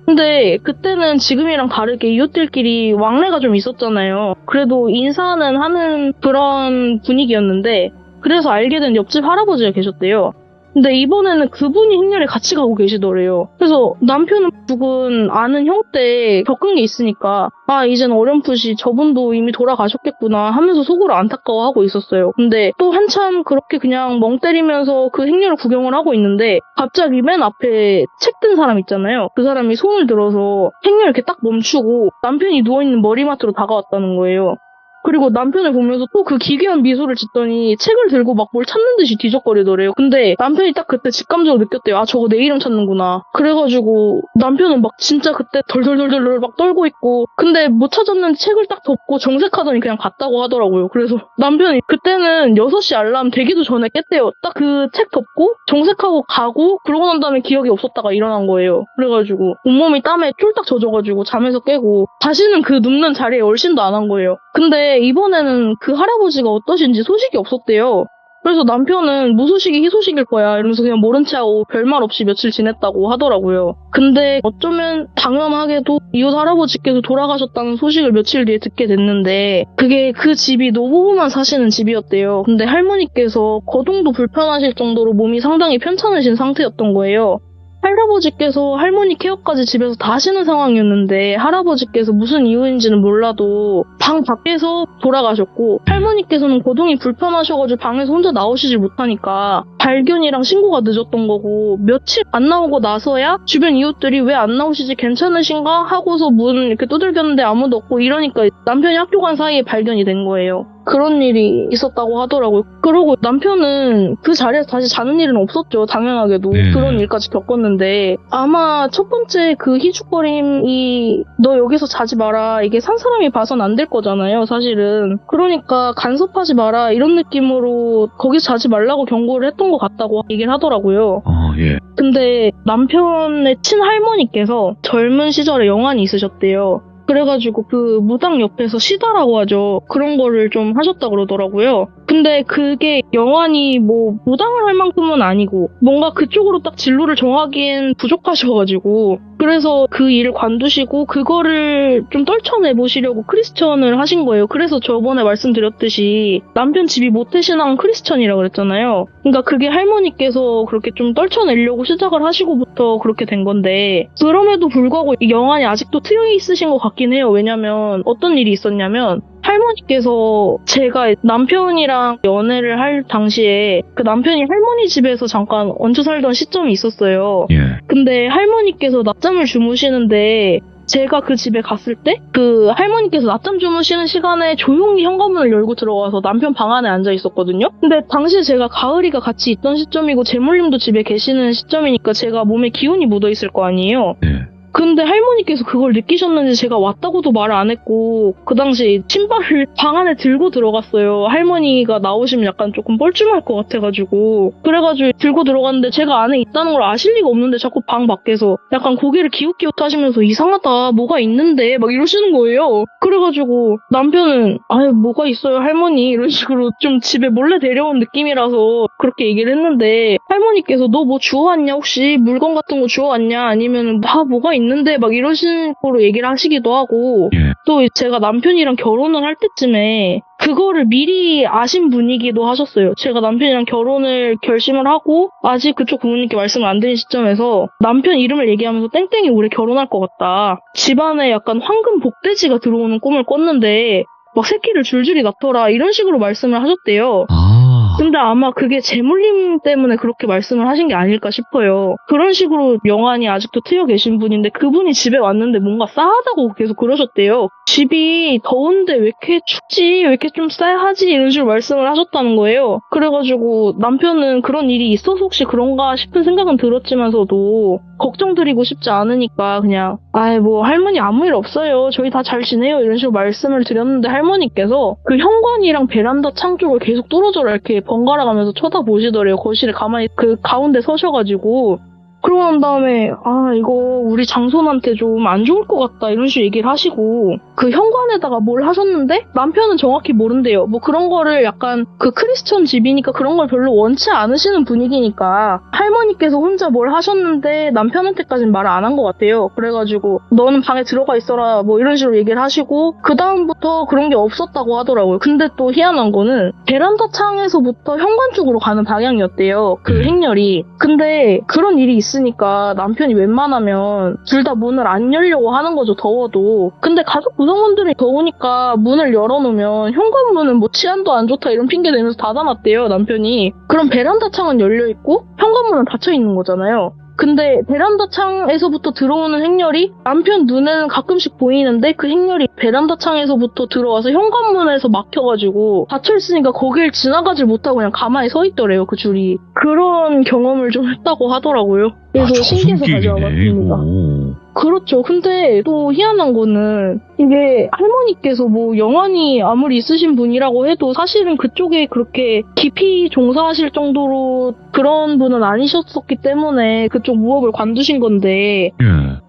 근데 그때는 지금이랑 다르게 이웃들끼리 왕래가 좀 있었잖아요. 그래도 인사는 하는 그런 분위기였는데 그래서 알게 된 옆집 할아버지가 계셨대요. 근데 이번에는 그분이 행렬에 같이 가고 계시더래요. 그래서 남편은 죽은 아는 형 때 겪은 게 있으니까 아 이젠 어렴풋이 저분도 이미 돌아가셨겠구나 하면서 속으로 안타까워하고 있었어요. 근데 또 한참 그렇게 그냥 멍 때리면서 그 행렬을 구경을 하고 있는데 갑자기 맨 앞에 책 든 사람 있잖아요. 그 사람이 손을 들어서 행렬 이렇게 딱 멈추고 남편이 누워있는 머리맡으로 다가왔다는 거예요. 그리고 남편을 보면서 또 그 기괴한 미소를 짓더니 책을 들고 막 뭘 찾는 듯이 뒤적거리더래요. 근데 남편이 딱 그때 직감적으로 느꼈대요. 아 저거 내 이름 찾는구나. 그래가지고 남편은 막 진짜 그때 덜덜덜덜 막 떨고 있고 근데 못 찾았는데 책을 딱 덮고 정색하더니 그냥 갔다고 하더라고요. 그래서 남편이 그때는 6시 알람 되기도 전에 깼대요. 딱 그 책 덮고 정색하고 가고 그러고 난 다음에 기억이 없었다가 일어난 거예요. 그래가지고 온몸이 땀에 쫄딱 젖어가지고 잠에서 깨고 다시는 그 눕는 자리에 얼씬도 안 한 거예요. 근데 이번에는 그 할아버지가 어떠신지 소식이 없었대요. 그래서 남편은 무소식이 희소식일 거야 이러면서 그냥 모른 체하고 별말 없이 며칠 지냈다고 하더라고요. 근데 어쩌면 당연하게도 이웃 할아버지께서 돌아가셨다는 소식을 며칠 뒤에 듣게 됐는데 그게 그 집이 노부부만 사시는 집이었대요. 근데 할머니께서 거동도 불편하실 정도로 몸이 상당히 편찮으신 상태였던 거예요. 할아버지께서 할머니 케어까지 집에서 다 하시는 상황이었는데 할아버지께서 무슨 이유인지는 몰라도 방 밖에서 돌아가셨고 할머니께서는 거동이 불편하셔가지고 방에서 혼자 나오시질 못하니까 발견이랑 신고가 늦었던 거고 며칠 안 나오고 나서야 주변 이웃들이 왜 안 나오시지 괜찮으신가 하고서 문 이렇게 두들겼는데 아무도 없고 이러니까 남편이 학교 간 사이에 발견이 된 거예요. 그런 일이 있었다고 하더라고요. 그러고 남편은 그 자리에서 다시 자는 일은 없었죠. 당연하게도. 네. 그런 일까지 겪었는데 아마 첫 번째 그 희죽거림이 너 여기서 자지 마라. 이게 산 사람이 봐선 안 될 거잖아요. 사실은. 그러니까 간섭하지 마라. 이런 느낌으로 거기서 자지 말라고 경고를 했던 것 같다고 얘기를 하더라고요. 예. 근데 남편의 친할머니께서 젊은 시절에 영환이 있으셨대요. 그래가지고 그 무당 옆에서 시다라고 하죠. 그런 거를 좀 하셨다 그러더라고요. 근데 그게 영환이 뭐 무당을 할 만큼은 아니고 뭔가 그쪽으로 딱 진로를 정하기엔 부족하셔가지고 그래서 그 일을 관두시고 그거를 좀 떨쳐내보시려고 크리스천을 하신 거예요. 그래서 저번에 말씀드렸듯이 남편 집이 모태신앙 크리스천이라고 그랬잖아요. 그러니까 그게 할머니께서 그렇게 좀 떨쳐내려고 시작을 하시고부터 그렇게 된 건데 그럼에도 불구하고 이 영환이 아직도 트여 있으신 것 같긴 해요. 왜냐면 어떤 일이 있었냐면 할머니께서 제가 남편이랑 연애를 할 당시에 그 남편이 할머니 집에서 잠깐 얹혀 살던 시점이 있었어요. 예. 근데 할머니께서 낮잠을 주무시는데 제가 그 집에 갔을 때 그 할머니께서 낮잠 주무시는 시간에 조용히 현관문을 열고 들어와서 남편 방 안에 앉아 있었거든요. 근데 당시에 제가 가을이가 같이 있던 시점이고 재물님도 집에 계시는 시점이니까 제가 몸에 기운이 묻어 있을 거 아니에요. 예. 근데 할머니께서 그걸 느끼셨는지 제가 왔다고도 말을 안 했고 그 당시 신발을 방 안에 들고 들어갔어요. 할머니가 나오시면 약간 조금 뻘쭘할 것 같아가지고 그래가지고 들고 들어갔는데 제가 안에 있다는 걸 아실 리가 없는데 자꾸 방 밖에서 약간 고개를 기웃기웃하시면서 이상하다 뭐가 있는데 막 이러시는 거예요. 그래가지고 남편은 아유 뭐가 있어요 할머니 이런 식으로 좀 집에 몰래 데려온 느낌이라서 그렇게 얘기를 했는데 할머니께서 너 뭐 주워왔냐 혹시 물건 같은 거 주워왔냐 아니면 뭐가 있는데 막 이런 식으로 얘기를 하시기도 하고 예. 또 제가 남편이랑 결혼을 할 때쯤에 그거를 미리 아신 분이기도 하셨어요. 제가 남편이랑 결혼을 결심을 하고 아직 그쪽 부모님께 말씀을 안 드린 시점에서 남편 이름을 얘기하면서 땡땡이 올해 결혼할 것 같다. 집안에 약간 황금 복돼지가 들어오는 꿈을 꿨는데 막 새끼를 줄줄이 낳더라 이런 식으로 말씀을 하셨대요. 근데 아마 그게 재물림 때문에 그렇게 말씀을 하신 게 아닐까 싶어요. 그런 식으로 영환이 아직도 트여 계신 분인데 그분이 집에 왔는데 뭔가 싸하다고 계속 그러셨대요. 집이 더운데 왜 이렇게 춥지? 왜 이렇게 좀 싸하지? 이런 식으로 말씀을 하셨다는 거예요. 그래가지고 남편은 그런 일이 있어서 혹시 그런가 싶은 생각은 들었지만서도 걱정드리고 싶지 않으니까 그냥 뭐 할머니 아무 일 없어요. 저희 다 잘 지내요. 이런 식으로 말씀을 드렸는데 할머니께서 그 현관이랑 베란다 창 쪽을 계속 뚫어져라 이렇게 번갈아 가면서 쳐다보시더래요. 거실에 가만히 그 가운데 서셔가지고 그러고 난 다음에 이거 우리 장손한테 좀 안 좋을 것 같다 이런 식으로 얘기를 하시고 그 현관에다가 뭘 하셨는데 남편은 정확히 모른대요. 뭐 그런 거를 약간 그 크리스천 집이니까 그런 걸 별로 원치 않으시는 분위기니까 할머니께서 혼자 뭘 하셨는데 남편한테까지는 말을 안 한 것 같아요. 그래가지고 너는 방에 들어가 있어라 뭐 이런 식으로 얘기를 하시고 그 다음부터 그런 게 없었다고 하더라고요. 근데 또 희한한 거는 베란다 창에서부터 현관 쪽으로 가는 방향이었대요. 그 행렬이. 근데 그런 일이 있으니까 남편이 웬만하면 둘 다 문을 안 열려고 하는 거죠. 더워도. 근데 가족 구성원들이 더우니까 문을 열어놓으면 현관문은 뭐 치안도 안 좋다 이런 핑계 대면서 닫아놨대요. 남편이. 그럼 베란다 창은 열려있고 현관문은 닫혀있는 거잖아요. 근데 베란다 창에서부터 들어오는 행렬이 남편 눈에는 가끔씩 보이는데 그 행렬이 베란다 창에서부터 들어와서 현관문에서 막혀가지고 닫혀있으니까 거길 지나가질 못하고 그냥 가만히 서 있더래요. 그 줄이. 그런 경험을 좀 했다고 하더라고요. 그래서 신기해서 가져와봤습니다. 그렇죠. 근데 또 희한한 거는 이게 할머니께서 뭐 영환이 아무리 있으신 분이라고 해도 사실은 그쪽에 그렇게 깊이 종사하실 정도로 그런 분은 아니셨었기 때문에 그쪽 무업을 관두신 건데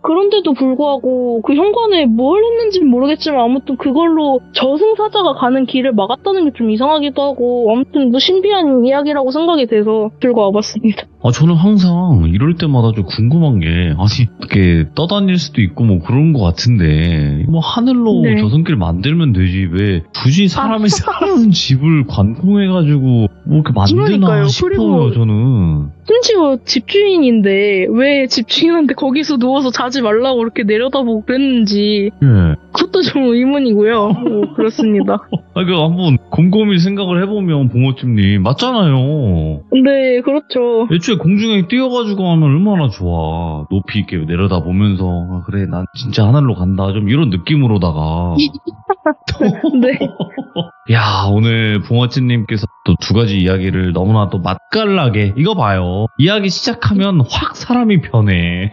그런데도 불구하고 그 현관에 뭘 했는지는 모르겠지만 아무튼 그걸로 저승사자가 가는 길을 막았다는 게 좀 이상하기도 하고 아무튼 뭐 신비한 이야기라고 생각이 돼서 들고 와봤습니다. 저는 항상 이럴 때마다 좀 궁금한 게, 아니, 이렇게 떠다닐 수도 있고 뭐 그런 것 같은데, 뭐 하늘로 네. 저승길 만들면 되지, 왜 굳이 사람이 사는 집을 관통해가지고 뭐 이렇게 만드나 그러니까요. 싶어요, 그리고 저는. 심지어 집주인인데 왜 집주인한테 거기서 누워서 자지 말라고 이렇게 내려다보고 그랬는지 예. 그것도 좀 의문이고요. 뭐 그렇습니다. 그 한번 곰곰이 생각을 해보면, 봉어집님, 맞잖아요. 네, 그렇죠. 애초에 공중에 뛰어가지고 하면 얼마나 좋아. 높이 있게 내려다보면서, 그래, 난 진짜 하늘로 간다. 좀 이런 느낌으로다가. 네. 야, 오늘 붕어찌님께서 또 두 가지 이야기를 너무나 또 맛깔나게, 이거 봐요. 이야기 시작하면 확 사람이 변해.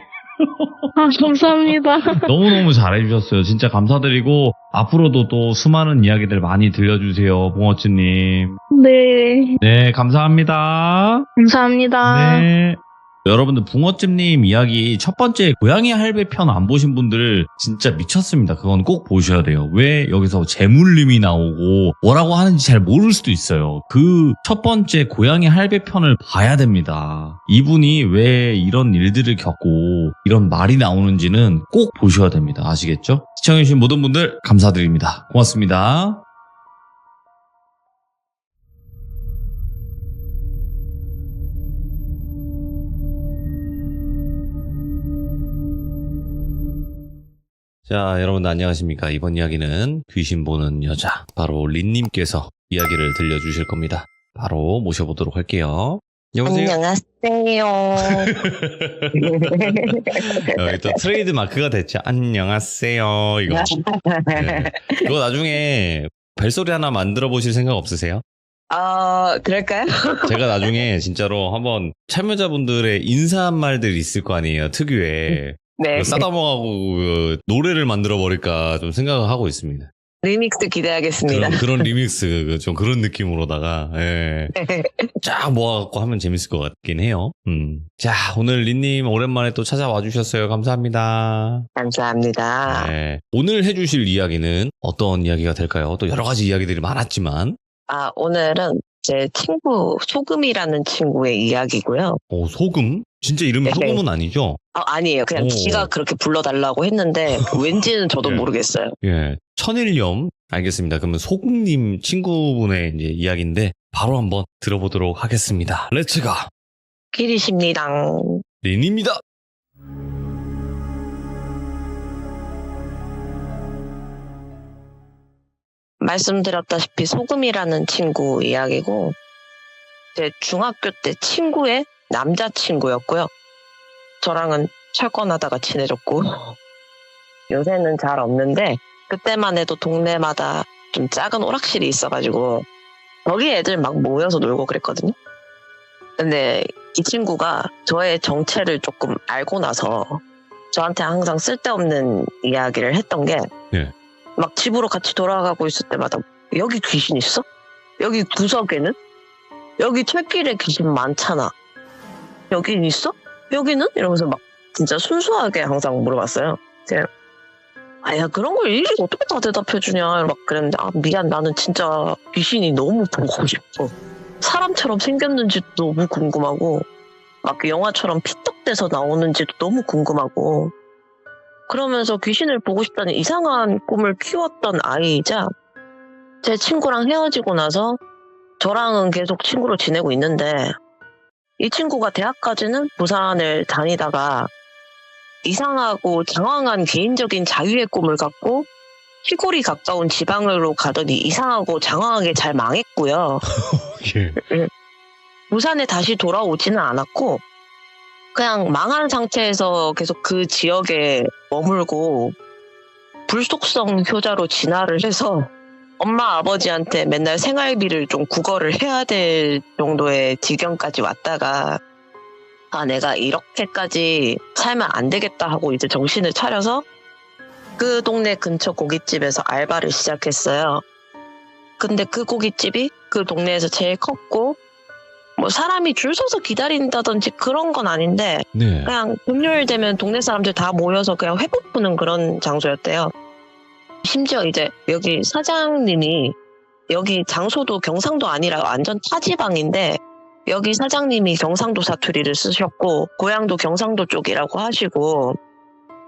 감사합니다. 너무너무 잘해주셨어요. 진짜 감사드리고, 앞으로도 또 수많은 이야기들 많이 들려주세요, 붕어찌님. 네, 네, 감사합니다. 감사합니다. 네. 여러분들 붕어찜님 이야기 첫 번째 고양이 할배 편 안 보신 분들 진짜 미쳤습니다. 그건 꼭 보셔야 돼요. 왜 여기서 재물림이 나오고 뭐라고 하는지 잘 모를 수도 있어요. 그 첫 번째 고양이 할배 편을 봐야 됩니다. 이분이 왜 이런 일들을 겪고 이런 말이 나오는지는 꼭 보셔야 됩니다. 아시겠죠? 시청해주신 모든 분들 감사드립니다. 고맙습니다. 자, 여러분들 안녕하십니까. 이번 이야기는 귀신 보는 여자, 바로 린님께서 이야기를 들려주실 겁니다. 바로 모셔보도록 할게요. 여보세요? 안녕하세요. 또 트레이드 마크가 됐죠. 안녕하세요. 이거. 네. 그거 나중에 벨소리 하나 만들어 보실 생각 없으세요? 그럴까요? 제가 나중에 진짜로 한번 참여자분들의 인사한 말들이 있을 거 아니에요. 특유의. 네. 싸다먹하고 노래를 만들어 버릴까 좀 생각을 하고 있습니다. 리믹스 기대하겠습니다. 그런 리믹스 좀 그런 느낌으로다가 예. 쫙 모아갖고 하면 재밌을 것 같긴 해요. 자, 오늘 린님 오랜만에 또 찾아와 주셨어요. 감사합니다. 감사합니다. 네. 오늘 해주실 이야기는 어떤 이야기가 될까요? 또 여러 가지 이야기들이 많았지만 오늘은 제 친구 소금이라는 친구의 이야기고요. 소금? 진짜 이름이 네. 소금은 아니죠? 아니에요. 그냥 오. 지가 그렇게 불러달라고 했는데 왠지는 저도 네. 모르겠어요. 예, 천일염. 알겠습니다. 그러면 소금님 친구분의 이제 이야기인데 바로 한번 들어보도록 하겠습니다. 렛츠가 기리십니다. 린입니다. 말씀드렸다시피 소금이라는 친구 이야기고 제 중학교 때 친구의 남자친구였고요. 저랑은 철권하다가 친해졌고 요새는 잘 없는데 그때만 해도 동네마다 좀 작은 오락실이 있어가지고 거기 애들 막 모여서 놀고 그랬거든요. 근데 이 친구가 저의 정체를 조금 알고 나서 저한테 항상 쓸데없는 이야기를 했던 게 네. 막 집으로 같이 돌아가고 있을 때마다 여기 귀신 있어? 여기 구석에는? 여기 철길에 귀신 많잖아. 여긴 있어? 여기는? 이러면서 막 진짜 순수하게 항상 물어봤어요. 제가 야 그런 걸 일일이 어떻게 다 대답해주냐 막 그랬는데 미안 나는 진짜 귀신이 너무 보고 싶어. 사람처럼 생겼는지도 너무 궁금하고 막 영화처럼 피떡대서 나오는지도 너무 궁금하고 그러면서 귀신을 보고 싶다는 이상한 꿈을 키웠던 아이이자 제 친구랑 헤어지고 나서 저랑은 계속 친구로 지내고 있는데 이 친구가 대학까지는 부산을 다니다가 이상하고 장황한 개인적인 자유의 꿈을 갖고 시골이 가까운 지방으로 가더니 이상하고 장황하게 잘 망했고요. 예. 부산에 다시 돌아오지는 않았고 그냥 망한 상태에서 계속 그 지역에 머물고 불속성 효자로 진화를 해서 엄마 아버지한테 맨날 생활비를 좀 구걸을 해야 될 정도의 지경까지 왔다가 내가 이렇게까지 살면 안 되겠다 하고 이제 정신을 차려서 그 동네 근처 고깃집에서 알바를 시작했어요. 근데 그 고깃집이 그 동네에서 제일 컸고 뭐 사람이 줄 서서 기다린다든지 그런 건 아닌데 네. 그냥 금요일 되면 동네 사람들 다 모여서 그냥 회복 푸는 그런 장소였대요. 심지어 이제 여기 사장님이 여기 장소도 경상도 아니라 완전 타지방인데 여기 사장님이 경상도 사투리를 쓰셨고 고향도 경상도 쪽이라고 하시고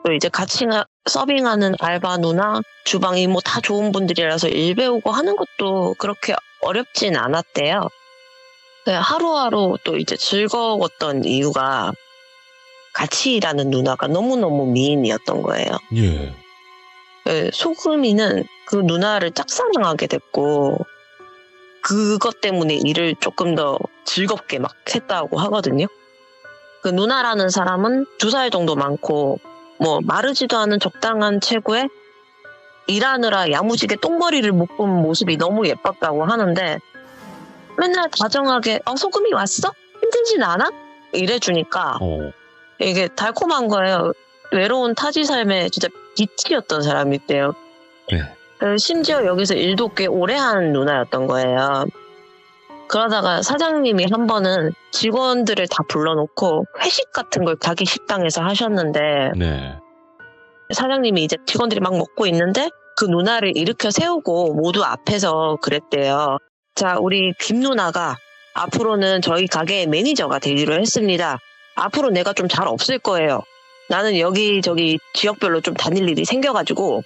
또 이제 같이 서빙하는 알바 누나, 주방 이모 다 좋은 분들이라서 일 배우고 하는 것도 그렇게 어렵진 않았대요. 하루하루 또 이제 즐거웠던 이유가 같이 일하는 누나가 너무너무 미인이었던 거예요. 예. 소금이는 그 누나를 짝사랑하게 됐고 그것 때문에 일을 조금 더 즐겁게 막 했다고 하거든요. 그 누나라는 사람은 2살 정도 많고 뭐 마르지도 않은 적당한 체구에 일하느라 야무지게 똥머리를 묶은 모습이 너무 예뻤다고 하는데 맨날 다정하게 소금이 왔어? 힘들진 않아? 이래주니까 이게 달콤한 거예요. 외로운 타지 삶에 진짜 빛이었던 사람이었대요. 네. 심지어 여기서 일도 꽤 오래 한 누나였던 거예요. 그러다가 사장님이 한 번은 직원들을 다 불러놓고 회식 같은 걸 자기 식당에서 하셨는데 네. 사장님이 이제 직원들이 막 먹고 있는데 그 누나를 일으켜 세우고 모두 앞에서 그랬대요. 자, 우리 김 누나가 앞으로는 저희 가게의 매니저가 되기로 했습니다. 앞으로 내가 좀 잘 없을 거예요. 나는 여기저기 지역별로 좀 다닐 일이 생겨가지고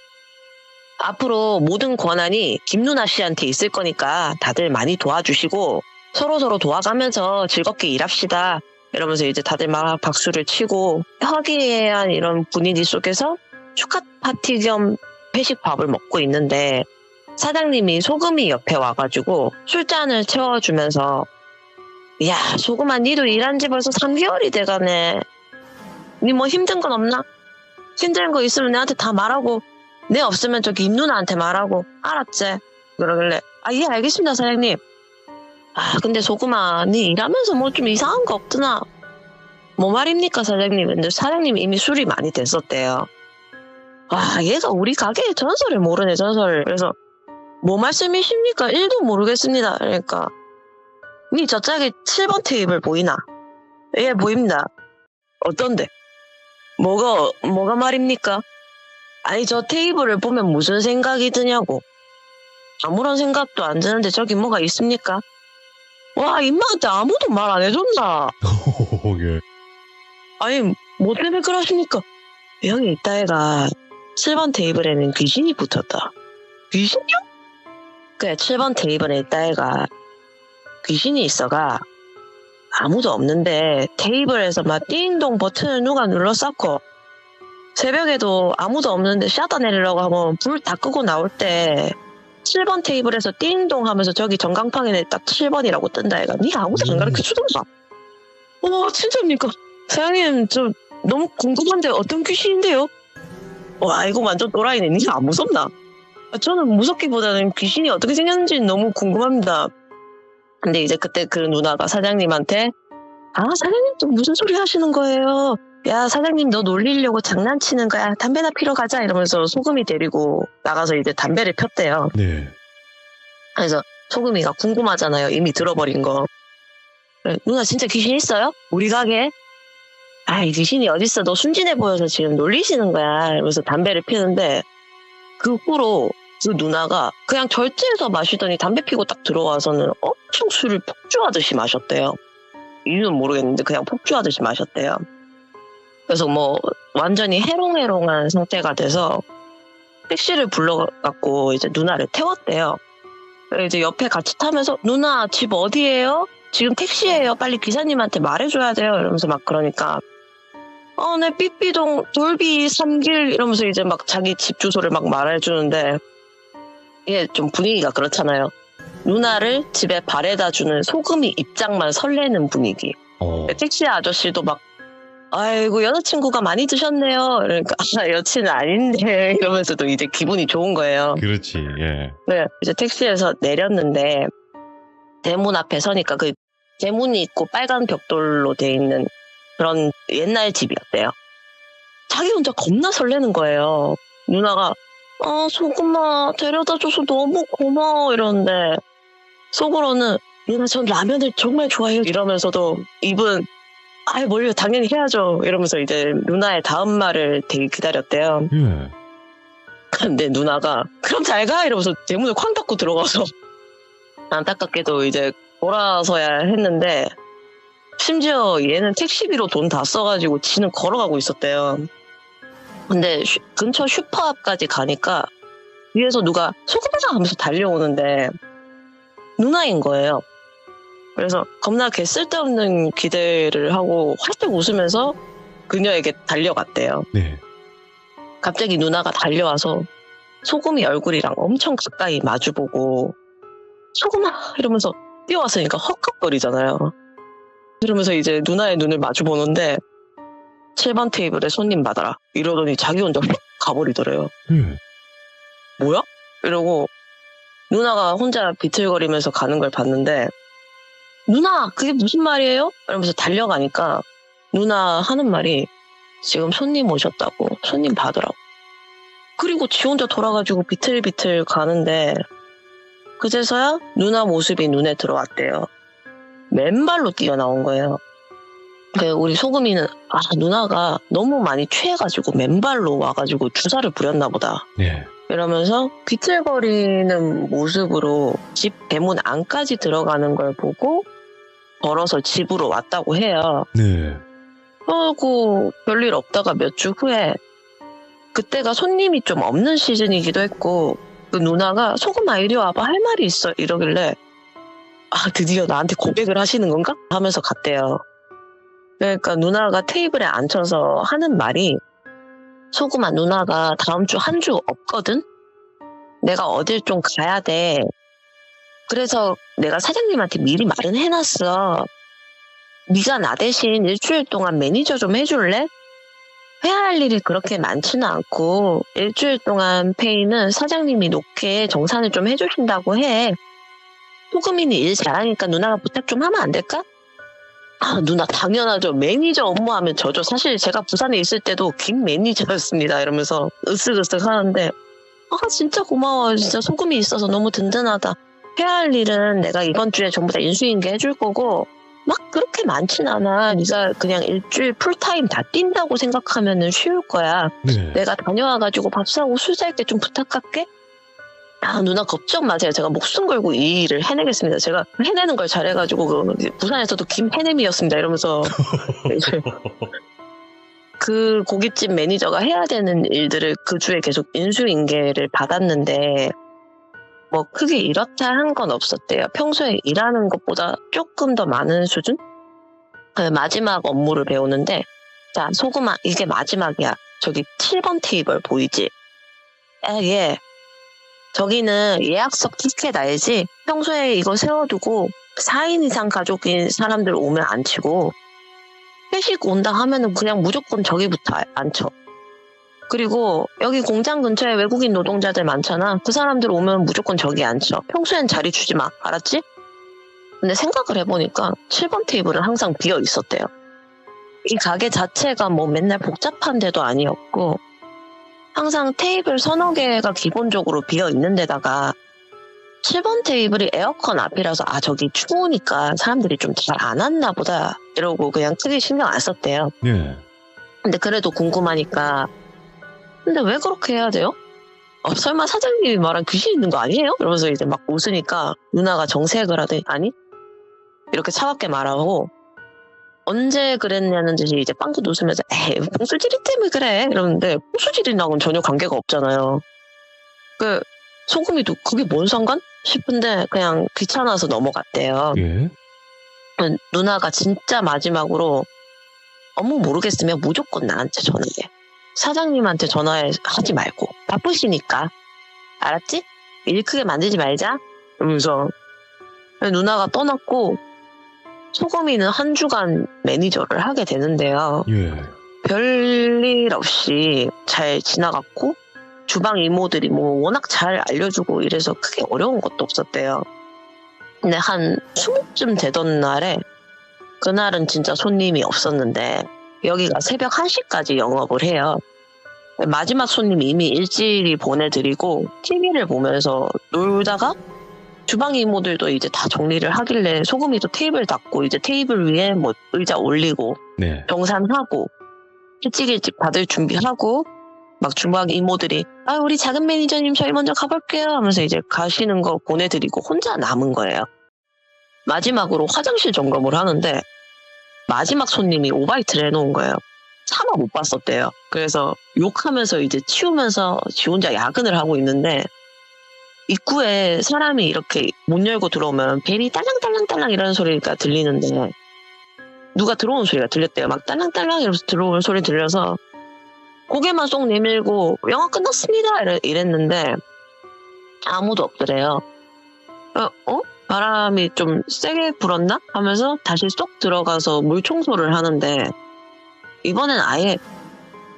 앞으로 모든 권한이 김 누나 씨한테 있을 거니까 다들 많이 도와주시고 서로서로 도와가면서 즐겁게 일합시다. 이러면서 이제 다들 막 박수를 치고 화기애애한 이런 분위기 속에서 축하 파티 겸 회식 밥을 먹고 있는데 사장님이 소금이 옆에 와가지고 술잔을 채워주면서 야, 소금아, 니도 일한 지 벌써 3개월이 돼가네. 니 뭐 힘든 건 없나? 힘든 거 있으면 내한테 다 말하고 내 없으면 저기 김 누나한테 말하고 알았지? 그러길래 예, 알겠습니다, 사장님. 근데 소금아, 니 일하면서 뭐 좀 이상한 거 없드나? 뭐 말입니까, 사장님? 근데 사장님이 이미 술이 많이 됐었대요. 얘가 우리 가게의 전설을 모르네, 전설. 그래서 뭐 말씀이십니까? 1도 모르겠습니다. 그러니까 니 저짝에 7번 테이블 보이나? 예, 보입니다. 어떤데? 뭐가 말입니까? 아니, 저 테이블을 보면 무슨 생각이 드냐고. 아무런 생각도 안 드는데 저기 뭐가 있습니까? 와, 임마한테 아무도 말 안 해줬나? 예. 아니, 뭐 때문에 그러십니까? 여기 있다 애가 7번 테이블에는 귀신이 붙었다. 귀신이요? 그래, 7번 테이블에 있다 애가 귀신이 있어가 아무도 없는데 테이블에서 막 띵동 버튼을 누가 눌러쌌고 새벽에도 아무도 없는데 샷다 내리려고 하면 불 다 끄고 나올 때 7번 테이블에서 띵동 하면서 저기 전광판에 딱 7번이라고 뜬다 애가 니 아무도 안 가르쳐 주던가. 진짜입니까? 사장님, 저 너무 궁금한데 어떤 귀신인데요? 이거 완전 또라이네. 니 안 무섭나? 저는 무섭기보다는 귀신이 어떻게 생겼는지 너무 궁금합니다. 근데 이제 그때 그 누나가 사장님한테 사장님 또 무슨 소리 하시는 거예요? 야, 사장님 너 놀리려고 장난치는 거야. 담배나 피러 가자 이러면서 소금이 데리고 나가서 이제 담배를 폈대요. 네. 그래서 소금이가 궁금하잖아요. 이미 들어버린 거. 그래, 누나 진짜 귀신 있어요? 우리 가게? 이 귀신이 어딨어? 너 순진해 보여서 지금 놀리시는 거야. 이러면서 담배를 피는데 그 후로 그 누나가 그냥 절제해서 마시더니 담배 피고 딱 들어와서는 엄청 술을 폭주하듯이 마셨대요. 이유는 모르겠는데 그냥 폭주하듯이 마셨대요. 그래서 뭐 완전히 해롱해롱한 상태가 돼서 택시를 불러갖고 이제 누나를 태웠대요. 이제 옆에 같이 타면서 누나 집 어디예요? 지금 택시예요. 빨리 기사님한테 말해줘야 돼요. 이러면서 막 그러니까 네 삐삐동 돌비 3길 이러면서 이제 막 자기 집 주소를 막 말해주는데 이게 좀 분위기가 그렇잖아요. 누나를 집에 바래다 주는 소금이 입장만 설레는 분위기. 택시 아저씨도 막 아이고 여자친구가 많이 드셨네요. 그러니까 여친은 아닌데 이러면서도 이제 기분이 좋은 거예요. 그렇지. 예. 네, 이제 택시에서 내렸는데 대문 앞에 서니까 그 대문이 있고 빨간 벽돌로 돼 있는 그런 옛날 집이었대요. 자기 혼자 겁나 설레는 거예요. 누나가 소금아 데려다줘서 너무 고마워 이러는데 속으로는 누나 전 라면을 정말 좋아해요. 이러면서도 이분 아이 뭘요 당연히 해야죠. 이러면서 이제 누나의 다음 말을 되게 기다렸대요. 예. 근데 누나가 그럼 잘 가 이러면서 제 문을 쾅 닫고 들어가서 안타깝게도 이제 돌아서야 했는데 심지어 얘는 택시비로 돈 다 써가지고 지는 걸어가고 있었대요. 근데 근처 슈퍼 앞까지 가니까 위에서 누가 소금장 하면서 달려오는데 누나인 거예요. 그래서 겁나 개 쓸데없는 기대를 하고 활짝 웃으면서 그녀에게 달려갔대요. 네. 갑자기 누나가 달려와서 소금이 얼굴이랑 엄청 가까이 마주보고 소금아 이러면서 뛰어왔으니까 헉헉거리잖아요. 이러면서 이제 누나의 눈을 마주보는데 7번 테이블에 손님 받아라 이러더니 자기 혼자 휙 가버리더래요. 뭐야? 이러고 누나가 혼자 비틀거리면서 가는 걸 봤는데 누나 그게 무슨 말이에요? 이러면서 달려가니까 누나 하는 말이 지금 손님 오셨다고 손님 받으라고. 그리고 지 혼자 돌아가지고 비틀비틀 가는데 그제서야 누나 모습이 눈에 들어왔대요. 맨발로 뛰어나온 거예요. 우리 소금이는 누나가 너무 많이 취해가지고 맨발로 와가지고 주사를 부렸나 보다. 네. 이러면서 비틀거리는 모습으로 집 대문 안까지 들어가는 걸 보고 걸어서 집으로 왔다고 해요. 네. 그리고 별일 없다가 몇 주 후에 그때가 손님이 좀 없는 시즌이기도 했고 그 누나가 소금아 이리 와봐 할 말이 있어 이러길래 드디어 나한테 고백을 하시는 건가? 하면서 갔대요. 그러니까 누나가 테이블에 앉혀서 하는 말이 소금아 누나가 다음 주 한 주 없거든? 내가 어딜 좀 가야 돼. 그래서 내가 사장님한테 미리 말은 해놨어. 네가 나 대신 일주일 동안 매니저 좀 해줄래? 해야 할 일이 그렇게 많지는 않고 일주일 동안 페이는 사장님이 놓게 정산을 좀 해주신다고 해. 소금이는 일 잘하니까 누나가 부탁 좀 하면 안 될까? 누나 당연하죠. 매니저 업무하면 저죠. 사실 제가 부산에 있을 때도 김 매니저였습니다. 이러면서 으쓱으쓱 하는데 진짜 고마워. 진짜 소금이 있어서 너무 든든하다. 해야 할 일은 내가 이번 주에 전부 다 인수인계 해줄 거고 막 그렇게 많진 않아. 네가 그냥 일주일 풀타임 다 뛴다고 생각하면 쉬울 거야. 네. 내가 다녀와가지고 밥 사고 술 살 때 좀 부탁할게. 누나 걱정 마세요. 제가 목숨 걸고 이 일을 해내겠습니다. 제가 해내는 걸 잘해가지고 부산에서도 김해냄이었습니다. 이러면서 그 고깃집 매니저가 해야 되는 일들을 그 주에 계속 인수인계를 받았는데 뭐 크게 이렇다 한 건 없었대요. 평소에 일하는 것보다 조금 더 많은 수준? 마지막 업무를 배우는데 자 소금아 이게 마지막이야. 저기 7번 테이블 보이지? 예. 저기는 예약석 티켓 알지? 평소에 이거 세워두고 4인 이상 가족인 사람들 오면 안 치고 회식 온다 하면은 그냥 무조건 저기부터 앉혀. 그리고 여기 공장 근처에 외국인 노동자들 많잖아. 그 사람들 오면 무조건 저기 앉혀. 평소엔 자리 주지 마. 알았지? 근데 생각을 해보니까 7번 테이블은 항상 비어 있었대요. 이 가게 자체가 뭐 맨날 복잡한 데도 아니었고 항상 테이블 서너 개가 기본적으로 비어 있는 데다가 7번 테이블이 에어컨 앞이라서 저기 추우니까 사람들이 좀 잘 안 왔나 보다 이러고 그냥 크게 신경 안 썼대요. 네. 근데 그래도 궁금하니까 근데 왜 그렇게 해야 돼요? 설마 사장님이 말한 귀신 있는 거 아니에요? 이러면서 이제 막 웃으니까 누나가 정색을 하더니 아니 이렇게 차갑게 말하고 언제 그랬냐는 듯이 이제 빵긋 웃으면서 에이 봉수질이 때문에 그래 이러는데 봉수질이랑은 전혀 관계가 없잖아요. 소금이도 그게 뭔 상관? 싶은데 그냥 귀찮아서 넘어갔대요. 예. 누나가 진짜 마지막으로 업무 모르겠으면 무조건 나한테 전화해. 사장님한테 전화하지 말고 바쁘시니까 알았지? 일 크게 만들지 말자 이러면서 누나가 떠났고 소금이는 한 주간 매니저를 하게 되는데요. 예. 별일 없이 잘 지나갔고 주방 이모들이 뭐 워낙 잘 알려주고 이래서 크게 어려운 것도 없었대요. 근데 한 20쯤 되던 날에 그날은 진짜 손님이 없었는데 여기가 새벽 1시까지 영업을 해요. 마지막 손님 이미 일찍이 보내드리고 TV를 보면서 놀다가 주방 이모들도 이제 다 정리를 하길래 소금이도 테이블 닦고 이제 테이블 위에 뭐 의자 올리고 네. 정산하고 일찍 받을 준비하고 막 주방 이모들이 우리 작은 매니저님 저희 먼저 가볼게요 하면서 이제 가시는 거 보내드리고 혼자 남은 거예요. 마지막으로 화장실 점검을 하는데 마지막 손님이 오바이트를 해놓은 거예요. 차마 못 봤었대요. 그래서 욕하면서 이제 치우면서 지 혼자 야근을 하고 있는데 입구에 사람이 이렇게 못 열고 들어오면 벨이 딸랑딸랑딸랑 이라는 소리가 들리는데 누가 들어오는 소리가 들렸대요. 막 딸랑딸랑 이러면서 들어오는 소리 들려서 고개만 쏙 내밀고 영화 끝났습니다 이랬는데 아무도 없더래요. 바람이 좀 세게 불었나? 하면서 다시 쏙 들어가서 물 청소를 하는데 이번엔 아예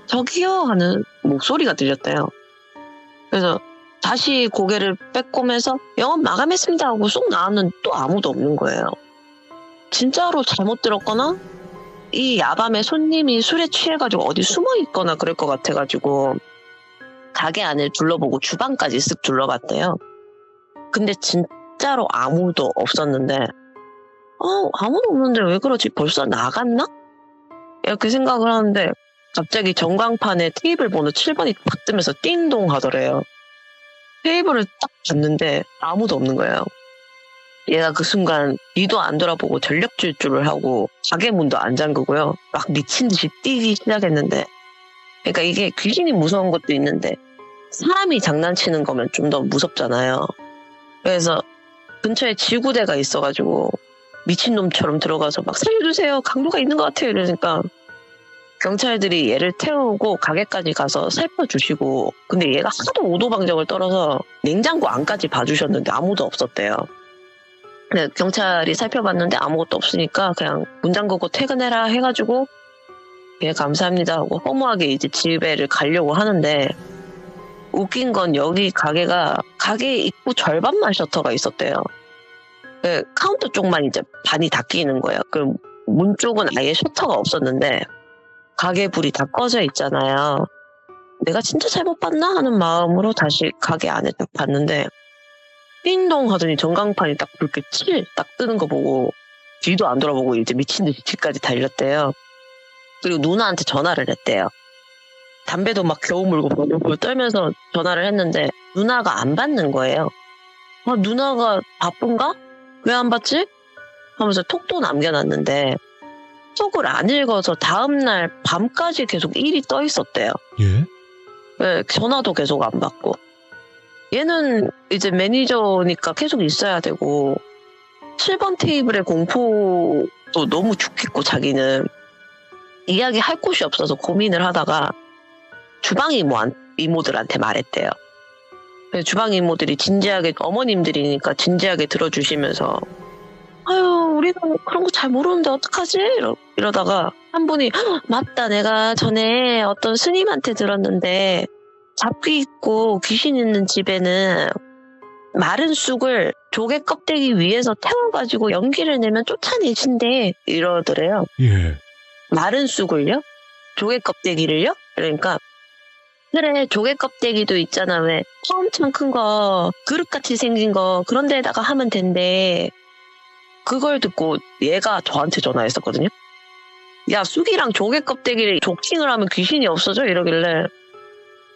저기요 하는 목소리가 들렸대요. 그래서 다시 고개를 빼꼼해서 영업 마감했습니다 하고 쏙 나왔는데 또 아무도 없는 거예요. 진짜로 잘못 들었거나 이 야밤에 손님이 술에 취해가지고 어디 숨어 있거나 그럴 것 같아가지고 가게 안을 둘러보고 주방까지 쓱 둘러봤대요. 근데 진짜로 아무도 없었는데 아무도 없는데 왜 그러지? 벌써 나갔나? 이렇게 생각을 하는데 갑자기 전광판에 테이블 번호 7번이 팍 뜨면서 띵동 하더래요. 테이블을 딱 봤는데 아무도 없는 거예요. 얘가 그 순간 뒤도 안 돌아보고 전력 질주를 하고 가게 문도 안 잠그고요. 막 미친 듯이 뛰기 시작했는데 그러니까 이게 귀신이 무서운 것도 있는데 사람이 장난치는 거면 좀 더 무섭잖아요. 그래서 근처에 지구대가 있어가지고 미친놈처럼 들어가서 막 살려주세요. 강도가 있는 것 같아요. 이러니까 경찰들이 얘를 태우고 가게까지 가서 살펴주시고 근데 얘가 하도 오도방정을 떨어서 냉장고 안까지 봐주셨는데 아무도 없었대요. 근데 경찰이 살펴봤는데 아무것도 없으니까 그냥 문 잠그고 퇴근해라 해가지고 예 감사합니다 하고 허무하게 이제 집에를 가려고 하는데 웃긴 건 여기 가게가 가게 입구 절반만 셔터가 있었대요. 그 카운터 쪽만 이제 반이 닫히는 거예요. 그 문 쪽은 아예 셔터가 없었는데 가게 불이 다 꺼져 있잖아요. 내가 진짜 잘못 봤나 하는 마음으로 다시 가게 안에 딱 봤는데 띵동 하더니 전광판이 딱 불빛이 딱 뜨는 거 보고 뒤도 안 돌아보고 이제 미친 듯이 집까지 달렸대요. 그리고 누나한테 전화를 했대요. 담배도 막 겨우 물고 벌벌 떨면서 전화를 했는데 누나가 안 받는 거예요. 누나가 바쁜가? 왜 안 받지? 하면서 톡도 남겨놨는데 톡을 안 읽어서 다음날 밤까지 계속 일이 떠 있었대요. 예? 네, 전화도 계속 안 받고. 얘는 이제 매니저니까 계속 있어야 되고 7번 테이블의 공포도 너무 죽겠고 자기는 이야기할 곳이 없어서 고민을 하다가 주방 이모들한테 말했대요. 주방 이모들이 진지하게 어머님들이니까 진지하게 들어주시면서 아유 우리는 그런 거 잘 모르는데 어떡하지? 이러다가 한 분이 맞다 내가 전에 어떤 스님한테 들었는데 잡귀 있고 귀신 있는 집에는 마른 쑥을 조개 껍데기 위에서 태워가지고 연기를 내면 쫓아내신대 이러더래요. 예. 마른 쑥을요? 조개 껍데기를요? 그러니까 그래 조개 껍데기도 있잖아 왜 엄청 큰 거 그릇같이 생긴 거 그런 데다가 하면 된대. 그걸 듣고 얘가 저한테 전화했었거든요. 야 쑥이랑 조개 껍데기를 조킹을 하면 귀신이 없어져? 이러길래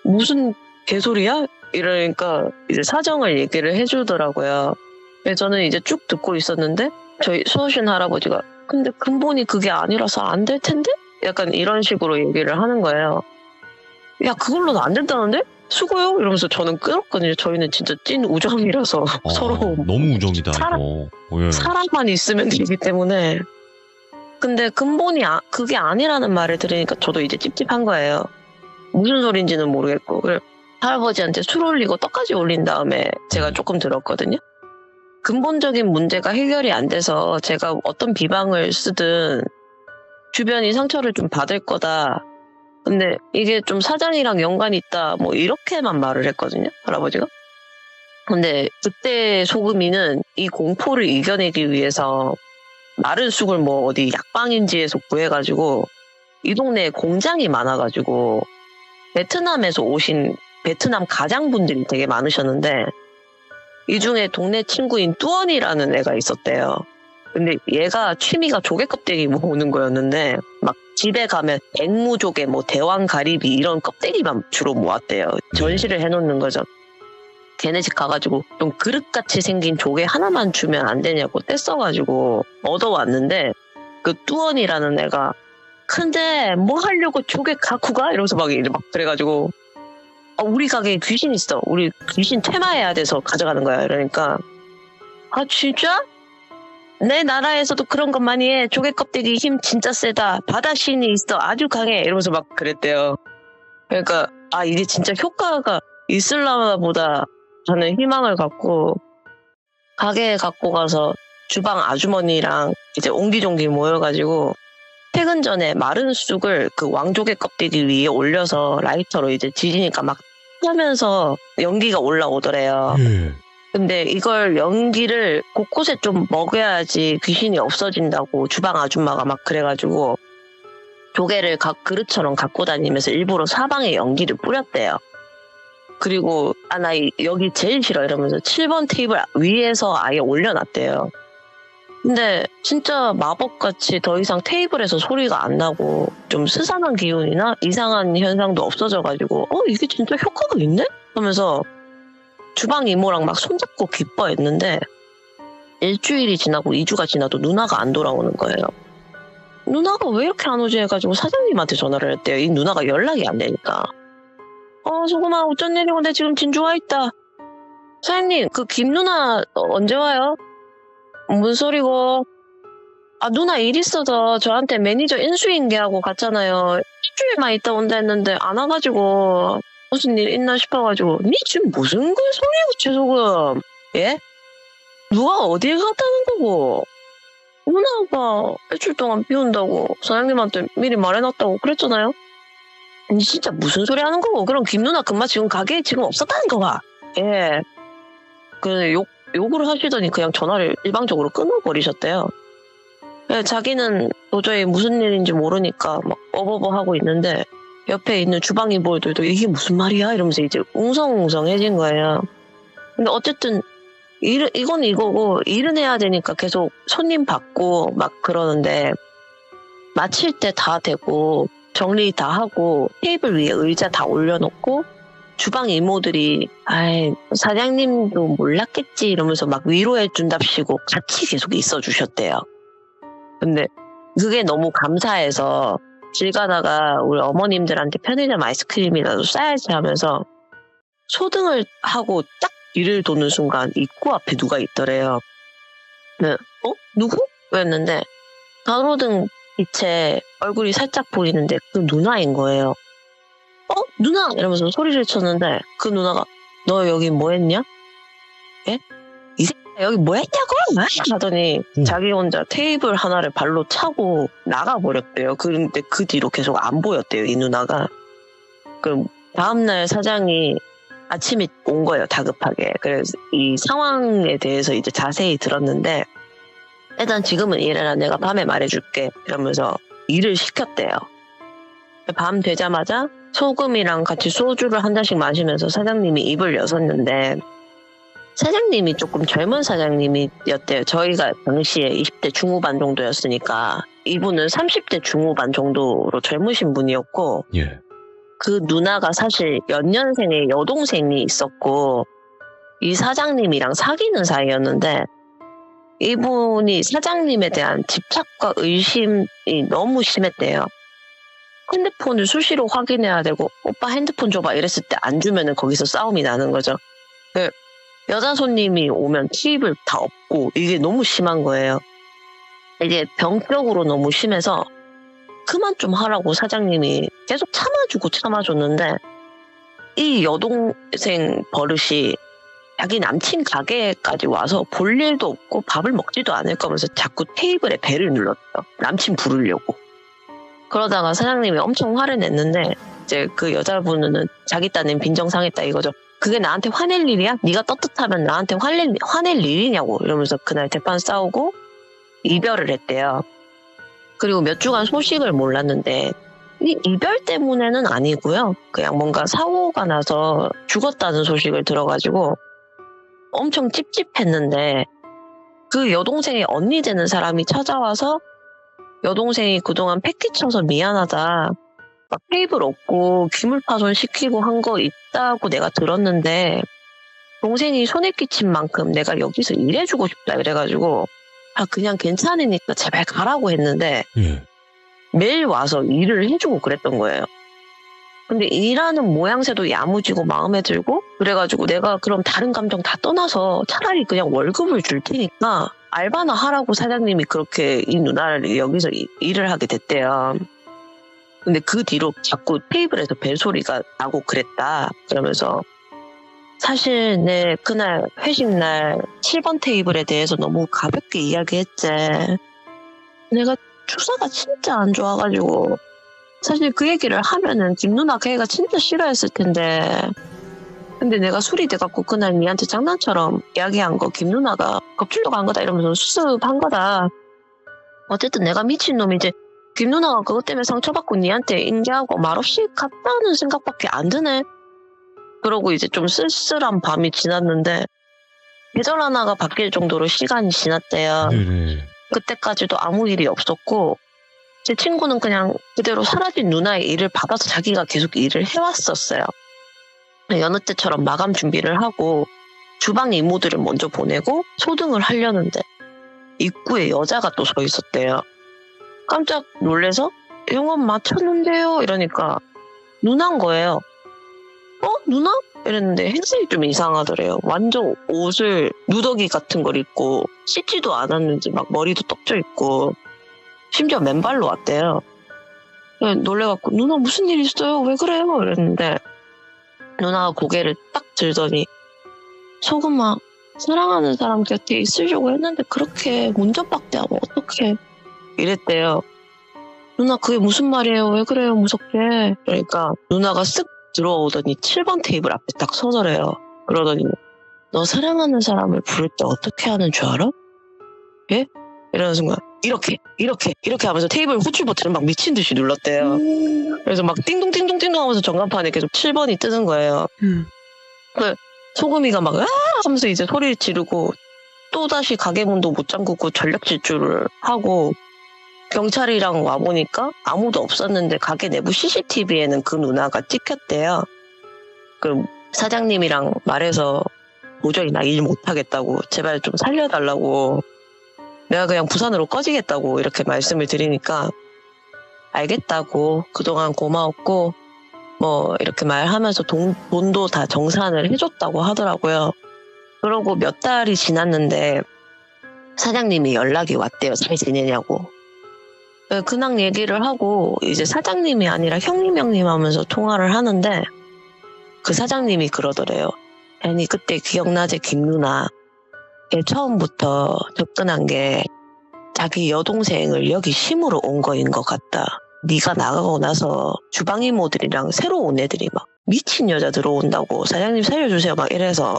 무슨 개소리야? 이러니까 이제 사정을 얘기를 해주더라고요. 그래서 저는 이제 쭉 듣고 있었는데 저희 수호신 할아버지가 근데 근본이 그게 아니라서 안 될 텐데? 약간 이런 식으로 얘기를 하는 거예요. 야 그걸로는 안 된다는데? 수고요? 이러면서 저는 끊었거든요. 저희는 진짜 찐 우정이라서 서로 너무 우정이다 사람- 이거. 예. 사람만 있으면 되기 때문에. 근데 근본이 그게 아니라는 말을 들으니까 저도 이제 찝찝한 거예요. 무슨 소린지는 모르겠고. 그래 할아버지한테 술 올리고 떡까지 올린 다음에 제가 조금 들었거든요. 근본적인 문제가 해결이 안 돼서 제가 어떤 비방을 쓰든 주변이 상처를 좀 받을 거다. 근데 이게 좀 사장이랑 연관이 있다. 뭐 이렇게만 말을 했거든요. 할아버지가. 근데 그때 소금이는 이 공포를 이겨내기 위해서 마른 쑥을 뭐 어디 약방인지에서 구해가지고 이 동네에 공장이 많아가지고 베트남에서 오신 베트남 가장분들이 되게 많으셨는데 이 중에 동네 친구인 뚜원이라는 애가 있었대요. 근데 얘가 취미가 조개 껍데기 모으는 거였는데 막 집에 가면 앵무조개, 뭐 대왕가리비 이런 껍데기만 주로 모았대요. 전시를 해놓는 거죠. 걔네 집 가가지고 좀 그릇같이 생긴 조개 하나만 주면 안 되냐고 떼써가지고 얻어왔는데 그 뚜원이라는 애가 근데 뭐 하려고 조개 갖고 가? 이러면서 막 그래가지고 우리 가게에 귀신 있어. 우리 귀신 퇴마해야 돼서 가져가는 거야. 이러니까 아 진짜? 내 나라에서도 그런 것 많이 해. 조개 껍데기 힘 진짜 세다. 바다 신이 있어. 아주 강해. 이러면서 막 그랬대요. 그러니까 이게 진짜 효과가 있을라나 보다 하는 희망을 갖고 가게에 갖고 가서 주방 아주머니랑 이제 옹기종기 모여가지고 퇴근 전에 마른 쑥을 그 왕조개 껍데기 위에 올려서 라이터로 이제 지지니까 막 하면서 연기가 올라오더래요. 근데 이걸 연기를 곳곳에 좀 먹여야지 귀신이 없어진다고 주방 아줌마가 막 그래가지고 조개를 각 그릇처럼 갖고 다니면서 일부러 사방에 연기를 뿌렸대요. 그리고 나 여기 제일 싫어 이러면서 7번 테이블 위에서 아예 올려놨대요. 근데 진짜 마법같이 더 이상 테이블에서 소리가 안 나고 좀 스산한 기운이나 이상한 현상도 없어져가지고 이게 진짜 효과가 있네? 하면서 주방 이모랑 막 손잡고 기뻐했는데 일주일이 지나고 2주가 지나도 누나가 안 돌아오는 거예요. 누나가 왜 이렇게 안 오지 해가지고 사장님한테 전화를 했대요. 이 누나가 연락이 안 되니까. 소금아 어쩐 일이고 내 지금 진주 와 있다. 사장님 그 김 누나 언제 와요? 뭔 소리고? 누나 일 있어서 저한테 매니저 인수인계하고 갔잖아요. 일주일만 있다 온다 했는데 안 와가지고 무슨 일 있나 싶어가지고 니 지금 무슨 그 소리고 최소금? 예? 누가 어디에 갔다는 거고? 누나가 일주일 동안 비운다고 사장님한테 미리 말해놨다고 그랬잖아요. 니 진짜 무슨 소리 하는 거고? 그럼 김 누나 금마 지금 가게에 지금 없었다는 거가? 예. 욕을 하시더니 그냥 전화를 일방적으로 끊어버리셨대요. 자기는 도저히 무슨 일인지 모르니까 막 어버버 하고 있는데 옆에 있는 주방 이모들도 이게 무슨 말이야? 이러면서 이제 웅성웅성해진 거예요. 근데 어쨌든 이건 이거고 일은 해야 되니까 계속 손님 받고 막 그러는데 마칠 때 다 되고 정리 다 하고 테이블 위에 의자 다 올려놓고 주방 이모들이 사장님도 몰랐겠지 이러면서 막 위로해 준답시고 같이 계속 있어 주셨대요. 근데 그게 너무 감사해서 길 가다가 우리 어머님들한테 편의점 아이스크림이라도 싸야지 하면서 소등을 하고 딱 뒤를 도는 순간 입구 앞에 누가 있더래요. 네, 누구? 그랬는데 가로등 빛에 얼굴이 살짝 보이는데 그 누나인 거예요. 누나! 이러면서 소리를 쳤는데 그 누나가 너 여기 뭐 했냐? 예? 이 새끼야 여기 뭐 했냐고? 하더니 자기 혼자 테이블 하나를 발로 차고 나가버렸대요. 그런데 그 뒤로 계속 안 보였대요, 이 누나가. 그럼 다음날 사장이 아침에 온 거예요, 다급하게. 그래서 이 상황에 대해서 이제 자세히 들었는데 일단 지금은 일해라, 내가 밤에 말해줄게 이러면서 일을 시켰대요. 밤 되자마자 소금이랑 같이 소주를 한 잔씩 마시면서 사장님이 입을 여섰는데 사장님이 조금 젊은 사장님이었대요. 저희가 당시에 20대 중후반 정도였으니까 이분은 30대 중후반 정도로 젊으신 분이었고 예. 그 누나가 사실 연년생의 여동생이 있었고 이 사장님이랑 사귀는 사이였는데 이분이 사장님에 대한 집착과 의심이 너무 심했대요. 핸드폰을 수시로 확인해야 되고 오빠 핸드폰 줘봐 이랬을 때 안 주면은 거기서 싸움이 나는 거죠. 여자 손님이 오면 팁을 다 없고 이게 너무 심한 거예요. 이게 병적으로 너무 심해서 그만 좀 하라고 사장님이 계속 참아줬는데 이 여동생 버릇이 자기 남친 가게까지 와서 볼 일도 없고 밥을 먹지도 않을 거면서 자꾸 테이블에 벨을 눌렀어요. 남친 부르려고. 그러다가 사장님이 엄청 화를 냈는데 이제 그 여자분은 자기 딴엔 빈정상했다 이거죠. 그게 나한테 화낼 일이야? 네가 떳떳하면 나한테 화낼 일이냐고 이러면서 그날 대판 싸우고 이별을 했대요. 그리고 몇 주간 소식을 몰랐는데 이 이별 때문에는 아니고요. 그냥 뭔가 사고가 나서 죽었다는 소식을 들어가지고 엄청 찝찝했는데 그 여동생의 언니 되는 사람이 찾아와서 여동생이 그동안 패기 쳐서 미안하다. 막 테이블 없고 기물파손 시키고 한 거 있다고 내가 들었는데 동생이 손해 끼친 만큼 내가 여기서 일해주고 싶다 그래가지고 그냥 괜찮으니까 제발 가라고 했는데 예. 매일 와서 일을 해주고 그랬던 거예요. 근데 일하는 모양새도 야무지고 마음에 들고 그래가지고 내가 그럼 다른 감정 다 떠나서 차라리 그냥 월급을 줄 테니까 알바나 하라고 사장님이 그렇게 이 누나를 여기서 일을 하게 됐대요. 근데 그 뒤로 자꾸 테이블에서 벨소리가 나고 그랬다. 그러면서 사실 내 그날 회식날 7번 테이블에 대해서 너무 가볍게 이야기했지. 내가 추사가 진짜 안 좋아가지고 사실 그 얘기를 하면은 김 누나 그 애가 진짜 싫어했을 텐데 근데 내가 술이 돼갖고 그날 니한테 장난처럼 이야기한 거 김 누나가 겁줄도 간 거다 이러면서 수습한 거다. 어쨌든 내가 미친놈이지 김 누나가 그것 때문에 상처받고 니한테 인계하고 말없이 갔다는 생각밖에 안 드네. 그러고 이제 좀 쓸쓸한 밤이 지났는데 계절 하나가 바뀔 정도로 시간이 지났대요. 네네. 그때까지도 아무 일이 없었고 제 친구는 그냥 그대로 사라진 누나의 일을 받아서 자기가 계속 일을 해왔었어요. 여느 때처럼 마감 준비를 하고 주방 이모들을 먼저 보내고 소등을 하려는데 입구에 여자가 또 서 있었대요. 깜짝 놀래서 영업 마쳤는데요 이러니까 누나인 거예요. 누나? 이랬는데 행색이 좀 이상하더래요. 완전 옷을 누더기 같은 걸 입고 씻지도 않았는지 막 머리도 떡져 있고 심지어 맨발로 왔대요. 놀래갖고 누나 무슨 일 있어요? 왜 그래요? 이랬는데 누나가 고개를 딱 들더니 소금아 사랑하는 사람 곁에 있으려고 했는데 그렇게 문전박대하면 어떡해 이랬대요. 누나 그게 무슨 말이에요? 왜 그래요? 무섭게. 그러니까 누나가 쓱 들어오더니 7번 테이블 앞에 딱 서더래요. 그러더니 너 사랑하는 사람을 부를 때 어떻게 하는 줄 알아? 예? 이러는 순간 이렇게 하면서 테이블 호출 버튼을 막 미친 듯이 눌렀대요. 그래서 막 띵동띵동띵동 하면서 전광판에 계속 7번이 뜨는 거예요. 그 소금이가 막 하면서 이제 소리를 지르고 또다시 가게 문도 못 잠그고 전력 질주를 하고 경찰이랑 와보니까 아무도 없었는데 가게 내부 CCTV에는 그 누나가 찍혔대요. 그 사장님이랑 말해서 도저히 나 일 못하겠다고 제발 좀 살려달라고 내가 그냥 부산으로 꺼지겠다고 이렇게 말씀을 드리니까 알겠다고 그동안 고마웠고 뭐 이렇게 말하면서 돈도 다 정산을 해줬다고 하더라고요. 그러고 몇 달이 지났는데 사장님이 연락이 왔대요. 잘 지내냐고. 근황 얘기를 하고 이제 사장님이 아니라 형님 하면서 통화를 하는데 그 사장님이 그러더래요. 아니 그때 기억나지 김 누나. 걔 처음부터 접근한 게 자기 여동생을 여기 심으러 온 거인 것 같다. 네가 나가고 나서 주방 이모들이랑 새로 온 애들이 막 미친 여자 들어온다고 사장님 살려주세요 막 이래서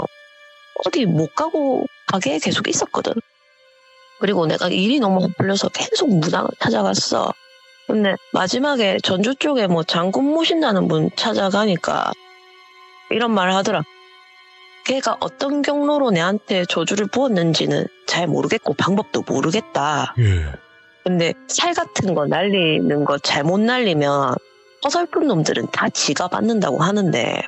어디 못 가고 가게에 계속 있었거든. 그리고 내가 일이 너무 풀려서 계속 무당을 찾아갔어. 근데 마지막에 전주 쪽에 뭐 장군 모신다는 분 찾아가니까 이런 말을 하더라. 걔가 어떤 경로로 내한테 저주를 부었는지는 잘 모르겠고 방법도 모르겠다. 예. 근데 살 같은 거 날리는 거 잘못 날리면 어설픈 놈들은 다 지가 받는다고 하는데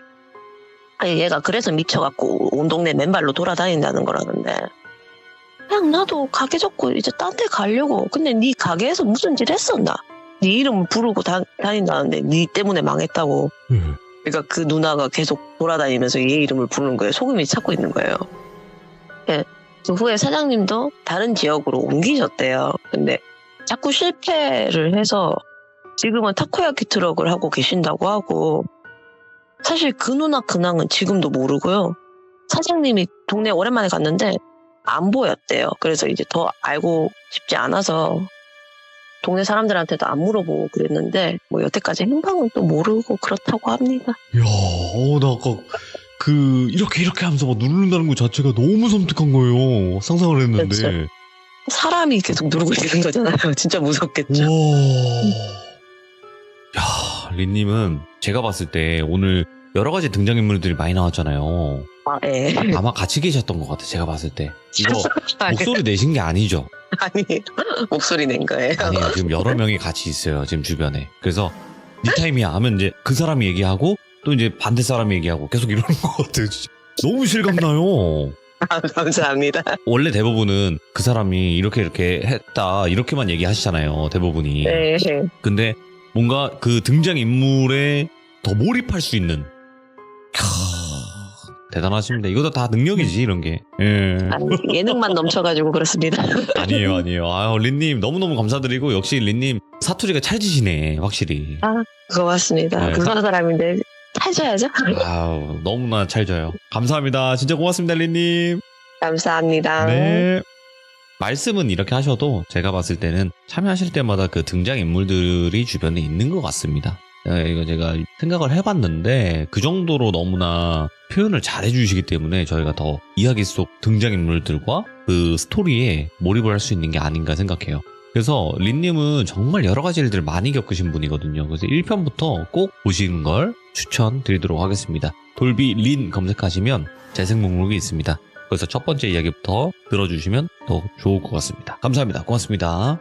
얘가 그래서 미쳐갖고 온 동네 맨발로 돌아다닌다는 거라는데 그냥 나도 가게 접고 이제 딴 데 가려고. 근데 네 가게에서 무슨 일 했었나? 네 이름 부르고 다닌다는데 네 때문에 망했다고. 그러니까 그 누나가 계속 돌아다니면서 얘 이름을 부르는 거예요. 소금이 찾고 있는 거예요. 네. 그 후에 사장님도 다른 지역으로 옮기셨대요. 근데 자꾸 실패를 해서 지금은 타코야키 트럭을 하고 계신다고 하고 사실 그 누나 근황은 지금도 모르고요. 사장님이 동네 오랜만에 갔는데 안 보였대요. 그래서 이제 더 알고 싶지 않아서 동네 사람들한테도 안 물어보고 그랬는데 뭐 여태까지 행방은 또 모르고 그렇다고 합니다. 야, 나 아까 이렇게 하면서 막 누른다는 것 자체가 너무 섬뜩한 거예요. 상상을 했는데. 그렇죠. 사람이 계속 누르고 있는 거잖아요. 진짜 무섭겠죠. 와. 야, 린님은 제가 봤을 때 오늘 여러 가지 등장인물들이 많이 나왔잖아요. 아, 예. 아마 같이 계셨던 것 같아, 제가 봤을 때. 이거 아니, 목소리 내신 게 아니죠? 아니, 목소리 낸 거예요. 아니에요. 지금 여러 명이 같이 있어요, 지금 주변에. 그래서 니 타임이야 하면 이제 그 사람이 얘기하고 또 이제 반대 사람이 얘기하고 계속 이러는 것 같아요. 진짜. 너무 실감나요. 아, 감사합니다. 원래 대부분은 그 사람이 이렇게 했다 이렇게만 얘기하시잖아요, 대부분이. 네. 근데 뭔가 그 등장인물에 더 몰입할 수 있는 대단하십니다. 이것도 다 능력이지, 이런 게. 예. 아니, 예능만 넘쳐가지고 그렇습니다. 아니에요. 아유, 린님 너무너무 감사드리고, 역시 린님 사투리가 찰지시네, 확실히. 고맙습니다. 네. 부산 사람인데 찾아야죠. 아우, 너무나 찰져요. 감사합니다. 진짜 고맙습니다, 린님. 감사합니다. 네. 말씀은 이렇게 하셔도 제가 봤을 때는 참여하실 때마다 그 등장인물들이 주변에 있는 것 같습니다. 이거 제가 생각을 해봤는데 그 정도로 너무나 표현을 잘 해주시기 때문에 저희가 더 이야기 속 등장인물들과 그 스토리에 몰입을 할 수 있는 게 아닌가 생각해요. 그래서 린님은 정말 여러 가지 일들을 많이 겪으신 분이거든요. 그래서 1편부터 꼭 보시는 걸 추천드리도록 하겠습니다. 돌비 린 검색하시면 재생 목록이 있습니다. 그래서 첫 번째 이야기부터 들어주시면 더 좋을 것 같습니다. 감사합니다. 고맙습니다.